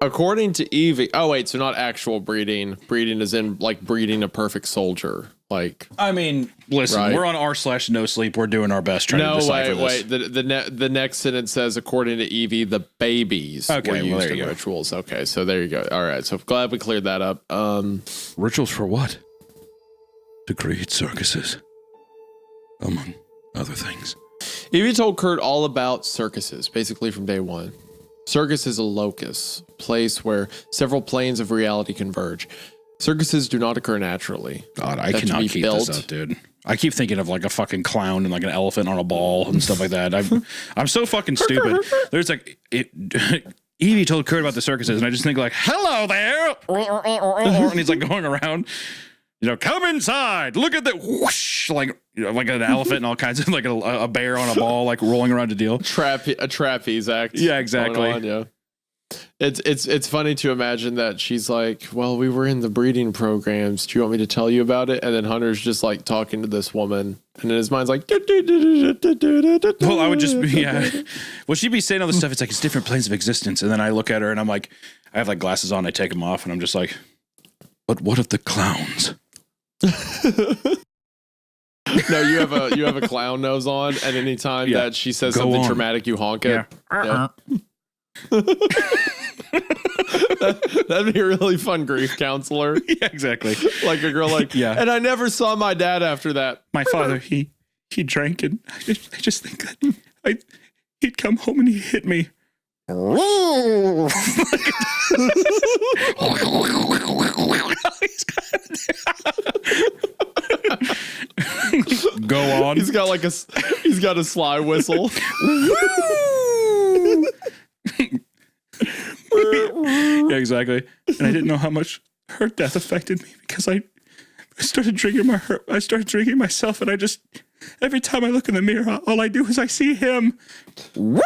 [SPEAKER 2] According to Evie, oh wait, so not actual breeding. Breeding is in like breeding a perfect soldier. Like,
[SPEAKER 1] I mean, listen,
[SPEAKER 2] Right.
[SPEAKER 1] we're on r/no sleep. We're doing our best trying to
[SPEAKER 2] no,
[SPEAKER 1] decipher
[SPEAKER 2] wait.
[SPEAKER 1] this.
[SPEAKER 2] The next sentence says, according to Evie, the babies
[SPEAKER 1] Okay,
[SPEAKER 2] were
[SPEAKER 1] well,
[SPEAKER 2] used
[SPEAKER 1] there
[SPEAKER 2] in
[SPEAKER 1] you go.
[SPEAKER 2] rituals. Okay, so there you go. All right, so glad we cleared that up.
[SPEAKER 4] Rituals for what? To create circuses. Among other things.
[SPEAKER 2] Evie told Kurt all about circuses, basically from day one. Circus is a locus, place where several planes of reality converge. Circuses do not occur naturally.
[SPEAKER 1] God, I
[SPEAKER 2] That to
[SPEAKER 1] cannot
[SPEAKER 2] be
[SPEAKER 1] keep
[SPEAKER 2] built.
[SPEAKER 1] this up, dude. I keep thinking of like a fucking clown and like an elephant on a ball and stuff like that. I'm so fucking stupid. There's like Evie told Kurt about the circuses, and I just think like, "Hello there," and he's like going around. Come inside. Look at that, whoosh, like like an elephant and all kinds of like a bear on a ball, like rolling around a deal.
[SPEAKER 2] A trapeze act.
[SPEAKER 1] Yeah, exactly.
[SPEAKER 2] going on, yeah. It's funny to imagine that she's like, well, we were in the breeding programs. Do you want me to tell you about it? And then Hunter's just like talking to this woman, and in his mind's like,
[SPEAKER 1] Well, I would just be, yeah. Well, she'd be saying all this stuff. It's like it's different planes of existence, and then I look at her and I'm like, I have like glasses on. I take them off, and I'm just like,
[SPEAKER 4] But what of the clowns?
[SPEAKER 2] No, you have a clown nose on, and anytime
[SPEAKER 1] Yeah.
[SPEAKER 2] that she says
[SPEAKER 4] Go
[SPEAKER 2] something
[SPEAKER 4] on.
[SPEAKER 2] dramatic, you honk it.
[SPEAKER 1] Yeah.
[SPEAKER 2] Yeah. That'd be a really fun grief counselor.
[SPEAKER 1] yeah, exactly.
[SPEAKER 2] Like a girl like,
[SPEAKER 1] Yeah.
[SPEAKER 2] and I never saw my dad after that.
[SPEAKER 1] My father, he drank, and I just think that he'd come home and he hit me. Go on.
[SPEAKER 2] He's got a sly whistle.
[SPEAKER 1] Yeah, exactly. And I didn't know how much her death affected me because
[SPEAKER 4] I started drinking myself, and every time I look in the mirror, all I do is I see him. Woo!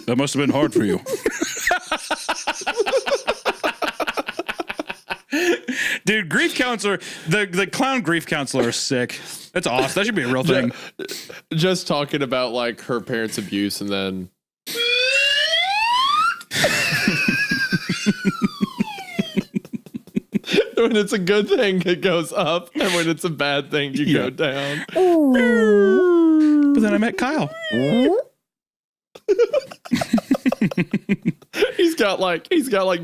[SPEAKER 4] That must have been hard for you. Dude, grief counselor, the clown grief counselor is sick. That's awesome. That should be a real thing.
[SPEAKER 2] Just talking about like her parents' abuse and then when it's a good thing, it goes up, and when it's a bad thing, you go down.
[SPEAKER 4] But then I met Kyle.
[SPEAKER 2] He's got like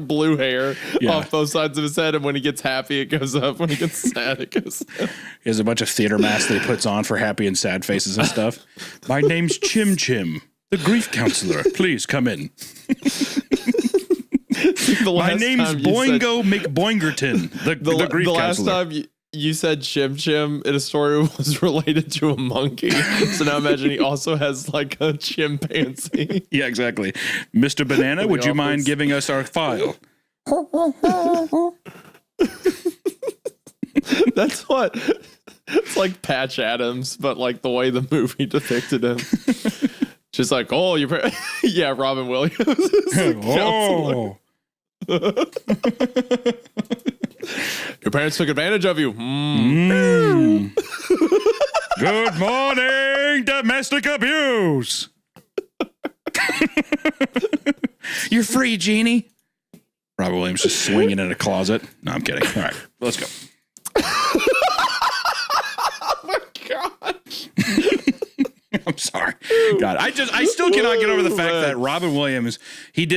[SPEAKER 2] blue hair off both sides of his head, and when he gets happy, it goes up. When he gets sad, it goes down.
[SPEAKER 4] He has a bunch of theater masks that he puts on for happy and sad faces and stuff. My name's Chim Chim, the grief counselor. Please come in. My name's Boingo McBoingerton, the grief counselor.
[SPEAKER 2] Last time you said Chim Chim in a story was related to a monkey. So now imagine he also has like a chimpanzee.
[SPEAKER 4] Yeah, exactly. Mr. Banana, would you mind giving us our file?
[SPEAKER 2] That's what. It's like Patch Adams, but like the way the movie depicted him. Just like, oh, yeah, Robin Williams.
[SPEAKER 4] Oh.
[SPEAKER 2] Your parents took advantage of you.
[SPEAKER 4] Good morning, domestic abuse. You're free, Jeannie. Robin Williams just swinging in a closet. No, I'm kidding. All right, let's go.
[SPEAKER 2] Oh my God.
[SPEAKER 4] I'm sorry. God, I still cannot get over the fact that Robin Williams, he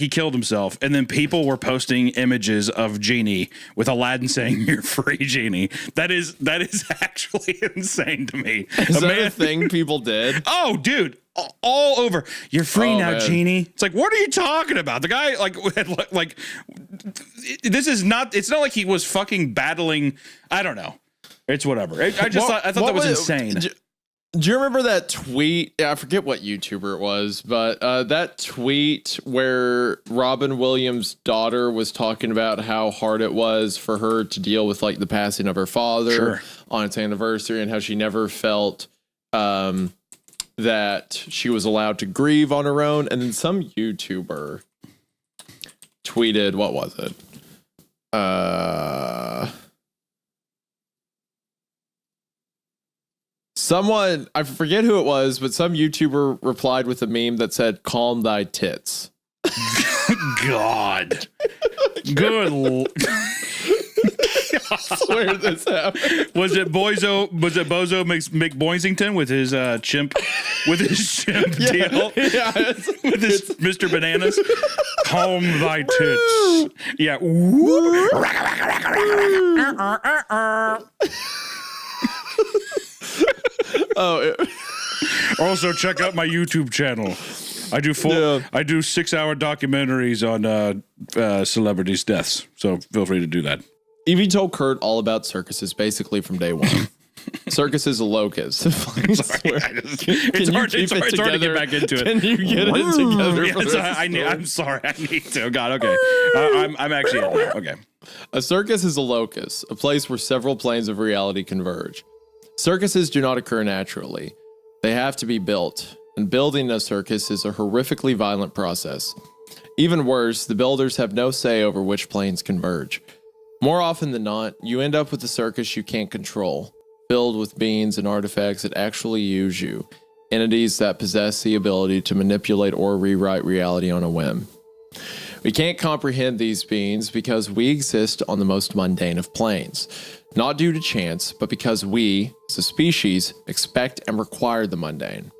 [SPEAKER 4] killed himself, and then people were posting images of Genie with Aladdin saying, "You're free, Genie." That is actually insane to me.
[SPEAKER 2] Is that a thing people did?
[SPEAKER 4] Oh, dude. All over. You're free now,
[SPEAKER 2] man.
[SPEAKER 4] Genie. It's like, what are you talking about? The guy, like, this is not, it's not like he was fucking battling. I don't know. It's whatever. I thought that was insane.
[SPEAKER 2] Do you remember that tweet? I forget what YouTuber it was, but that tweet where Robin Williams' daughter was talking about how hard it was for her to deal with like the passing of her father on its anniversary, and how she never felt that she was allowed to grieve on her own. And then some YouTuber tweeted, what was it? Someone, I forget who it was, but some YouTuber replied with a meme that said, "Calm thy tits."
[SPEAKER 4] God. Good.
[SPEAKER 2] I swear this happened.
[SPEAKER 4] Was it Bozo McBoisington with his chimp deal?
[SPEAKER 2] Yeah,
[SPEAKER 4] With his Mr. Bananas? Calm thy tits. Yeah. Ooh. Also, check out my YouTube channel. I do 6-hour documentaries on celebrities' deaths. So feel free to do that.
[SPEAKER 2] Evie told Kurt all about circuses basically from day one. Circus is a locus.
[SPEAKER 4] It's hard to get back into it.
[SPEAKER 2] Can you get it together?
[SPEAKER 4] I'm sorry. I need to. God, okay. I'm actually in there. Okay.
[SPEAKER 2] A circus is a locus, a place where several planes of reality converge. Circuses do not occur naturally. They have to be built, and building a circus is a horrifically violent process. Even worse, the builders have no say over which planes converge. More often than not, you end up with a circus you can't control, filled with beings and artifacts that actually use you, entities that possess the ability to manipulate or rewrite reality on a whim. We can't comprehend these beings because we exist on the most mundane of planes, not due to chance, but because we, as a species, expect and require the mundane.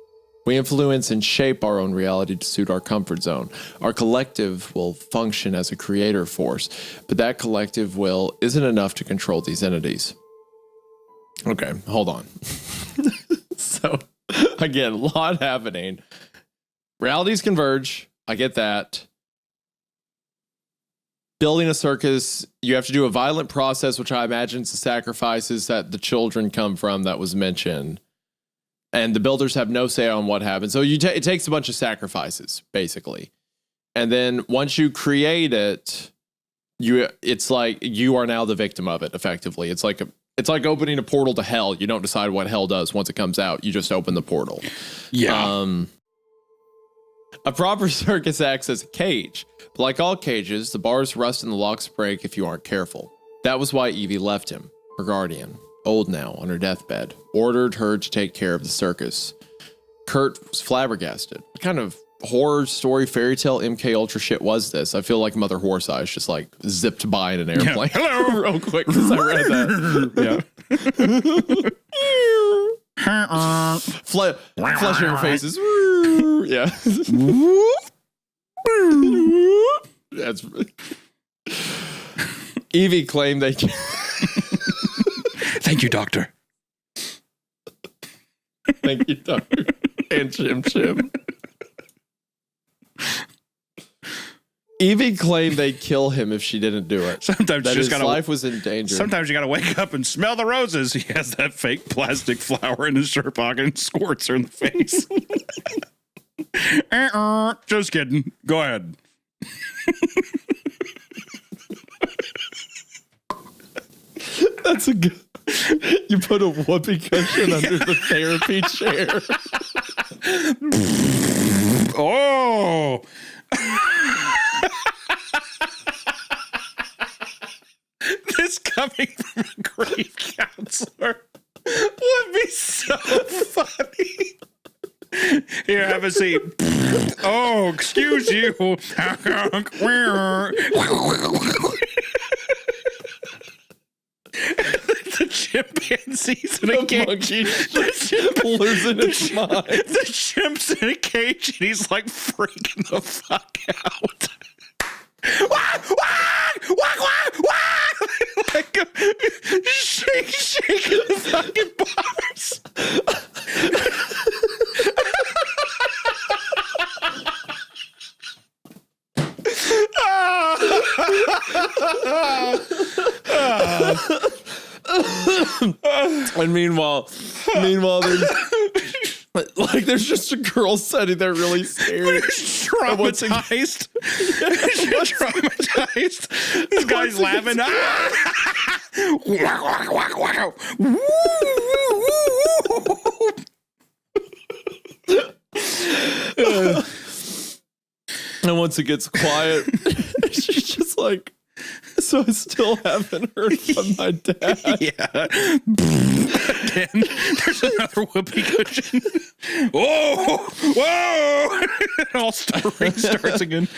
[SPEAKER 2] We influence and shape our own reality to suit our comfort zone. Our collective will function as a creator force, but that collective will isn't enough to control these entities. Okay, hold on. So, again, a lot happening. Realities converge. I get that. Building a circus, you have to do a violent process, which I imagine is the sacrifices that the children come from that was mentioned. And the builders have no say on what happens. So it takes a bunch of sacrifices, basically. And then once you create it, it's like you are now the victim of it, effectively. It's like opening a portal to hell. You don't decide what hell does once it comes out. You just open the portal.
[SPEAKER 1] Yeah.
[SPEAKER 2] A proper circus acts as a cage. But like all cages, the bars rust and the locks break if you aren't careful. That was why Evie left him, her guardian, old now, on her deathbed, ordered her to take care of the circus. Kurt was flabbergasted. What kind of horror story fairy tale MK Ultra shit was this? I feel like Mother Horseye just like zipped by in an airplane.
[SPEAKER 1] Yeah. Hello.
[SPEAKER 2] Real quick because I read that.
[SPEAKER 1] Yeah.
[SPEAKER 2] Flesh in your faces. Yeah. That's Evie claimed they
[SPEAKER 4] Thank you, Doctor.
[SPEAKER 2] Thank you, Doctor. And Chim. Evie claimed they'd kill him if she didn't do it.
[SPEAKER 1] Sometimes
[SPEAKER 2] That
[SPEAKER 1] you just
[SPEAKER 2] his
[SPEAKER 1] gotta.
[SPEAKER 2] life was in danger.
[SPEAKER 1] Sometimes you gotta wake up and smell the roses. He has that fake plastic flower in his shirt pocket and squirts her in the face. Just kidding. Go ahead.
[SPEAKER 2] That's a good. You put a whoopee cushion under the therapy chair.
[SPEAKER 1] Oh. This coming from a grief counselor would be so funny. Here, have a seat. Oh, excuse you. The chimpanzees in a cage.
[SPEAKER 2] Monkey losing his mind.
[SPEAKER 1] The chimp's in a cage and he's like freaking the fuck out. Like shaking the fucking bars.
[SPEAKER 2] And meanwhile, there's just a girl sitting there really scared.
[SPEAKER 1] Traumatized. Traumatized. This guy's laughing.
[SPEAKER 2] And once it gets quiet, she's just like, so I still haven't heard from my dad.
[SPEAKER 1] Yeah. Again, there's another whoopee cushion. Whoa! Whoa! It all restarts again.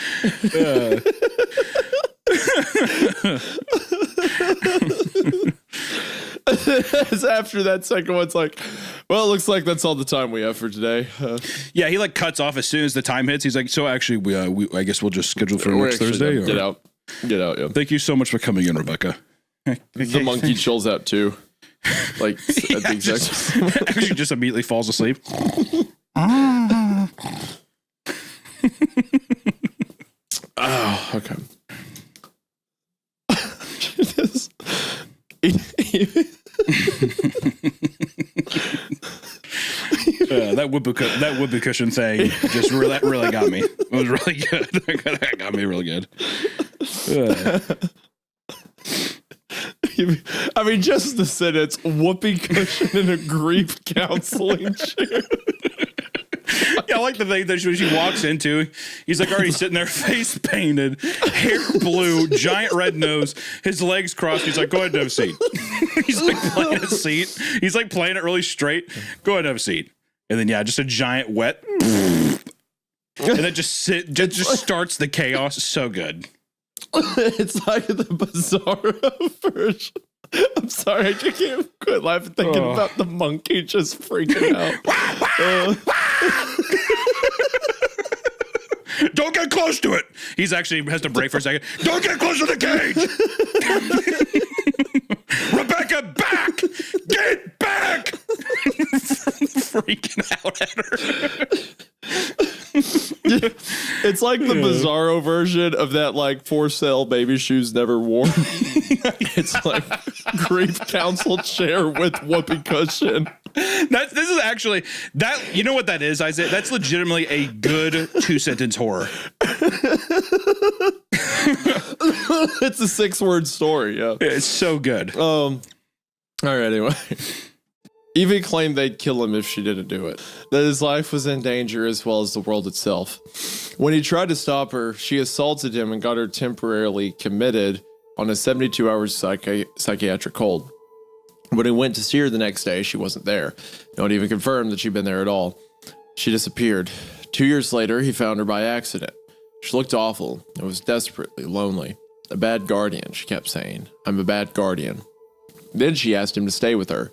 [SPEAKER 2] It's after that second one, it's like, well, it looks like that's all the time we have for today.
[SPEAKER 1] Yeah, he like cuts off as soon as the time hits. He's like, so actually, we I guess we'll just schedule for next Thursday.
[SPEAKER 2] Get out. Yeah.
[SPEAKER 1] Thank you so much for coming in, Rebecca.
[SPEAKER 2] The monkey chills out too. Like at the exact same moment.
[SPEAKER 1] Actually, just immediately falls asleep.
[SPEAKER 2] Oh, okay.
[SPEAKER 1] That whoopee cushion thing just really got me. It was really good. That got me really good.
[SPEAKER 2] I mean, just the sentence, whoopee cushion in a grief counseling chair.
[SPEAKER 1] Yeah, I like the thing that when she walks into, he's like already sitting there, face painted, hair blue, giant red nose, his legs crossed. He's like, go ahead and have a seat. He's like playing a seat. He's like playing it really straight. Go ahead and have a seat. And then, yeah, just a giant wet. And then just starts the chaos. So good.
[SPEAKER 2] It's like the Bizarro version. I'm sorry, I can't quit laughing thinking about the monkey just freaking out.
[SPEAKER 1] Don't get close to it. He's actually has to break for a second. Don't get close to the cage. Rebecca, back. Get back. Freaking out at her.
[SPEAKER 2] It's like the Bizarro version of that, like, for sale baby shoes never worn. It's like grief counsel chair with whoopee cushion.
[SPEAKER 1] This is actually that. You know what that is, Isaiah? That's legitimately a good 2-sentence horror.
[SPEAKER 2] It's a 6-word story. Yeah.
[SPEAKER 1] It's so good.
[SPEAKER 2] All right, anyway. Evie claimed they'd kill him if she didn't do it, that his life was in danger as well as the world itself. When he tried to stop her, she assaulted him and got her temporarily committed on a 72-hour psychiatric hold. When he went to see her the next day, she wasn't there. No one even confirmed that she'd been there at all. She disappeared. 2 years later, he found her by accident. She looked awful and was desperately lonely. A bad guardian, she kept saying. I'm a bad guardian. Then she asked him to stay with her.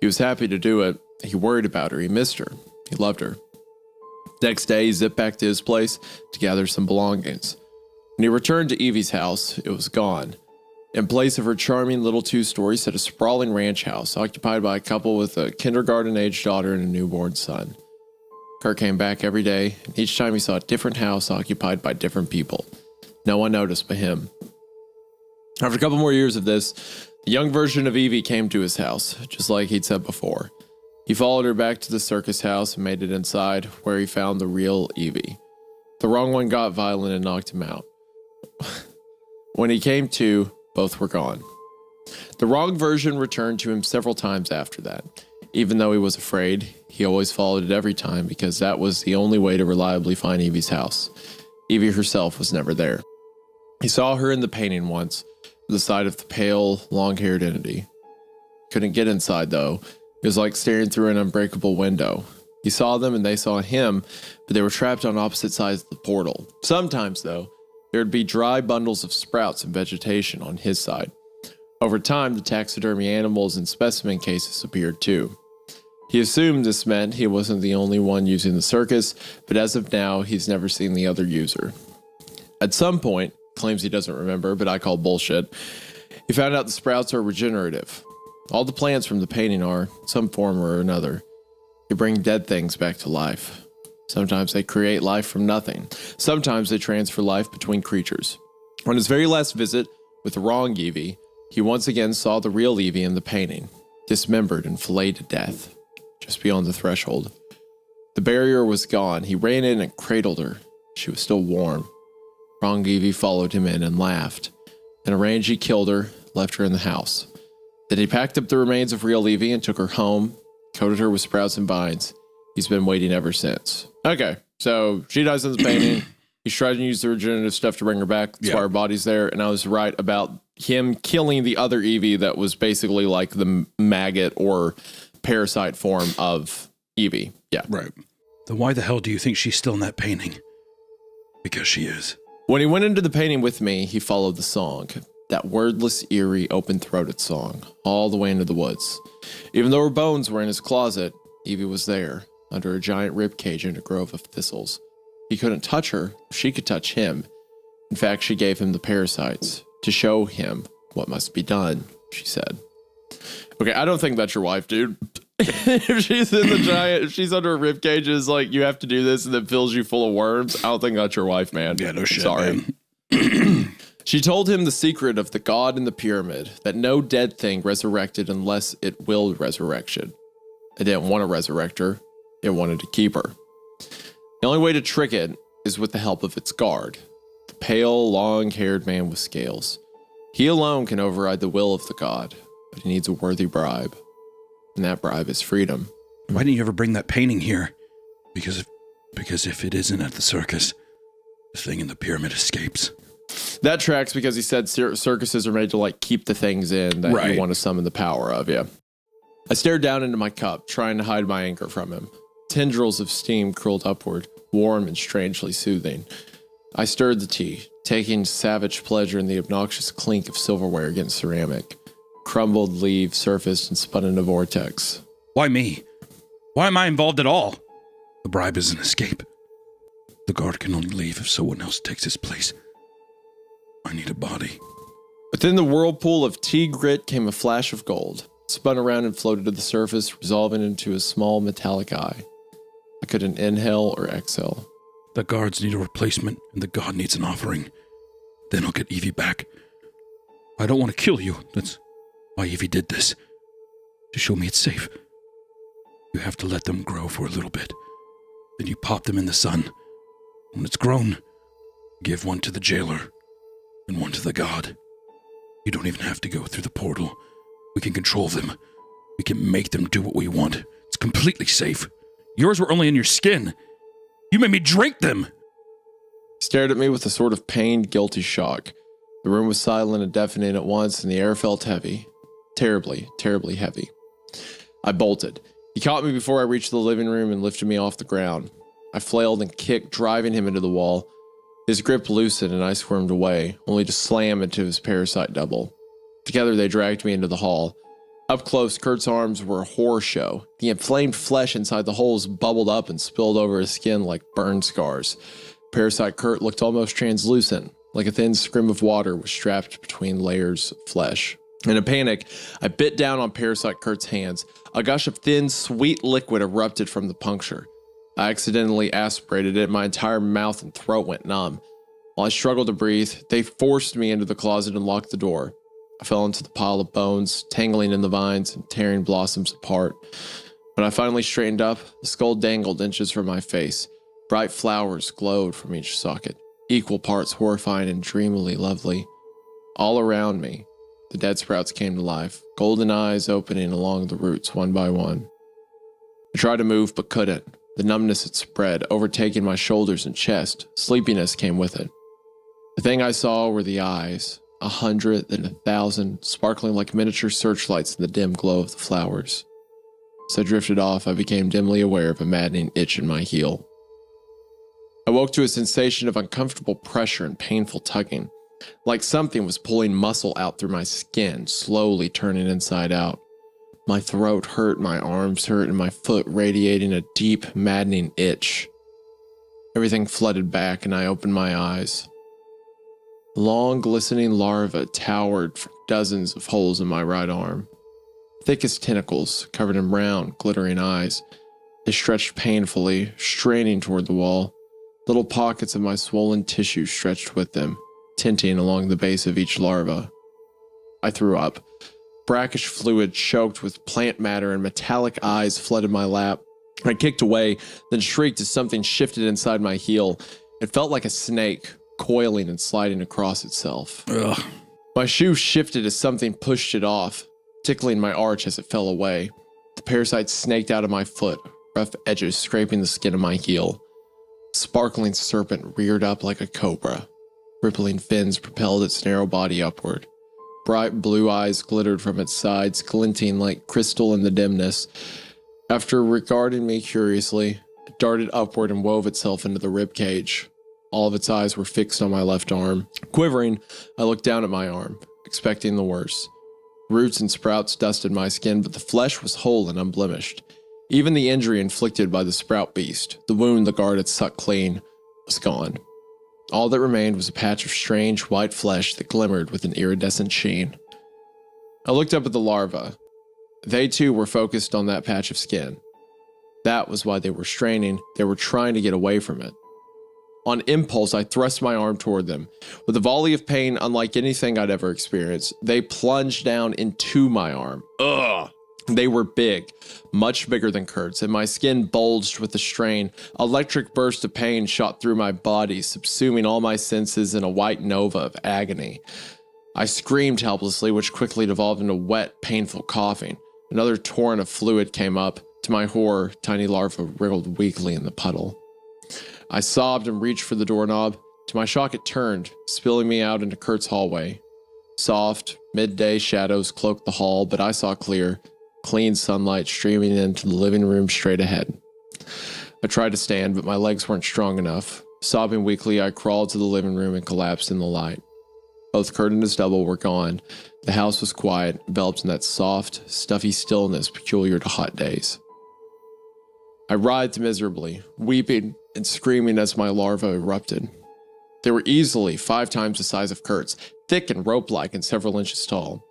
[SPEAKER 2] He was happy to do it. He worried about her. He missed her. He loved her. Next day, he zipped back to his place to gather some belongings. When he returned to Evie's house, it was gone. In place of her charming little 2-story sat a sprawling ranch house occupied by a couple with a kindergarten-aged daughter and a newborn son. Kurt came back every day, and each time he saw a different house occupied by different people. No one noticed but him. After a couple more years of this, the young version of Evie came to his house, just like he'd said before. He followed her back to the circus house and made it inside, where he found the real Evie. The wrong one got violent and knocked him out. When he came to, both were gone. The wrong version returned to him several times after that. Even though he was afraid, he always followed it every time because that was the only way to reliably find Evie's house. Evie herself was never there. He saw her in the painting once, the side of the pale, long-haired entity. Couldn't get inside, though. It was like staring through an unbreakable window. He saw them and they saw him, but they were trapped on opposite sides of the portal. Sometimes, though, there would be dry bundles of sprouts and vegetation on his side. Over time, the taxidermy animals and specimen cases appeared too. He assumed this meant he wasn't the only one using the circus, but as of now, he's never seen the other user. At some point, claims he doesn't remember, but I call bullshit, he found out the sprouts are regenerative. All the plants from the painting are, some form or another. They bring dead things back to life. Sometimes they create life from nothing. Sometimes they transfer life between creatures. On his very last visit with the wrong Evie, he once again saw the real Evie in the painting, dismembered and filleted to death, just beyond the threshold. The barrier was gone. He ran in and cradled her. She was still warm. Wrong Evie followed him in and laughed. In a rage, he killed her, left her in the house. Then he packed up the remains of real Evie and took her home, coated her with sprouts and vines. He's been waiting ever since. Okay, so she dies in the painting. He's trying to use the regenerative stuff to bring her back. That's why her body's there. And I was right about him killing the other Evie that was basically like the maggot or parasite form of Evie. Yeah.
[SPEAKER 4] Right. Then why the hell do you think she's still in that painting? Because she is.
[SPEAKER 2] When he went into the painting with me, he followed the song. That wordless, eerie, open-throated song, all the way into the woods. Even though her bones were in his closet, Evie was there, under a giant ribcage in a grove of thistles. He couldn't touch her, she could touch him. In fact, she gave him the parasites, to show him what must be done, she said. Okay, I don't think that's your wife, dude. If she's in the giant, if she's under a ribcage, is like, you have to do this and then fills you full of worms, I don't think that's your wife, man.
[SPEAKER 4] Yeah, no shit,
[SPEAKER 2] sorry.
[SPEAKER 4] man.
[SPEAKER 2] She told him the secret of the god in the pyramid, that no dead thing resurrected unless it willed resurrection. It didn't want to resurrect her, it wanted to keep her. The only way to trick it is with the help of its guard, the pale, long-haired man with scales. He alone can override the will of the god, but he needs a worthy bribe, and that bribe is freedom.
[SPEAKER 4] Why didn't you ever bring that painting here? Because if it isn't at the circus, the thing in the pyramid escapes.
[SPEAKER 2] That tracks because he said circuses are made to like keep the things in that you want to summon the power of, yeah. I stared down into my cup, trying to hide my anger from him. Tendrils of steam curled upward, warm and strangely soothing. I stirred the tea, taking savage pleasure in the obnoxious clink of silverware against ceramic. Crumbled leaves surfaced and spun in a vortex.
[SPEAKER 4] Why me? Why am I involved at all? The bribe is an escape. The guard can only leave if someone else takes his place. I need a body.
[SPEAKER 2] Within the whirlpool of tea grit came a flash of gold, spun around and floated to the surface, resolving into a small metallic eye. I couldn't inhale or exhale.
[SPEAKER 4] The guards need a replacement, and the god needs an offering. Then I'll get Evie back. I don't want to kill you. That's why Evie did this. To show me it's safe. You have to let them grow for a little bit. Then you pop them in the sun. When it's grown, Give one to the jailer and one to the god. You don't even have to go through the portal. We can control them. We can make them do what we want. It's completely safe. Yours were only in your skin. You made me drink them.
[SPEAKER 2] He stared at me with a sort of pained, guilty shock. The room was silent and deafening at once, and the air felt heavy. Terribly, terribly heavy. I bolted. He caught me before I reached the living room and lifted me off the ground. I flailed and kicked, driving him into the wall. His grip loosened and I squirmed away, only to slam into his parasite double. Together they dragged me into the hall. Up close, Kurt's arms were a horror show. The inflamed flesh inside the holes bubbled up and spilled over his skin like burn scars. Parasite Kurt looked almost translucent, like a thin scrim of water was strapped between layers of flesh. In a panic, I bit down on Parasite Kurt's hands. A gush of thin, sweet liquid erupted from the puncture. I accidentally aspirated it. My entire mouth and throat went numb. While I struggled to breathe, they forced me into the closet and locked the door. I fell into the pile of bones, tangling in the vines and tearing blossoms apart. When I finally straightened up, the skull dangled inches from my face. Bright flowers glowed from each socket, equal parts horrifying and dreamily lovely. All around me, the dead sprouts came to life, golden eyes opening along the roots one by one. I tried to move but couldn't. The numbness had spread, overtaking my shoulders and chest. Sleepiness came with it. The thing I saw were the eyes, 100, then 1,000, sparkling like miniature searchlights in the dim glow of the flowers. As I drifted off, I became dimly aware of a maddening itch in my heel. I woke to a sensation of uncomfortable pressure and painful tugging, like something was pulling muscle out through my skin, slowly turning inside out. My throat hurt, my arms hurt, and my foot radiating a deep, maddening itch. Everything flooded back, and I opened my eyes. Long, glistening larvae towered from dozens of holes in my right arm. Thick as tentacles, covered in round, glittering eyes. They stretched painfully, straining toward the wall. Little pockets of my swollen tissue stretched with them, tinting along the base of each larva. I threw up. Brackish fluid choked with plant matter and metallic eyes flooded my lap. I kicked away, then shrieked as something shifted inside my heel. It felt like a snake, coiling and sliding across itself.
[SPEAKER 4] Ugh.
[SPEAKER 2] My shoe shifted as something pushed it off, tickling my arch as it fell away. The parasite snaked out of my foot, rough edges scraping the skin of my heel. A sparkling serpent reared up like a cobra. Rippling fins propelled its narrow body upward. Bright blue eyes glittered from its sides, glinting like crystal in the dimness. After regarding me curiously, it darted upward and wove itself into the rib cage. All of its eyes were fixed on my left arm. Quivering, I looked down at my arm, expecting the worst. Roots and sprouts dusted my skin, but the flesh was whole and unblemished. Even the injury inflicted by the sprout beast, the wound the guard had sucked clean, was gone. All that remained was a patch of strange white flesh that glimmered with an iridescent sheen. I looked up at the larvae. They too were focused on that patch of skin. That was why they were straining. They were trying to get away from it. On impulse, I thrust my arm toward them. With a volley of pain unlike anything I'd ever experienced, they plunged down into my arm. Ugh! They were big, much bigger than Kurt's, and my skin bulged with the strain. Electric burst of pain shot through my body, subsuming all my senses in a white nova of agony. I screamed helplessly, which quickly devolved into wet, painful coughing. Another torrent of fluid came up. To my horror, tiny larvae wriggled weakly in the puddle. I sobbed and reached for the doorknob. To my shock, it turned, spilling me out into Kurt's hallway. Soft, midday shadows cloaked the hall, but I saw clear. Clean sunlight streaming into the living room straight ahead. I tried to stand, but my legs weren't strong enough. Sobbing weakly, I crawled to the living room and collapsed in the light. Both Kurt and his double were gone. The house was quiet, enveloped in that soft, stuffy stillness peculiar to hot days. I writhed miserably, weeping and screaming as my larvae erupted. They were easily 5 times the size of Kurt's, thick and rope-like and several inches tall.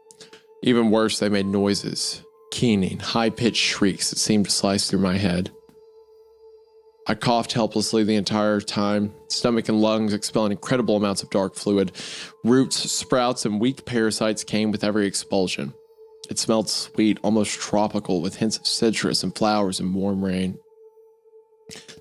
[SPEAKER 2] Even worse, they made noises. Keening, high-pitched shrieks that seemed to slice through my head. I coughed helplessly the entire time, stomach and lungs expelling incredible amounts of dark fluid. Roots, sprouts, and weak parasites came with every expulsion. It smelled sweet, almost tropical, with hints of citrus and flowers and warm rain.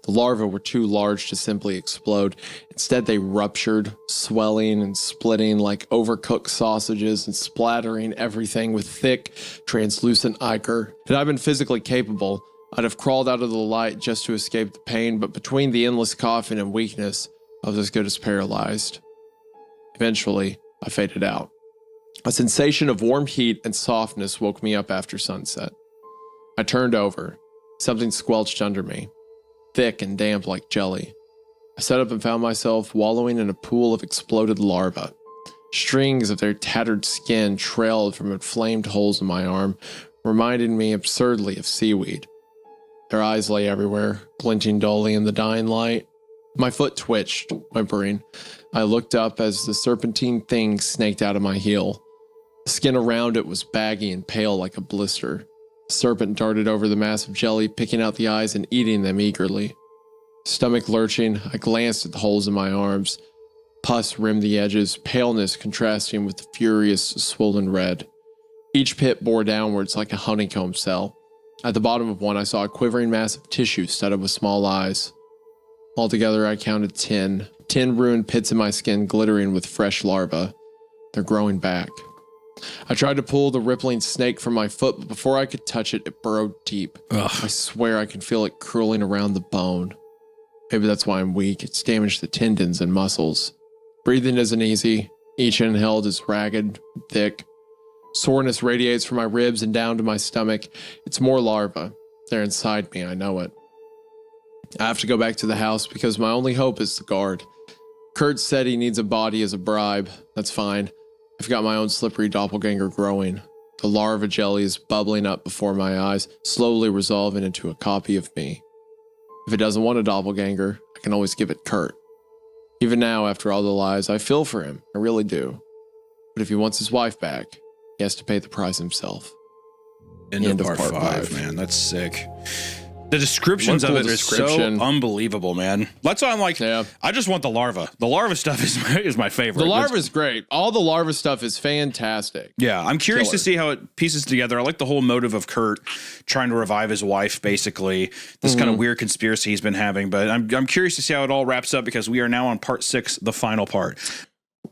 [SPEAKER 2] The larvae were too large to simply explode. Instead, they ruptured, swelling and splitting like overcooked sausages and splattering everything with thick, translucent ichor. Had I been physically capable, I'd have crawled out of the light just to escape the pain, but between the endless coughing and weakness, I was as good as paralyzed. Eventually, I faded out. A sensation of warm heat and softness woke me up after sunset. I turned over. Something squelched under me, thick and damp like jelly. I sat up and found myself wallowing in a pool of exploded larvae. Strings of their tattered skin trailed from inflamed holes in my arm, reminding me absurdly of seaweed. Their eyes lay everywhere, glinting dully in the dying light. My foot twitched, whimpering. I looked up as the serpentine thing snaked out of my heel. The skin around it was baggy and pale like a blister. The serpent darted over the mass of jelly, picking out the eyes and eating them eagerly. Stomach lurching, I glanced at the holes in my arms. Pus rimmed the edges, paleness contrasting with the furious, swollen red. Each pit bore downwards like a honeycomb cell. At the bottom of one, I saw a quivering mass of tissue studded with small eyes. Altogether, I counted 10 ruined pits in my skin glittering with fresh larvae. They're growing back. I tried to pull the rippling snake from my foot, but before I could touch it, it burrowed deep.
[SPEAKER 4] Ugh.
[SPEAKER 2] I swear I can feel it curling around the bone. Maybe that's why I'm weak. It's damaged the tendons and muscles. Breathing isn't easy. Each inhale is ragged, thick. Soreness radiates from my ribs and down to my stomach. It's more larvae. They're inside me, I know it. I have to go back to the house because my only hope is the guard. Kurt said he needs a body as a bribe. That's fine. I've got my own slippery doppelganger growing. The larva jelly is bubbling up before my eyes, slowly resolving into a copy of me. If it doesn't want a doppelganger, I can always give it Kurt. Even now, after all the lies, I feel for him. I really do. But if he wants his wife back, he has to pay the price himself.
[SPEAKER 1] End of part 5, man. That's sick. The descriptions
[SPEAKER 2] What a
[SPEAKER 1] of
[SPEAKER 2] cool
[SPEAKER 1] it are
[SPEAKER 2] description.
[SPEAKER 1] so unbelievable, man. That's why I'm like,
[SPEAKER 2] Yeah.
[SPEAKER 1] I just want the larva. The larva stuff is my favorite.
[SPEAKER 2] The larva is great. All the larva stuff is fantastic.
[SPEAKER 1] Yeah, I'm curious to
[SPEAKER 2] Killer.
[SPEAKER 1] see how it pieces together. I like the whole motive of Kurt trying to revive his wife, basically. This kind of weird conspiracy he's been having. But I'm curious to see how it all wraps up because we are now on part 6, the final part.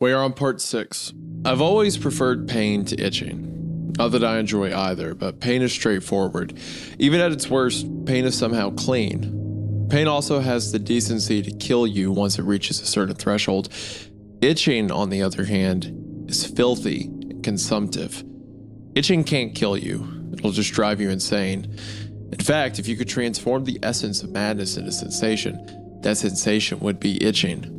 [SPEAKER 2] We are on part 6. I've always preferred pain to itching. Not that I enjoy either, but pain is straightforward. Even at its worst, pain is somehow clean. Pain also has the decency to kill you once it reaches a certain threshold. Itching, on the other hand, is filthy and consumptive. Itching can't kill you. It'll just drive you insane. In fact, if you could transform the essence of madness into sensation, that sensation would be itching.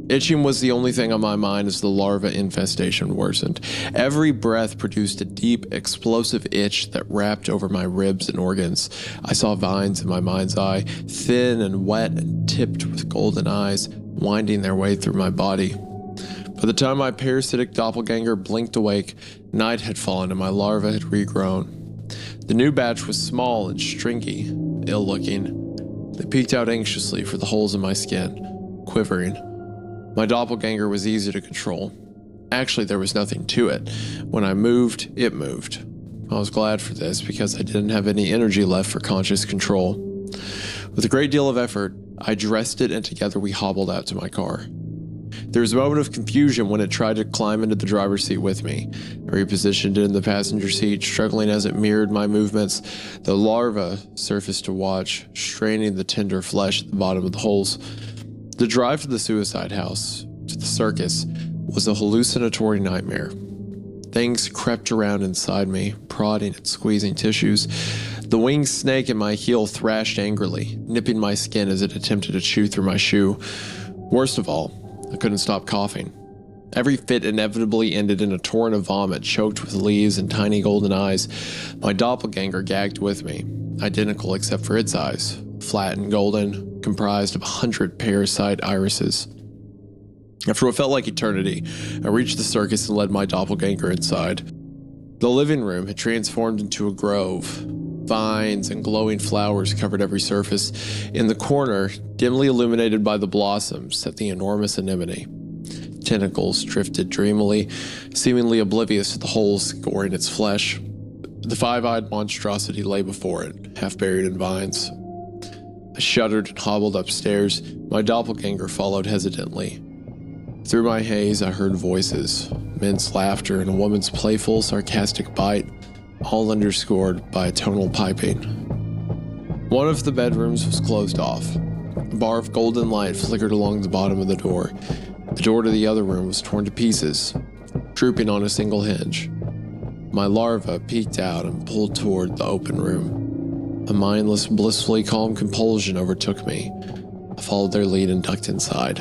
[SPEAKER 2] Itching was the only thing on my mind as the larva infestation worsened. Every breath produced a deep, explosive itch that wrapped over my ribs and organs. I saw vines in my mind's eye, thin and wet and tipped with golden eyes, winding their way through my body. By the time my parasitic doppelganger blinked awake, night had fallen and my larva had regrown. The new batch was small and stringy, ill-looking. They peeked out anxiously for the holes in my skin, quivering. My doppelganger was easy to control. Actually, there was nothing to it. When I moved, it moved. I was glad for this because I didn't have any energy left for conscious control. With a great deal of effort, I dressed it and together we hobbled out to my car. There was a moment of confusion when it tried to climb into the driver's seat with me. I repositioned it in the passenger seat, struggling as it mirrored my movements. The larva surfaced to watch, straining the tender flesh at the bottom of the holes. The drive to the suicide house, to the circus, was a hallucinatory nightmare. Things crept around inside me, prodding and squeezing tissues. The winged snake in my heel thrashed angrily, nipping my skin as it attempted to chew through my shoe. Worst of all, I couldn't stop coughing. Every fit inevitably ended in a torrent of vomit choked with leaves and tiny golden eyes. My doppelganger gagged with me, identical except for its eyes, flat and golden, comprised of 100 parasite irises. After what felt like eternity, I reached the circus and led my doppelganger inside. The living room had transformed into a grove. Vines and glowing flowers covered every surface. In the corner, dimly illuminated by the blossoms, sat the enormous anemone. Tentacles drifted dreamily, seemingly oblivious to the holes scoring its flesh. The five-eyed monstrosity lay before it, half buried in vines. I shuddered and hobbled upstairs. My doppelganger followed hesitantly. Through my haze, I heard voices, men's laughter, and a woman's playful, sarcastic bite, all underscored by a tonal piping. One of the bedrooms was closed off. A bar of golden light flickered along the bottom of the door. The door to the other room was torn to pieces, drooping on a single hinge. My larva peeked out and pulled toward the open room. A mindless, blissfully calm compulsion overtook me. I followed their lead and ducked inside.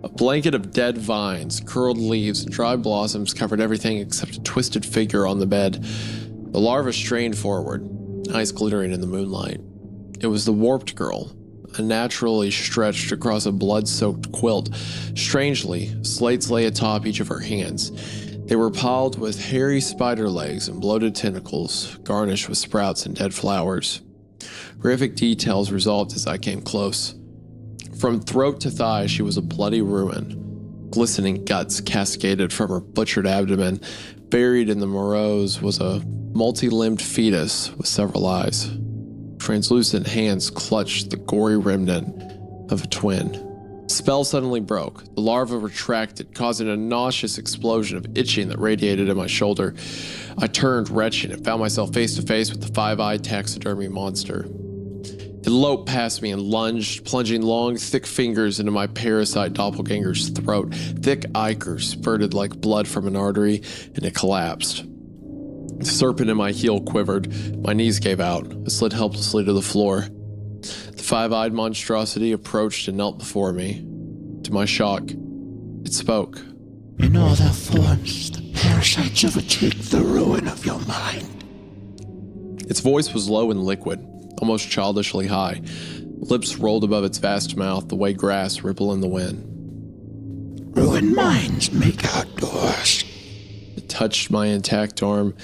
[SPEAKER 2] A blanket of dead vines, curled leaves, and dry blossoms covered everything except a twisted figure on the bed. The larva strained forward, eyes glittering in the moonlight. It was the warped girl, unnaturally stretched across a blood-soaked quilt. Strangely, slates lay atop each of her hands. They were piled with hairy spider legs and bloated tentacles, garnished with sprouts and dead flowers. Horrific details resolved as I came close. From throat to thigh, she was a bloody ruin. Glistening guts cascaded from her butchered abdomen. Buried in the morose was a multi-limbed fetus with several eyes. Translucent hands clutched the gory remnant of a twin. Spell suddenly broke. The larva retracted, causing a nauseous explosion of itching that radiated in my shoulder. I turned, retching, and found myself face to face with the five-eyed taxidermy monster. It loped past me and lunged, plunging long, thick fingers into my parasite doppelganger's throat. Thick ichor spurted like blood from an artery, and it collapsed. The serpent in my heel quivered. My knees gave out. I slid helplessly to the floor. The five-eyed monstrosity approached and knelt before me. To my shock, it spoke.
[SPEAKER 5] In all their forms, the parasites overtake the ruin of your mind.
[SPEAKER 2] Its voice was low and liquid, almost childishly high. Lips rolled above its vast mouth the way grass ripple in the wind.
[SPEAKER 5] Ruined minds make outdoors.
[SPEAKER 2] It touched my intact arm,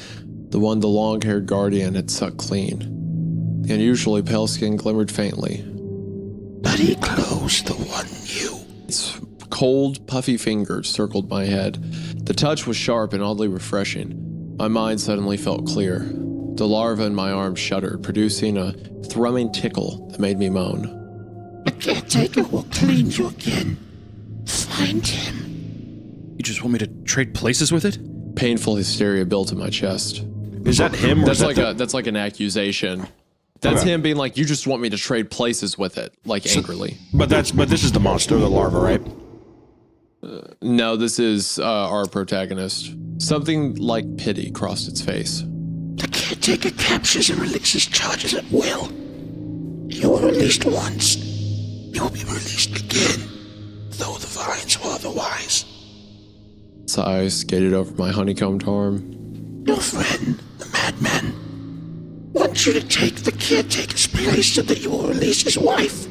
[SPEAKER 2] the one the long-haired guardian had sucked clean. The unusually pale skin glimmered faintly.
[SPEAKER 5] Bloody close the one you.
[SPEAKER 2] Its cold, puffy fingers circled my head. The touch was sharp and oddly refreshing. My mind suddenly felt clear. The larva in my arm shuddered, producing a thrumming tickle that made me moan.
[SPEAKER 5] The caretaker will clean you again. Find him.
[SPEAKER 1] You just want me to trade places with it?
[SPEAKER 2] Painful hysteria built in my chest.
[SPEAKER 6] Is that him? Or
[SPEAKER 2] That's like an accusation. That's him being like, you just want me to trade places with it, like angrily.
[SPEAKER 6] But this is the monster, the larva, right?
[SPEAKER 2] No, this is our protagonist. Something like pity crossed its face.
[SPEAKER 5] The caretaker captures and releases charges at will. You were released once. You will be released again, though the vines will otherwise.
[SPEAKER 2] Its eyes skated over my honeycombed arm.
[SPEAKER 5] Your friend, the madman, wants you to take the caretaker's place so that you will release his wife.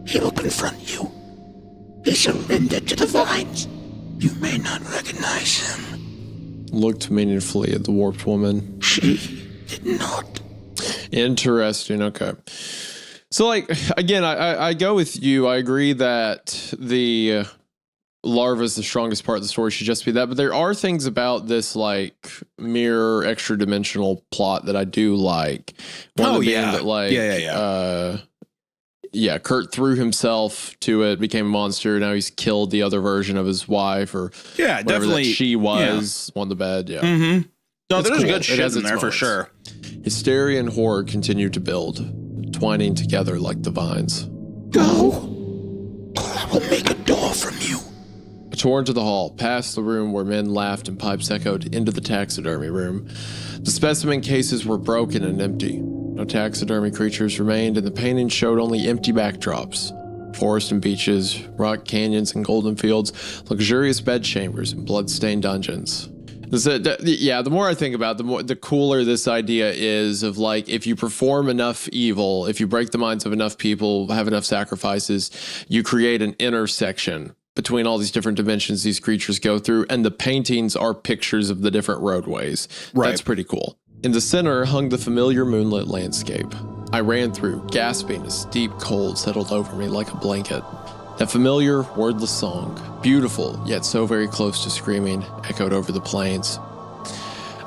[SPEAKER 5] He will confront you. He surrendered to the vines. You may not recognize him.
[SPEAKER 2] Looked meaningfully at the warped woman.
[SPEAKER 5] She did not.
[SPEAKER 2] Interesting. Okay. So, like, again, I go with you. I agree that the larva is the strongest part of the story. Should just be that. But there are things about this, like, mirror extra dimensional plot that I do like. One being that, like, Kurt threw himself to it, became a monster. Now he's killed the other version of his wife, or
[SPEAKER 6] definitely.
[SPEAKER 2] That she was on the bed. Yeah.
[SPEAKER 6] Mm-hmm. No, there's
[SPEAKER 2] cool.
[SPEAKER 6] good shit
[SPEAKER 2] has
[SPEAKER 6] in
[SPEAKER 2] its
[SPEAKER 6] there for
[SPEAKER 2] moments.
[SPEAKER 6] sure.
[SPEAKER 2] Hysteria and horror continued to build, twining together like the vines.
[SPEAKER 5] Go, or I will make a door from you.
[SPEAKER 2] I tore into the hall, past the room where men laughed and pipes echoed, into the taxidermy room. The specimen cases were broken and empty. No taxidermy creatures remained, and the paintings showed only empty backdrops. Forest and beaches, rock canyons and golden fields, luxurious bedchambers and blood-stained dungeons. The more I think about it, the cooler this idea is of, like, if you perform enough evil, if you break the minds of enough people, have enough sacrifices, you create an intersection between all these different dimensions these creatures go through, and the paintings are pictures of the different roadways.
[SPEAKER 6] Right.
[SPEAKER 2] That's pretty cool. In the center hung the familiar moonlit landscape. I ran through, gasping as deep cold settled over me like a blanket. That familiar, wordless song, beautiful yet so very close to screaming, echoed over the plains.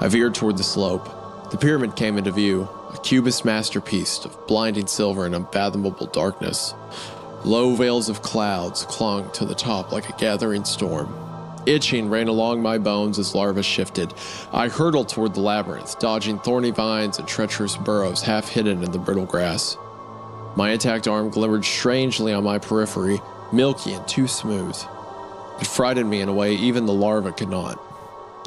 [SPEAKER 2] I veered toward the slope. The pyramid came into view, a cubist masterpiece of blinding silver and unfathomable darkness. Low veils of clouds clung to the top like a gathering storm. Itching ran along my bones as larvae shifted. I hurtled toward the labyrinth, dodging thorny vines and treacherous burrows half hidden in the brittle grass. My intact arm glimmered strangely on my periphery, milky and too smooth. It frightened me in a way even the larva could not.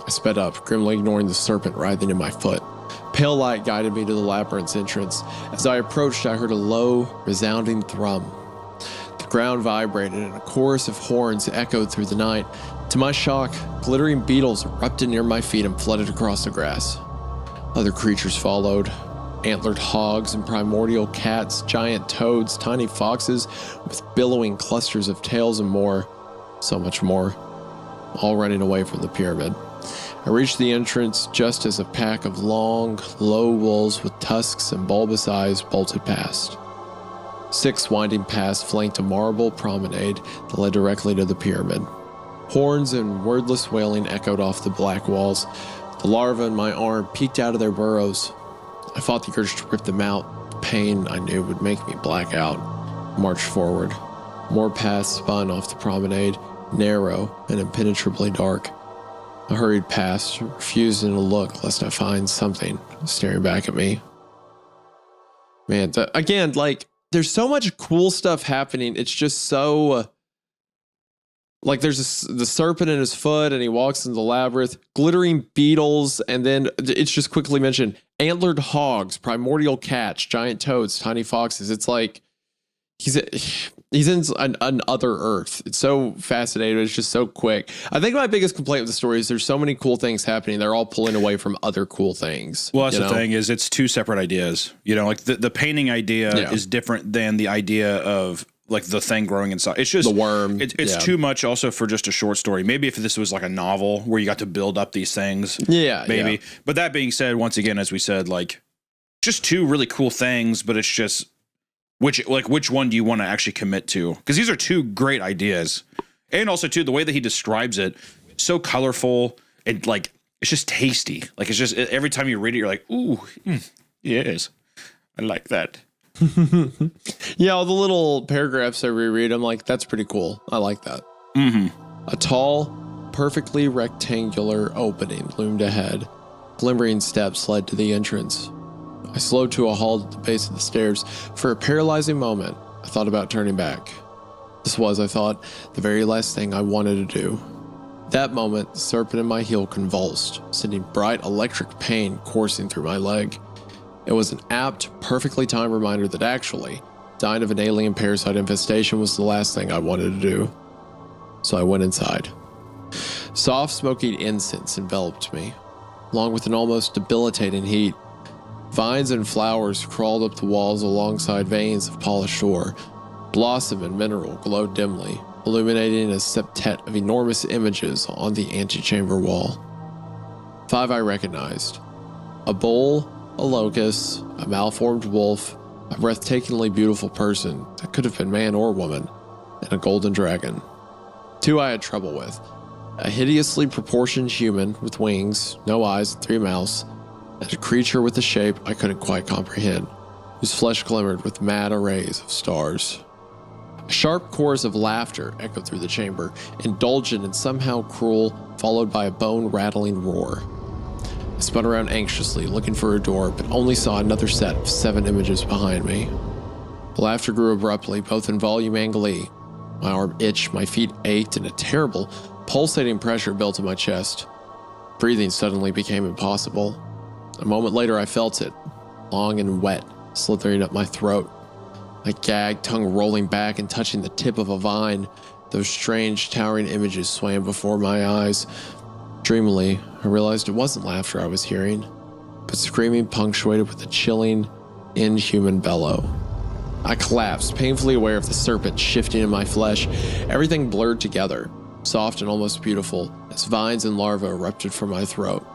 [SPEAKER 2] I sped up, grimly ignoring the serpent writhing in my foot. Pale light guided me to the labyrinth's entrance. As I approached, I heard a low, resounding thrum. The ground vibrated and a chorus of horns echoed through the night. To my shock, glittering beetles erupted near my feet and flooded across the grass. Other creatures followed. Antlered hogs and primordial cats, giant toads, tiny foxes with billowing clusters of tails and more. So much more. All running away from the pyramid. I reached the entrance just as a pack of long, low wolves with tusks and bulbous eyes bolted past. 6 winding paths flanked a marble promenade that led directly to the pyramid. Horns and wordless wailing echoed off the black walls. The larvae in my arm peeked out of their burrows. I fought the urge to rip them out. The pain I knew would make me black out. I marched forward. More paths spun off the promenade, narrow and impenetrably dark. I hurried past, refusing to look lest I find something staring back at me. Man, again, like, there's so much cool stuff happening. It's just so... Like, there's the serpent in his foot, and he walks into the labyrinth, glittering beetles, and then it's just quickly mentioned, antlered hogs, primordial cats, giant toads, tiny foxes. It's like, he's in another Earth. It's so fascinating. It's just so quick. I think my biggest complaint with the story is there's so many cool things happening. They're all pulling away from other cool things.
[SPEAKER 1] Well, that's the thing is it's 2 separate ideas. You know, like the painting idea is different than the idea of like the thing growing inside. It's just
[SPEAKER 2] the worm.
[SPEAKER 1] It's too much also for just a short story. Maybe if this was like a novel where you got to build up these things.
[SPEAKER 2] Yeah.
[SPEAKER 1] Maybe.
[SPEAKER 2] Yeah.
[SPEAKER 1] But that being said, once again, as we said, like just 2 really cool things, but it's just which one do you want to actually commit to? Because these are 2 great ideas. And also too, the way that he describes it, so colorful and like it's just tasty. Like it's just every time you read it, you're like, ooh, yes, I like that.
[SPEAKER 2] Yeah, all the little paragraphs I reread, I'm like, that's pretty cool. I like that. A tall, perfectly rectangular opening loomed ahead. Glimmering steps led to the entrance. I slowed to a halt at the base of the stairs. For a paralyzing moment, I thought about turning back. This was, I thought, the very last thing I wanted to do. That moment, the serpent in my heel convulsed, sending bright electric pain coursing through my leg. It was an apt, perfectly timed reminder that actually, dying of an alien parasite infestation was the last thing I wanted to do. So I went inside. Soft, smoky incense enveloped me, along with an almost debilitating heat. Vines and flowers crawled up the walls alongside veins of polished ore. Blossom and mineral glowed dimly, illuminating a septet of enormous images on the antechamber wall. 5 I recognized. A bull, a locust, a malformed wolf, a breathtakingly beautiful person that could have been man or woman, and a golden dragon. 2 I had trouble with. A hideously proportioned human with wings, no eyes, and 3 mouths, and a creature with a shape I couldn't quite comprehend, whose flesh glimmered with mad arrays of stars. A sharp chorus of laughter echoed through the chamber, indulgent and somehow cruel, followed by a bone-rattling roar. I spun around anxiously, looking for a door, but only saw another set of 7 images behind me. The laughter grew abruptly, both in volume and glee. My arm itched, my feet ached, and a terrible, pulsating pressure built in my chest. Breathing suddenly became impossible. A moment later, I felt it, long and wet, slithering up my throat. I gagged, tongue rolling back and touching the tip of a vine. Those strange, towering images swam before my eyes. Dreamily, I realized it wasn't laughter I was hearing, but screaming punctuated with a chilling, inhuman bellow. I collapsed, painfully aware of the serpent shifting in my flesh. Everything blurred together, soft and almost beautiful, as vines and larvae erupted from my throat.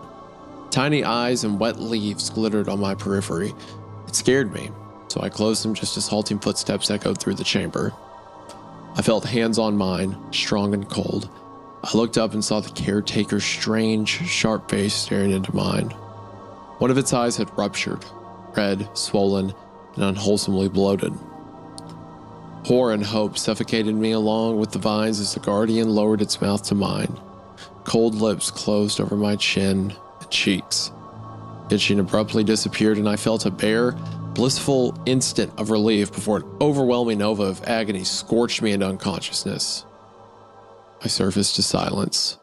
[SPEAKER 2] Tiny eyes and wet leaves glittered on my periphery. It scared me, so I closed them just as halting footsteps echoed through the chamber. I felt hands on mine, strong and cold. I looked up and saw the caretaker's strange, sharp face staring into mine. One of its eyes had ruptured, red, swollen, and unwholesomely bloated. Horror and hope suffocated me along with the vines as the guardian lowered its mouth to mine. Cold lips closed over my chin and cheeks. Itching abruptly disappeared, and I felt a bare, blissful instant of relief before an overwhelming nova of agony scorched me into unconsciousness. I surfaced to silence.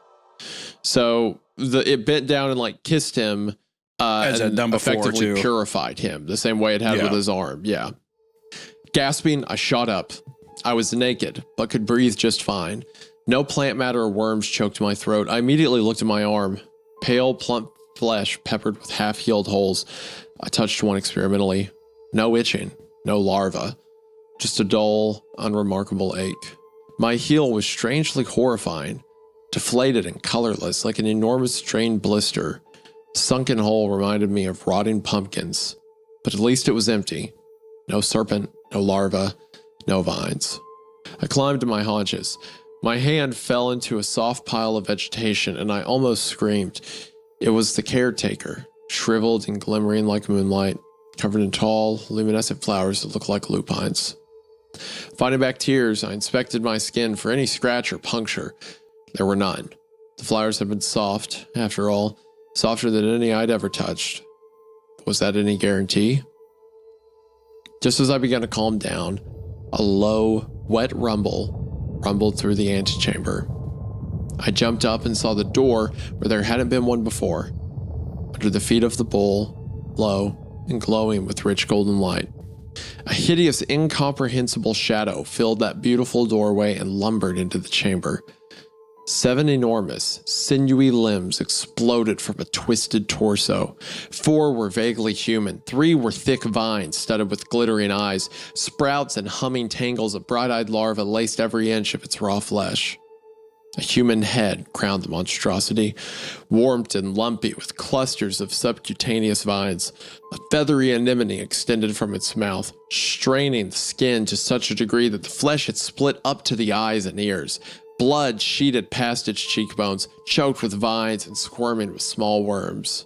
[SPEAKER 2] So it bent down and like kissed him,
[SPEAKER 6] As it
[SPEAKER 2] and
[SPEAKER 6] had done before,
[SPEAKER 2] effectively
[SPEAKER 6] too.
[SPEAKER 2] purified him the same way it had
[SPEAKER 6] Yeah.
[SPEAKER 2] with his arm. Yeah. Gasping, I shot up. I was naked, but could breathe just fine. No plant matter or worms choked my throat. I immediately looked at my arm. Pale, plump flesh peppered with half-healed holes. I touched one experimentally. No itching, no larva. Just a dull, unremarkable ache. My heel was strangely horrifying. Deflated and colorless, like an enormous drained blister. The sunken hole reminded me of rotting pumpkins. But at least it was empty. No serpent, no larva, no vines. I climbed to my haunches. My hand fell into a soft pile of vegetation, and I almost screamed. It was the caretaker, shriveled and glimmering like moonlight, covered in tall, luminescent flowers that looked like lupines. Fighting back tears, I inspected my skin for any scratch or puncture. There were none. The flowers had been soft, after all, softer than any I'd ever touched. Was that any guarantee? Just as I began to calm down, a low, wet rumble rumbled through the antechamber. I jumped up and saw the door where there hadn't been one before. Under the feet of the bull, low and glowing with rich golden light. A hideous, incomprehensible shadow filled that beautiful doorway and lumbered into the chamber. 7 enormous, sinewy limbs exploded from a twisted torso. 4 were vaguely human. 3 were thick vines studded with glittering eyes. Sprouts and humming tangles of bright-eyed larvae laced every inch of its raw flesh. A human head crowned the monstrosity, warped and lumpy with clusters of subcutaneous vines. A feathery anemone extended from its mouth, straining the skin to such a degree that the flesh had split up to the eyes and ears. Blood sheeted past its cheekbones, choked with vines and squirming with small worms.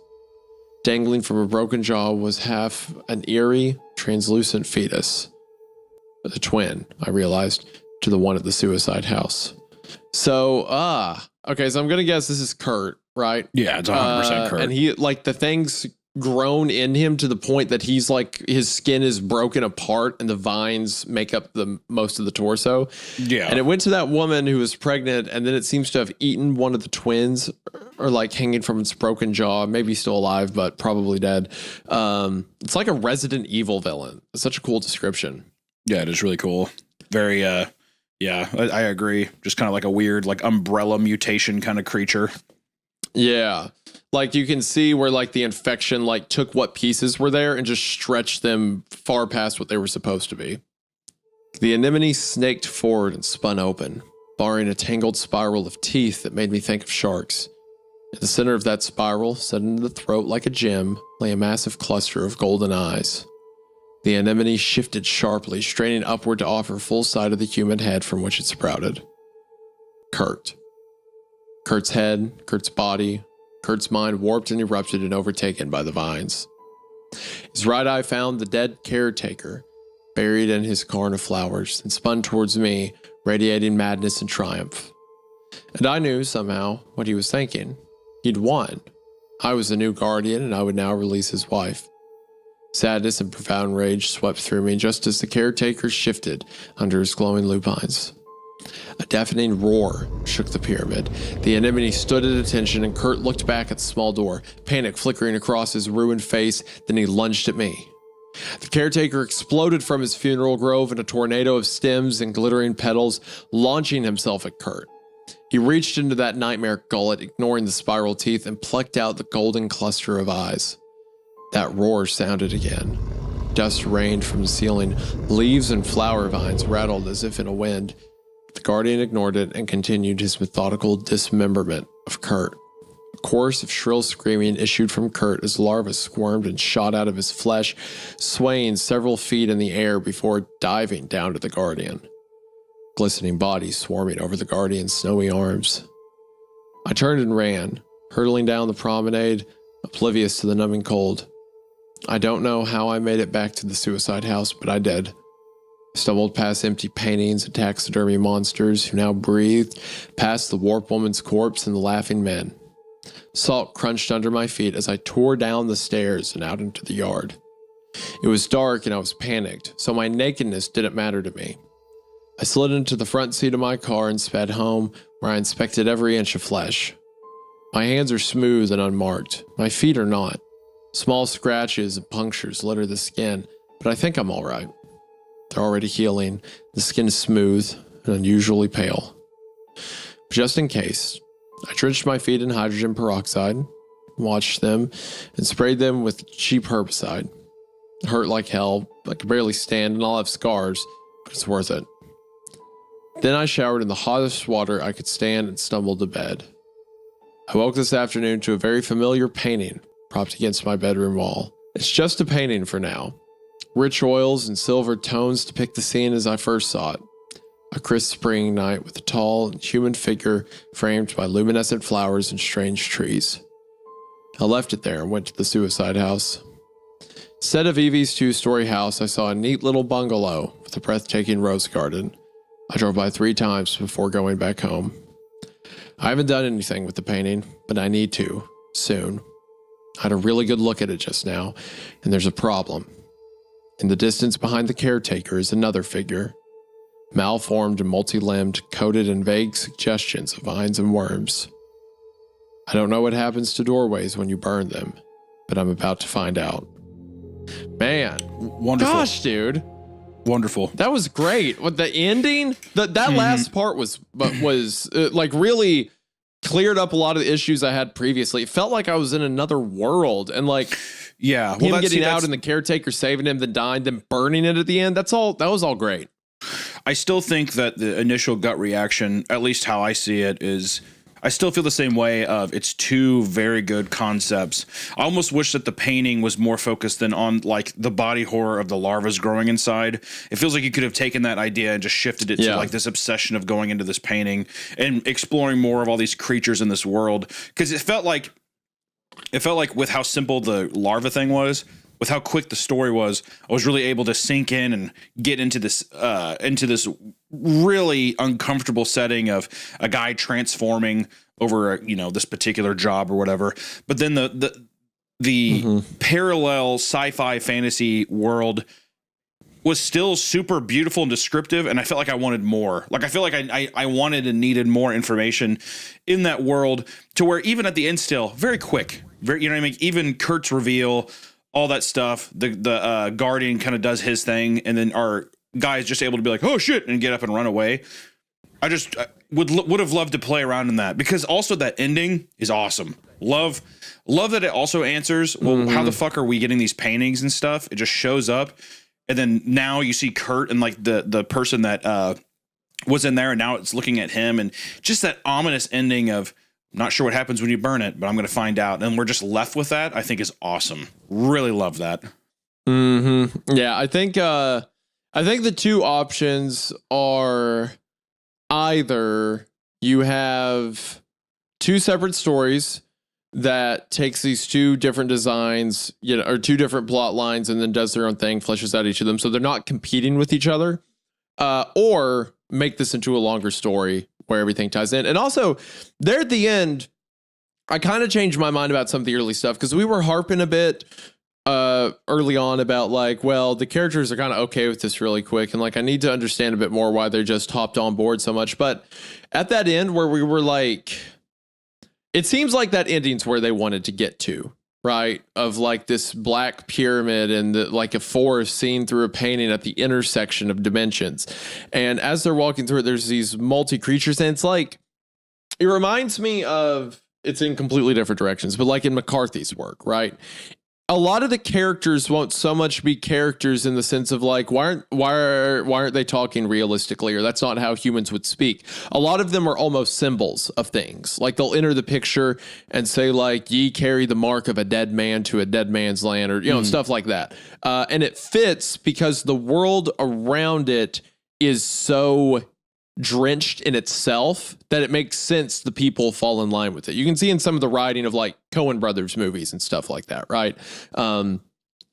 [SPEAKER 2] Dangling from a broken jaw was half an eerie, translucent fetus. The twin, I realized, to the one at the suicide house. So, okay, so I'm going to guess this is Kurt, right?
[SPEAKER 6] Yeah, it's 100% Kurt.
[SPEAKER 2] And he, like, the thing's grown in him to the point that he's like, his skin is broken apart and the vines make up the most of the torso.
[SPEAKER 6] Yeah.
[SPEAKER 2] And it went to that woman who was pregnant, and then it seems to have eaten one of the twins, or like hanging from its broken jaw, maybe still alive, but probably dead. It's like a Resident Evil villain. It's such a cool description.
[SPEAKER 6] Yeah, it is really cool. Very, yeah, I agree. Just kind of like a weird, like umbrella mutation kind of creature.
[SPEAKER 2] Yeah. Like you can see where like the infection like took what pieces were there and just stretched them far past what they were supposed to be. The anemone snaked forward and spun open, barring a tangled spiral of teeth that made me think of sharks. In the center of that spiral, set into the throat like a gem, lay a massive cluster of golden eyes. The anemone shifted sharply, straining upward to offer full sight of the human head from which it sprouted. Kurt. Kurt's head, Kurt's body, Kurt's mind warped and erupted and overtaken by the vines. His right eye found the dead caretaker, buried in his cairn of flowers, and spun towards me, radiating madness and triumph. And I knew, somehow, what he was thinking. He'd won. I was the new guardian, and I would now release his wife. Sadness and profound rage swept through me just as the caretaker shifted under his glowing lupines. A deafening roar shook the pyramid. The anemone stood at attention, and Kurt looked back at the small door, panic flickering across his ruined face. Then he lunged at me. The caretaker exploded from his funeral grove in a tornado of stems and glittering petals, launching himself at Kurt. He reached into that nightmare gullet, ignoring the spiral teeth, and plucked out the golden cluster of eyes. That roar sounded again. Dust rained from the ceiling. Leaves and flower vines rattled as if in a wind. The guardian ignored it and continued his methodical dismemberment of Kurt. A chorus of shrill screaming issued from Kurt as larvae squirmed and shot out of his flesh, swaying several feet in the air before diving down to the guardian. Glistening bodies swarming over the guardian's snowy arms. I turned and ran, hurtling down the promenade, oblivious to the numbing cold. I don't know how I made it back to the suicide house, but I did. Stumbled past empty paintings and taxidermy monsters who now breathed, past the warp woman's corpse and the laughing men. Salt crunched under my feet as I tore down the stairs and out into the yard. It was dark and I was panicked, so my nakedness didn't matter to me. I slid into the front seat of my car and sped home, where I inspected every inch of flesh. My hands are smooth and unmarked. My feet are not. Small scratches and punctures litter the skin, but I think I'm all right. They're already healing. The skin is smooth and unusually pale. Just in case, I drenched my feet in hydrogen peroxide, washed them, and sprayed them with cheap herbicide. It hurt like hell. I could barely stand and I'll have scars, but it's worth it. Then I showered in the hottest water I could stand and stumbled to bed. I woke this afternoon to a very familiar painting propped against my bedroom wall. It's just a painting for now. Rich oils and silver tones depict the scene as I first saw it. A crisp spring night with a tall human figure framed by luminescent flowers and strange trees. I left it there and went to the suicide house. Instead of Evie's 2-story house, I saw a neat little bungalow with a breathtaking rose garden. I drove by 3 times before going back home. I haven't done anything with the painting, but I need to, soon. I had a really good look at it just now, and there's a problem. In the distance behind the caretaker is another figure. Malformed and multi-limbed, coated in vague suggestions of vines and worms. I don't know what happens to doorways when you burn them, but I'm about to find out. Man,
[SPEAKER 6] Wonderful.
[SPEAKER 2] gosh, dude,
[SPEAKER 6] Wonderful.
[SPEAKER 2] that was great. What the ending? That last part was like really cleared up a lot of the issues I had previously. It felt like I was in another world, and like
[SPEAKER 6] Yeah. Well,
[SPEAKER 2] him
[SPEAKER 6] that's,
[SPEAKER 2] getting
[SPEAKER 6] see,
[SPEAKER 2] out
[SPEAKER 6] that's-
[SPEAKER 2] and the caretaker saving him, then dying, then burning it at the end. That was all great.
[SPEAKER 6] I still think that the initial gut reaction, at least how I see it, is I still feel the same way of it's 2 very good concepts. I almost wish that the painting was more focused than on like the body horror of the larvas growing inside. It feels like you could have taken that idea and just shifted it to like this obsession of going into this painting and exploring more of all these creatures in this world. Because it felt like with how simple the larva thing was, with how quick the story was, I was really able to sink in and get into this really uncomfortable setting of a guy transforming over this particular job or whatever. But then the parallel sci-fi fantasy world was still super beautiful and descriptive, and I felt like I wanted more. Like I feel like I wanted and needed more information in that world, to where even at the end still very quick, very, you know what I mean? Even Kurt's reveal, all that stuff, the Guardian kind of does his thing, and then our guy is just able to be like, oh shit, and get up and run away. I would have loved to play around in that, because also that ending is awesome. Love that it also answers, well, how the fuck are we getting these paintings and stuff? It just shows up, and then now you see Kurt and like the person that was in there, and now it's looking at him, and just that ominous ending of, not sure what happens when you burn it, but I'm going to find out. And we're just left with that. I think is awesome. Really love that.
[SPEAKER 2] Yeah, I think the 2 options are either you have 2 separate stories that takes these 2 different designs, or 2 different plot lines, and then does their own thing, fleshes out each of them, so they're not competing with each other, or make this into a longer story where everything ties in. And also, there at the end, I kind of changed my mind about some of the early stuff, because we were harping a bit early on about like, well, the characters are kind of okay with this really quick, and like I need to understand a bit more why they just hopped on board so much. But at that end where we were like, it seems like that ending's where they wanted to get to, right? Of like this black pyramid and like a forest seen through a painting at the intersection of dimensions. And as they're walking through it, there's these multi creatures, and it's like, it reminds me of, it's in completely different directions, but like in McCarthy's work, right? A lot of the characters won't so much be characters in the sense of like, why aren't they talking realistically, or that's not how humans would speak. A lot of them are almost symbols of things. Like they'll enter the picture and say like, ye carry the mark of a dead man to a dead man's land, or stuff like that. And it fits because the world around it is so drenched in itself that it makes sense the people fall in line with it. You can see in some of the writing of like Coen Brothers movies and stuff like that, right?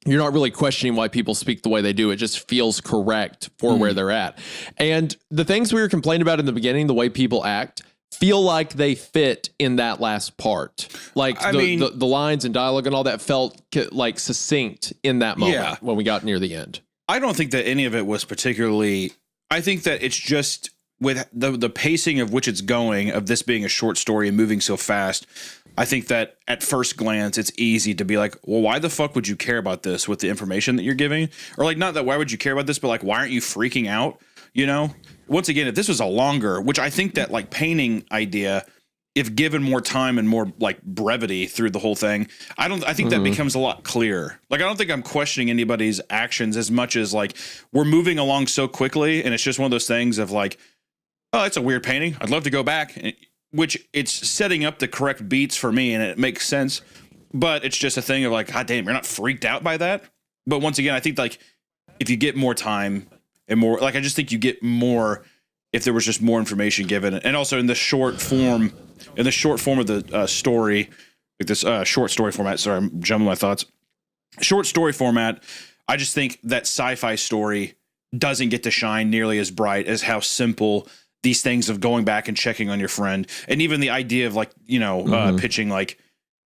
[SPEAKER 2] you're not really questioning why people speak the way they do. It just feels correct for where they're at. And the things we were complaining about in the beginning, the way people act, feel like they fit in that last part. Like the lines and dialogue and all that felt like succinct in that moment when we got near the end.
[SPEAKER 6] I don't think that any of it was particularly, I think that it's just with the pacing of which it's going, of this being a short story and moving so fast, I think that at first glance, it's easy to be like, well, why the fuck would you care about this with the information that you're giving? Or like, not that why would you care about this, but like, why aren't you freaking out? You know, once again, if this was a longer, which I think that like painting idea, if given more time and more like brevity through the whole thing, I think that becomes a lot clearer. Like, I don't think I'm questioning anybody's actions as much as like we're moving along so quickly. And it's just one of those things of like, oh, that's a weird painting. I'd love to go back. Which it's setting up the correct beats for me and it makes sense, but it's just a thing of like, God damn, you're not freaked out by that. But once again, I think like if you get more time and more, like, I just think you get more if there was just more information given. And also in the short form of the story, like this short story format, sorry, I'm jumbling my thoughts. Short story format, I just think that sci-fi story doesn't get to shine nearly as bright as how simple these things of going back and checking on your friend. And even the idea of like, you know, pitching, like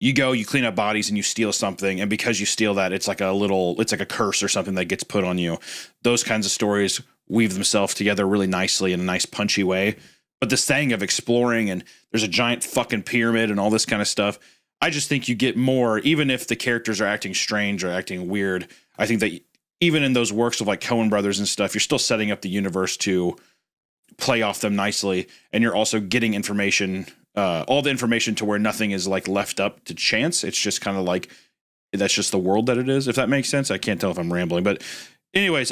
[SPEAKER 6] you go, you clean up bodies and you steal something. And because you steal that, it's like a curse or something that gets put on you. Those kinds of stories weave themselves together really nicely in a nice punchy way. But this thing of exploring and there's a giant fucking pyramid and all this kind of stuff, I just think you get more, even if the characters are acting strange or acting weird. I think that even in those works of like Coen Brothers and stuff, you're still setting up the universe to play off them nicely, and you're also getting information, all the information to where nothing is like left up to chance. It's just kind of like that's just the world that it is, if that makes sense. I can't tell if I'm rambling, but anyways,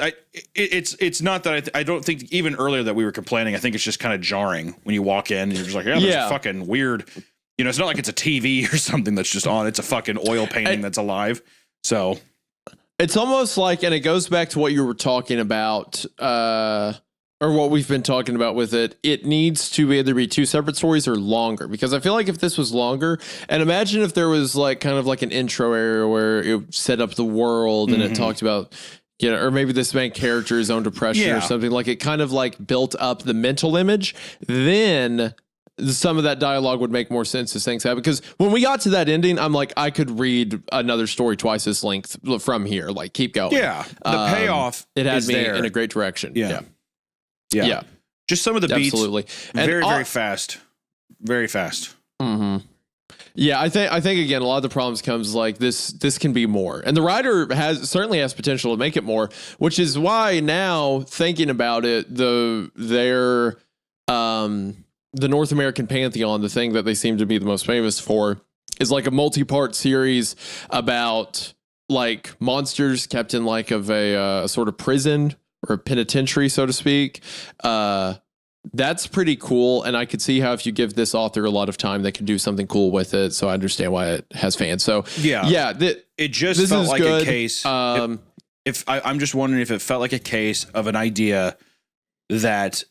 [SPEAKER 6] it's not that I don't think even earlier that we were complaining. I think it's just kind of jarring when you walk in and you're just like, yeah, there's fucking weird. You know, it's not like it's a TV or something that's just on. It's a fucking oil painting that's alive. So
[SPEAKER 2] it's almost like, and it goes back to what you were talking about, or what we've been talking about with it. It needs to either be two separate stories or longer, because I feel like if this was longer, and imagine if there was like kind of like an intro area where it set up the world and it talked about, you know, or maybe this main character's own depression or something, like it kind of like built up the mental image, then some of that dialogue would make more sense as things happen. Because when we got to that ending, I'm like, I could read another story twice this length from here. Like, keep going.
[SPEAKER 6] Yeah, the payoff.
[SPEAKER 2] It had
[SPEAKER 6] is
[SPEAKER 2] me
[SPEAKER 6] there
[SPEAKER 2] in a great direction.
[SPEAKER 6] Yeah.
[SPEAKER 2] Yeah.
[SPEAKER 6] Just some of the beats.
[SPEAKER 2] Absolutely. And
[SPEAKER 6] very fast. Very fast.
[SPEAKER 2] Mm-hmm. Yeah, I think again, a lot of the problems comes like this can be more. And the writer certainly has potential to make it more, which is why now thinking about it, the North American Pantheon, the thing that they seem to be the most famous for, is like a multi-part series about like monsters kept in like of a sort of prison or a penitentiary, so to speak. That's pretty cool. And I could see how if you give this author a lot of time, they can do something cool with it. So I understand why it has fans. So
[SPEAKER 6] it just felt like a case. If I'm just wondering if it felt like a case of an idea that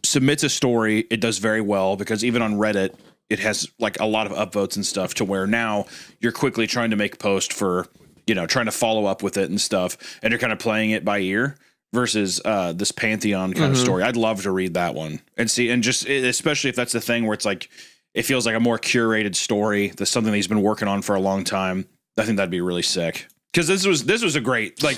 [SPEAKER 6] submits a story, it does very well, because even on Reddit, it has like a lot of upvotes and stuff, to where now you're quickly trying to make a post for, you know, trying to follow up with it and stuff, and you're kind of playing it by ear versus this Pantheon kind of story. I'd love to read that one and see, and just especially if that's the thing where it's like it feels like a more curated story. That's something that he's been working on for a long time. I think that'd be really sick, because this was a great, like,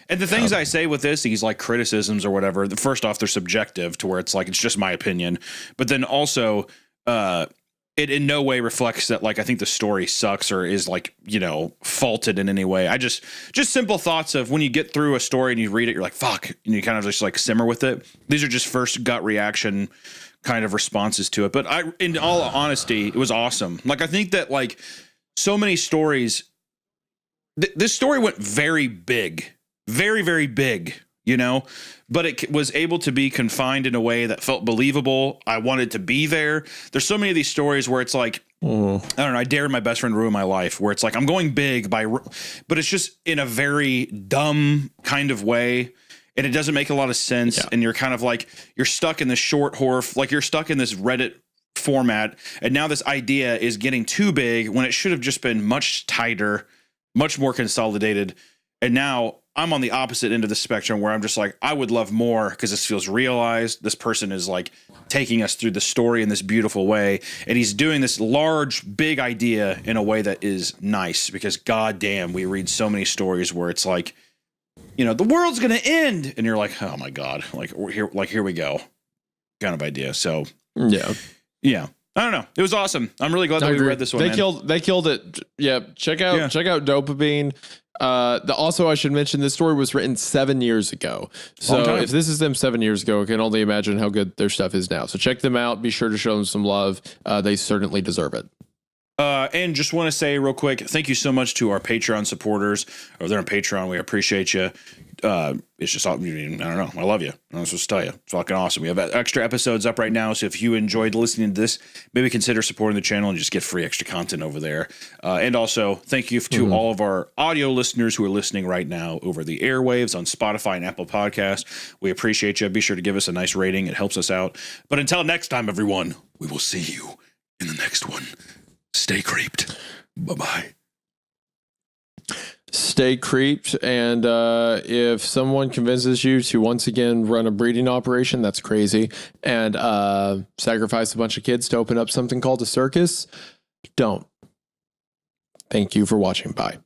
[SPEAKER 6] and the things I say with this, these like criticisms or whatever, first off, they're subjective to where it's like it's just my opinion, but then also it in no way reflects that like I think the story sucks or is like, you know, faulted in any way. I just simple thoughts of when you get through a story and you read it, you're like, fuck, and you kind of just like simmer with it. These are just first gut reaction kind of responses to it. But in all honesty, it was awesome. Like, I think that like so many stories, this story went very big, very, very big, you know, but it was able to be confined in a way that felt believable. I wanted to be there. There's so many of these stories where it's like, I don't know, I dared my best friend ruin my life, where it's like, I'm going big but it's just in a very dumb kind of way. And it doesn't make a lot of sense. Yeah. And you're kind of like, you're stuck in this short horror, like you're stuck in this Reddit format. And now this idea is getting too big when it should have just been much tighter, much more consolidated. And now I'm on the opposite end of the spectrum where I'm just like, I would love more because this feels realized. This person is like taking us through the story in this beautiful way. And he's doing this large, big idea in a way that is nice because goddamn, we read so many stories where it's like, you know, the world's going to end. And you're like, oh my God, here we go kind of idea. So
[SPEAKER 2] Yeah.
[SPEAKER 6] I don't know. It was awesome. I'm really glad that we read this one.
[SPEAKER 2] They killed it. Yeah. Check out Dopamine. Also, I should mention this story was written 7 years ago. So if this is them 7 years ago, I can only imagine how good their stuff is now. So check them out. Be sure to show them some love. They certainly deserve it.
[SPEAKER 6] And just want to say real quick, thank you so much to our Patreon supporters over there on Patreon. We appreciate you. It's just, I don't know. I love you. I'm supposed to tell you. It's fucking awesome. We have extra episodes up right now. So if you enjoyed listening to this, maybe consider supporting the channel and just get free extra content over there. And also thank you to all of our audio listeners who are listening right now over the airwaves on Spotify and Apple Podcasts. We appreciate you. Be sure to give us a nice rating. It helps us out. But until next time, everyone, we will see you in the next one. Stay creeped. Bye-bye.
[SPEAKER 2] Stay creeped. And if someone convinces you to once again run a breeding operation, that's crazy, and sacrifice a bunch of kids to open up something called a circus, don't. Thank you for watching. Bye.